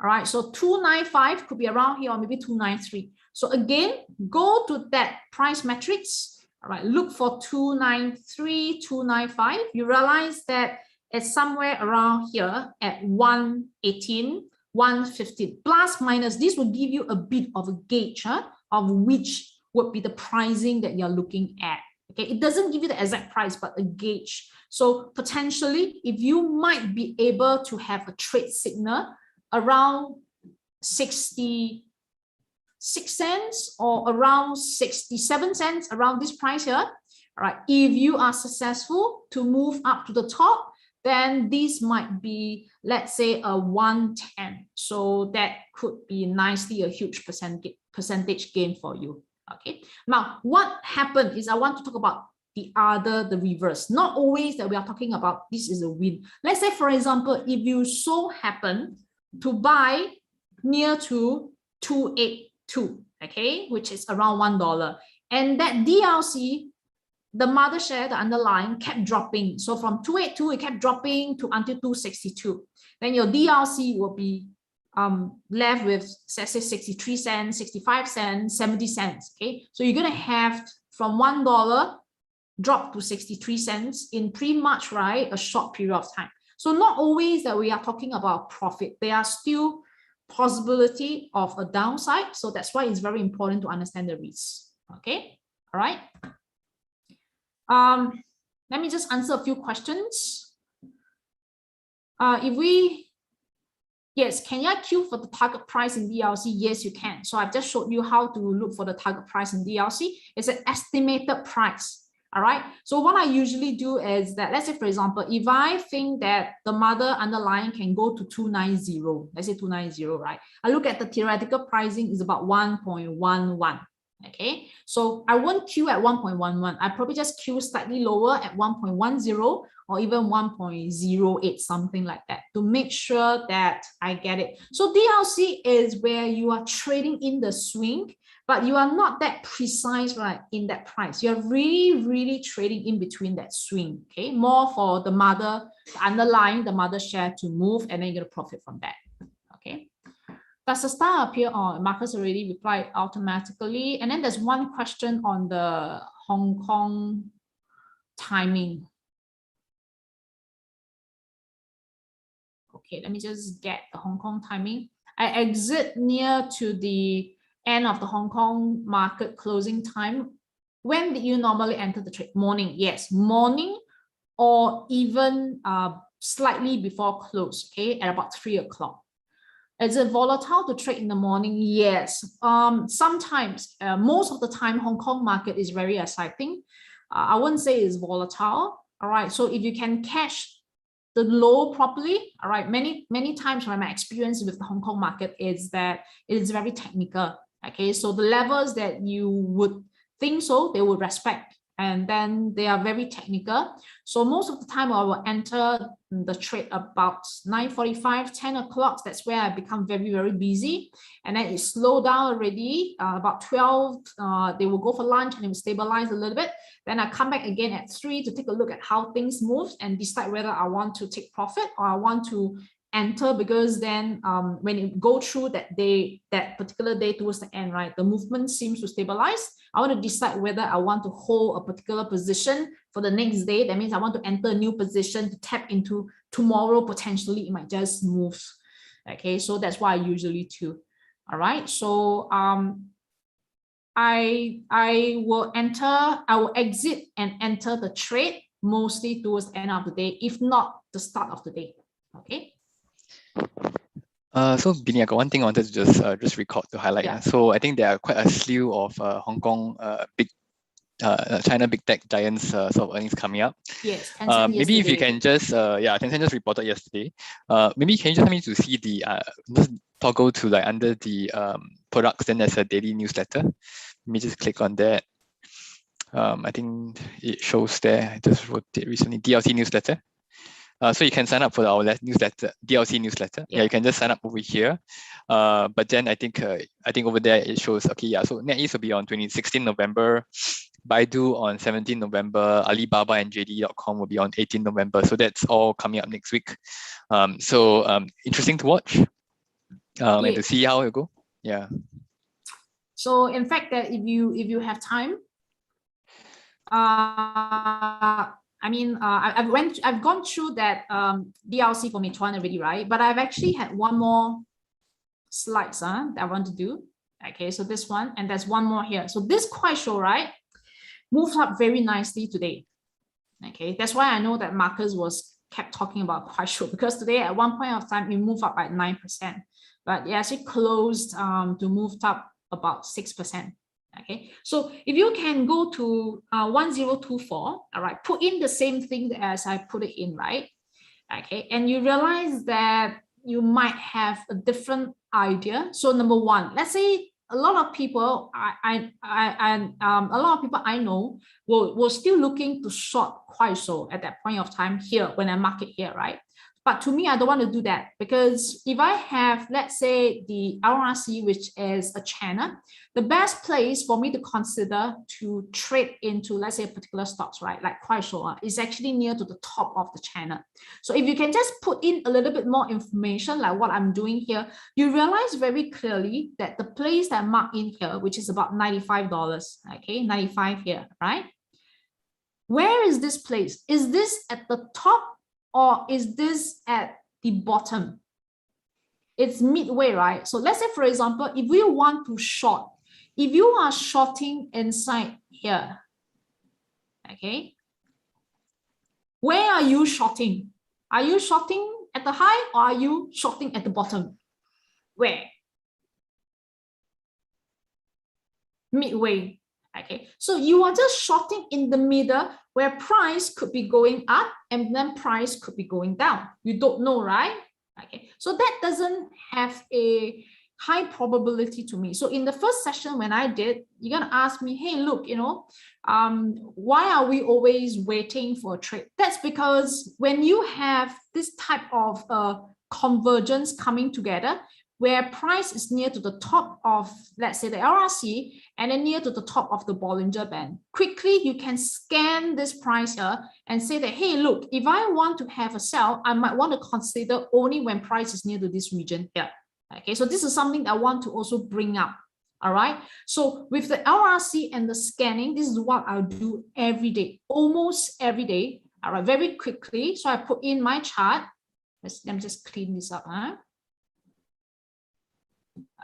right? So 295 could be around here or maybe 293. So again, go to that price matrix. All right, look for 293, 295. You realize that it's somewhere around here at 118, 115, plus minus. This will give you a bit of a gauge of which would be the pricing that you're looking at. Okay, it doesn't give you the exact price, but a gauge. So potentially, if you might be able to have a trade signal around 66 cents or around 67 cents, around this price here. All right, if you are successful to move up to the top, then this might be, let's say, a 110. So that could be nicely a huge percentage gain for you. Okay, now what happened is I want to talk about the reverse. Not always that we are talking about this is a win. Let's say, for example, if you so happen to buy near to 282, okay, which is around $1, and that DLC, the mother share, the underlying, kept dropping. So from 282, it kept dropping to until 262. Then your DLC will be left with, say, 63 cents, 65 cents, 70 cents. Okay, so you're gonna have from $1 drop to 63 cents in pretty much, right, a short period of time. So not always that we are talking about profit. There are still possibility of a downside. So that's why it's very important to understand the risk. Okay, all right. Let me just answer a few questions. Yes, can you queue for the target price in DLC? Yes, you can. So I've just showed you how to look for the target price in DLC. It's an estimated price. All right. So what I usually do is that, let's say, for example, if I think that the mother underlying can go to 290, let's say 290, right? I look at the theoretical pricing is about 1.11. Okay, so I won't queue at 1.11. I probably just queue slightly lower at 1.10 or even 1.08, something like that, to make sure that I get it. So DLC is where you are trading in the swing, but you are not that precise, right, in that price. You're really trading in between that swing. Okay, more for the mother, underlying the mother share to move, and then you're going to profit from that. Okay. Does the star appear on? Marcus already replied automatically. And then there's one question on the Hong Kong timing. Okay, let me just get the Hong Kong timing. I exit near to the end of the Hong Kong market closing time. When did you normally enter the trade? Morning, yes, morning, or even slightly before close, okay, at about 3 o'clock. Is it volatile to trade in the morning? Yes. Sometimes, most of the time, Hong Kong market is very exciting. I wouldn't say it's volatile. All right. So if you can catch the low properly, all right. Many times, my experience with the Hong Kong market is that it is very technical. Okay. So the levels that you would think so, they would respect. and then they are very technical. So most of the time I will enter the trade about 9:45, 10 o'clock. That's where I become very, very busy. And then it slowed down already. About 12, they will go for lunch and it will stabilize a little bit. Then I come back again at 3 to take a look at how things move and decide whether I want to take profit or I want to enter, because then when you go through that day, that particular day towards the end, right, the movement seems to stabilize. I want to decide whether I want to hold a particular position for the next day. That means I want to enter a new position to tap into tomorrow. Potentially, it might just move. Okay, so that's why I usually do. All right, so I will exit and enter the trade mostly towards the end of the day, if not the start of the day. Okay.
So Binny, I got one thing I wanted to just record to highlight.
Yeah.
So I think there are quite a slew of Hong Kong China big tech giants sort of earnings coming up.
Yes.
Maybe if you can just Tencent just reported yesterday. Maybe can you just help me to see the just toggle to like under the products, then there's a daily newsletter. Let me just click on that. I think it shows there. I just wrote it recently, DLC newsletter. So you can sign up for our newsletter, DLC newsletter. Yeah, you can just sign up over here. But then I think over there it shows, okay, yeah, so NetEase will be on 16 November, Baidu on 17 November, Alibaba and JD.com will be on 18 November. So that's all coming up next week. So interesting to watch and to see how it go. Yeah.
So in fact, that if you have time, I've gone through that DLC for Meituan already, right? But I've actually had one more slides that I want to do. Okay, so this one, and there's one more here. So this Kuaishou, right, moved up very nicely today. Okay, that's why I know that Marcus kept talking about Kuaishou, because today at one point of time it moved up by 9%, but it actually closed to move up about 6%. Okay, so if you can go to 1024, all right, put in the same thing as I put it in, right? Okay, and you realize that you might have a different idea. So number one, let's say a lot of people I know were still looking to short Kuaishou at that point of time here when I mark it here, right? But to me, I don't want to do that, because if I have, let's say, the RRC, which is a channel, the best place for me to consider to trade into, let's say, a particular stocks, right, like Kuaishou, is actually near to the top of the channel. So if you can just put in a little bit more information, like what I'm doing here, you realize very clearly that the place that I mark in here, which is about $95, okay, 95 here, right? Where is this place? Is this at the top, or is this at the bottom? It's midway, right? So let's say, for example, if we want to short, if you are shorting inside here, okay, where are you shorting? Are you shorting at the high, or are you shorting at the bottom? Where? Midway. Okay, so you are just shorting in the middle where price could be going up and then price could be going down. You don't know, right? Okay, so that doesn't have a high probability to me. So in the first session when I did, you're gonna ask me, hey, look, why are we always waiting for a trade? That's because when you have this type of convergence coming together, where price is near to the top of, let's say, the RRC, and then near to the top of the Bollinger Band, quickly you can scan this price here and say that, hey, look, if I want to have a sell, I might want to consider only when price is near to this region here. Okay, so this is something that I want to also bring up. All right, so with the LRC and the scanning, this is what I'll do every day, almost every day. All right, very quickly. So I put in my chart. Let me just clean this up.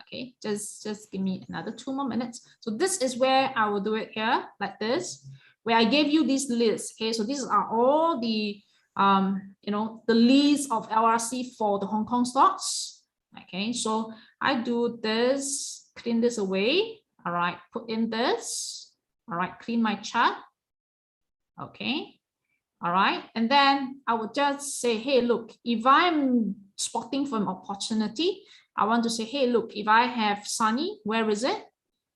Okay, just give me another 2 more minutes. So this is where I will do it here, like this, where I gave you these lists. Okay, so these are all the the lists of LRC for the Hong Kong stocks. Okay, so I do this, clean this away. All right, put in this. All right, clean my chart. Okay, all right, and then I would just say, hey, look, if I'm spotting for an opportunity, I want to say, hey, look, if I have Sunny, where is it?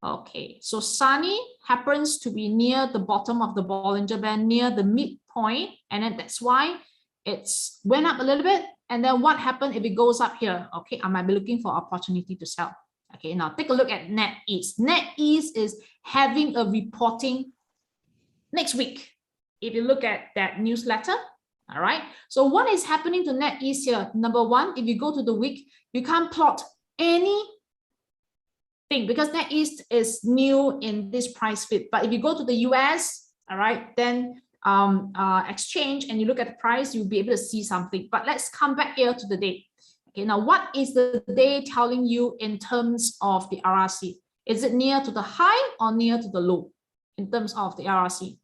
Okay, so Sunny happens to be near the bottom of the Bollinger Band, near the midpoint, and then that's why it's went up a little bit. And then what happened if it goes up here? Okay, I might be looking for opportunity to sell. Okay, now take a look at NetEase. NetEase is having a reporting next week. If you look at that newsletter, all right. So what is happening to NetEase here? Number one, if you go to the week, you can't plot any thing because NetEase is new in this price fit. But if you go to the US, all right, then exchange and you look at the price, you'll be able to see something. But let's come back here to the day. Okay, now what is the day telling you in terms of the RRC? Is it near to the high or near to the low in terms of the RRC?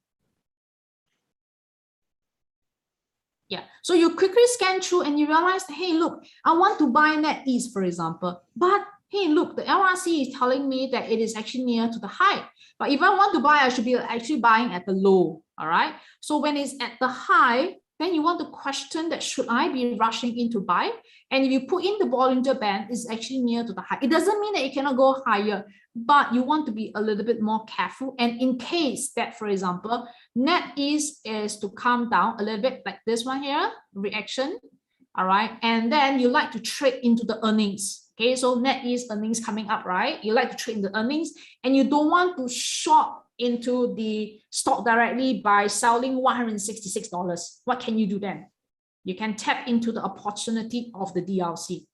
Yeah, so you quickly scan through and you realize, hey, look, I want to buy NetEase, for example, but hey, look, the LRC is telling me that it is actually near to the high. But if I want to buy, I should be actually buying at the low, all right? So when it's at the high, then you want to question that should I be rushing in to buy? And if you put in the Bollinger Band, it's actually near to the high. It doesn't mean that it cannot go higher, but you want to be a little bit more careful. And in case that, for example, NetEase is to come down a little bit like this one here, reaction, all right? And then you like to trade into the earnings. Okay, so NetEase earnings coming up, right? You like to trade in the earnings and you don't want to short into the stock directly by selling $166. What can you do then? You can tap into the opportunity of the DLC.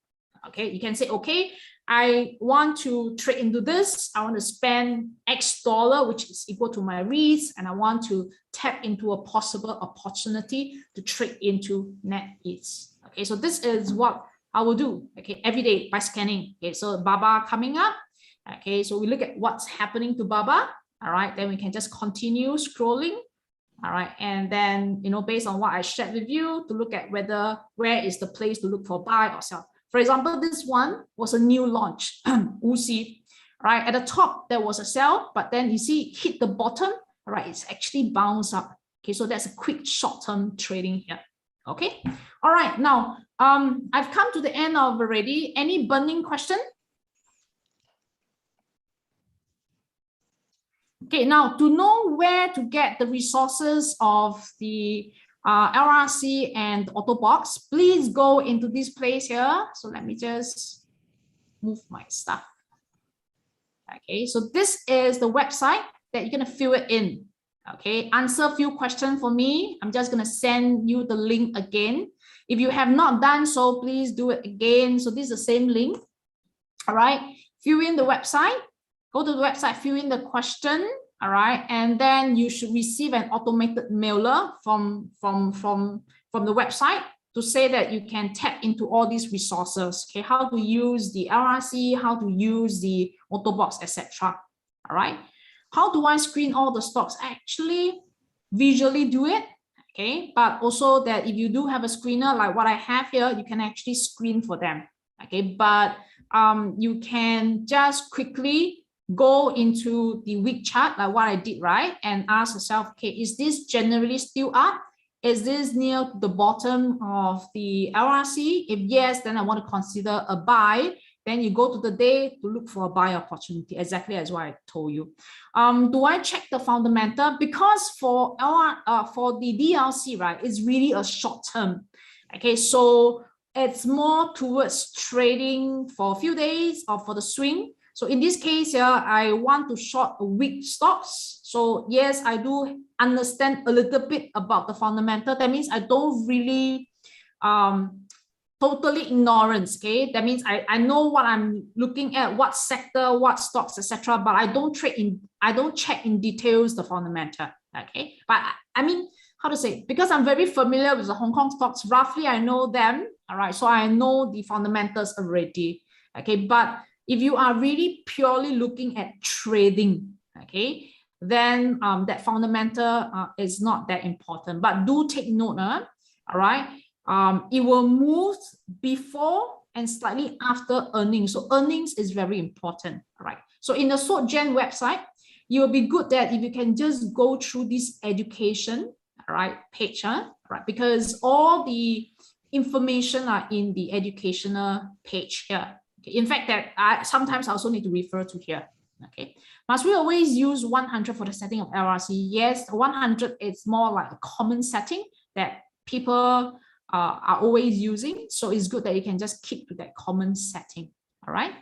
Okay, you can say, okay, I want to trade into this. I want to spend X dollar, which is equal to my risk, and I want to tap into a possible opportunity to trade into NetEase. Okay, so this is what I will do, okay, every day by scanning. Okay, so BABA coming up. Okay, so we look at what's happening to BABA. All right, then we can just continue scrolling. All right, and then, you know, based on what I shared with you to look at where is the place to look for buy or sell. For example, this one was a new launch, Uzi, right? At the top, there was a sell, but then you see hit the bottom, all right? It's actually bounced up. Okay, so that's a quick short-term trading here. Okay, all right, now I've come to the end of already. Any burning question? Okay, now to know where to get the resources of the LRC and Autobox, please go into this place here. So let me just move my stuff. Okay, so this is the website that you're gonna fill it in. Okay, answer a few questions for me. I'm just gonna send you the link again. If you have not done so, please do it again. So this is the same link. All right, fill in the website, go to the website, fill in the question. All right, and then you should receive an automated mailer from the website to say that you can tap into all these resources. Okay, how to use the LRC, how to use the Autobox, etc. All right, how do I screen all the stocks? Actually, visually do it. Okay, but also that if you do have a screener like what I have here, you can actually screen for them. Okay, but you can just quickly go into the week chart like what I did, right? And ask yourself, okay, is this generally still up? Is this near the bottom of the LRC? If yes, then I want to consider a buy. Then you go to the day to look for a buy opportunity, exactly as what I told you. Do I check the fundamental? Because for the DLC, right, it's really a short term. Okay, so it's more towards trading for a few days or for the swing. So in this case here, I want to short a weak stocks. So yes, I do understand a little bit about the fundamental. That means I don't really totally ignorance. Okay, that means I know what I'm looking at, what sector, what stocks, etc. But I don't check in details the fundamental. Okay, but I mean, how to say, because I'm very familiar with the Hong Kong stocks, roughly I know them. All right, so I know the fundamentals already. Okay, but if you are really purely looking at trading, okay, then that fundamental is not that important. But do take note, all right, it will move before and slightly after earnings. So earnings is very important, all right. So in the SocGen website, it will be good that if you can just go through this education, all right, page, right, because all the information are in the educational page here. In fact, that sometimes I also need to refer to here. Okay, must we always use 100 for the setting of LRC? Yes, 100 is more like a common setting that people are always using. So it's good that you can just keep to that common setting. All right.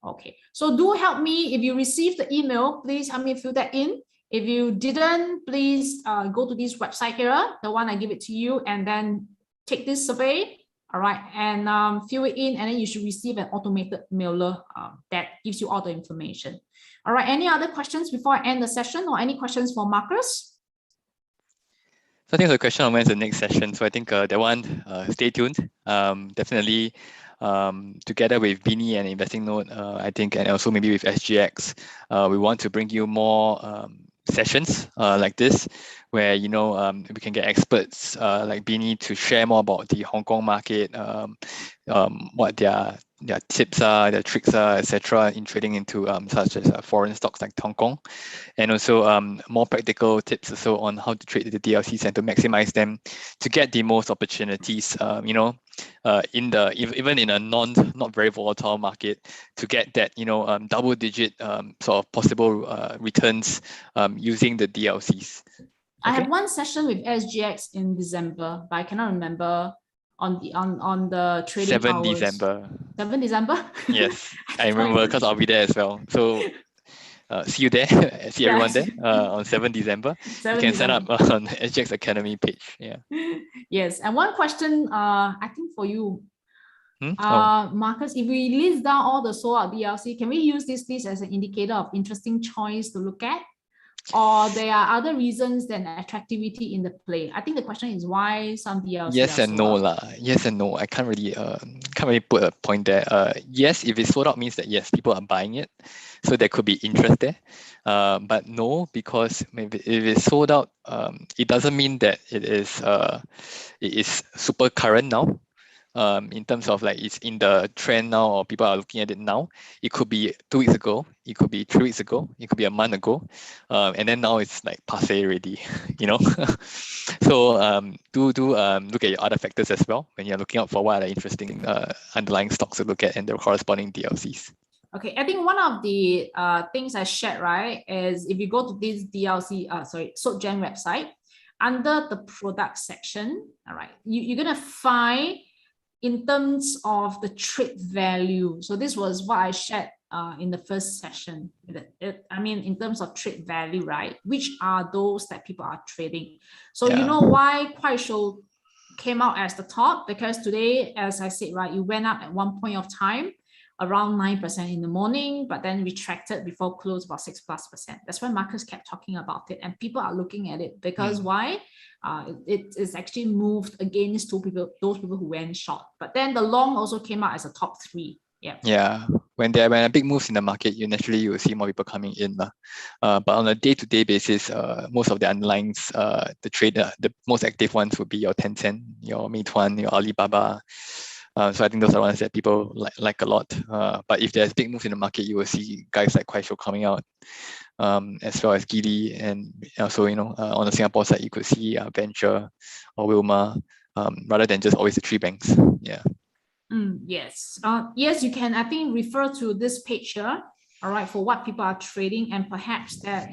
Okay, so do help me. If you received the email, please help me fill that in. If you didn't, please go to this website here, the one I give it to you, and then take this survey. All right, and fill it in, and then you should receive an automated mailer that gives you all the information. All right, any other questions before I end the session, or any questions for Marcus?
So I think the question on when is the next session. So I think that one, stay tuned. Definitely, together with Beanie and InvestingNote, I think, and also maybe with SGX, we want to bring you more sessions like this, where we can get experts like Beanie to share more about the Hong Kong market, what their tips are, their tricks are, etc. in trading into such as foreign stocks like Hong Kong, and also more practical tips also on how to trade the DLCs and to maximize them to get the most opportunities. Even in a not very volatile market, to get that double-digit sort of possible returns using the DLCs.
I have one session with SGX in December, but I cannot remember on the trading
7
hours.
December.
7 December?
Yes, I remember because I'll be there as well. So see you there. See everyone there on 7 December. You can sign up on SGX Academy page. Yeah.
Yes, and one question I think for you, Marcus, if we list down all the sold out DLC, can we use this list as an indicator of interesting choice to look at? Or there are other reasons than attractivity in the play? I think the question is why some DLC.
Yes and no lah. Yes and no. I can't really put a point there. Yes, if it's sold out means that yes, people are buying it, so there could be interest there. But no, because maybe if it's sold out, it doesn't mean that it is super current now. In terms of like it's in the trend now or people are looking at it now. It could be 2 weeks ago, it could be 3 weeks ago, it could be a month ago, and then now it's like passé already, So do look at your other factors as well when you're looking out for what are the interesting underlying stocks to look at and the corresponding DLCs.
Okay, I think one of the things I shared, right, is if you go to this SocGen website, under the product section, all right, you're gonna find in terms of the trade value. So this was what I shared in the first session. In terms of trade value, right? Which are those that people are trading? So you know why Kuaishou came out as the top? Because today, as I said, right, it went up at one point of time around 9% in the morning, but then retracted before close about 6+%. That's why Marcus kept talking about it, and people are looking at it because why? It is actually moved against those people who went short. But then the long also came out as a top 3.
Yeah. When a big moves in the market, you will see more people coming in. But on a day-to-day basis, most of the underlyings, the most active ones would be your Tencent, your Meituan, your Alibaba. So I think those are ones that people like a lot. But if there's big moves in the market, you will see guys like Kuaishou coming out, as well as Gili, and also on the Singapore side, you could see Venture or Wilma, rather than just always the 3 banks. Yeah.
Yes. Yes, you can, I think, refer to this page here, all right, for what people are trading, and perhaps that,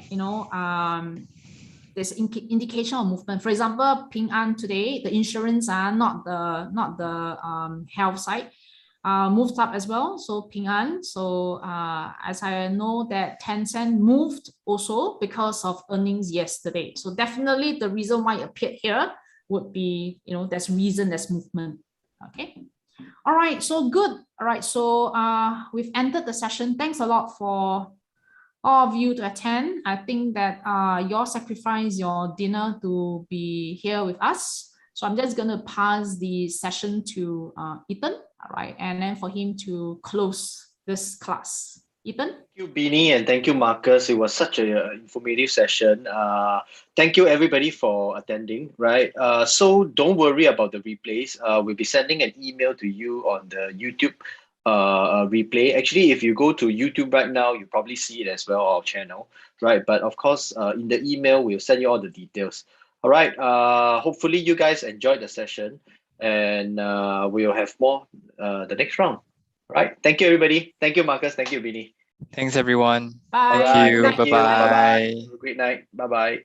there's indication of movement. For example, Ping An today, the insurance are not the health side, moved up as well. So Ping An. So as I know that Tencent moved also because of earnings yesterday. So definitely the reason why it appeared here would be, there's movement. Okay. All right, so good. All right, so we've ended the session. Thanks a lot for all of you to attend. I think that you all sacrifice your dinner to be here with us. So I'm just going to pass the session to Ethan, all right, and then for him to close this class. Ethan?
Thank you, Beanie, and thank you, Marcus. It was such an informative session. Thank you, everybody, for attending, right? So don't worry about the replays. We'll be sending an email to you on the YouTube replay. Actually, if you go to YouTube right now, you probably see it as well, our channel, right? But of course, in the email, we'll send you all the details. All right. Hopefully, you guys enjoyed the session, and we'll have more the next round. All right. Thank you, everybody. Thank you, Marcus. Thank you, Beanie.
Thanks, everyone.
Bye.
All right.
you.
Thank you. Bye bye.
Bye-bye.
Have a great night. Bye bye.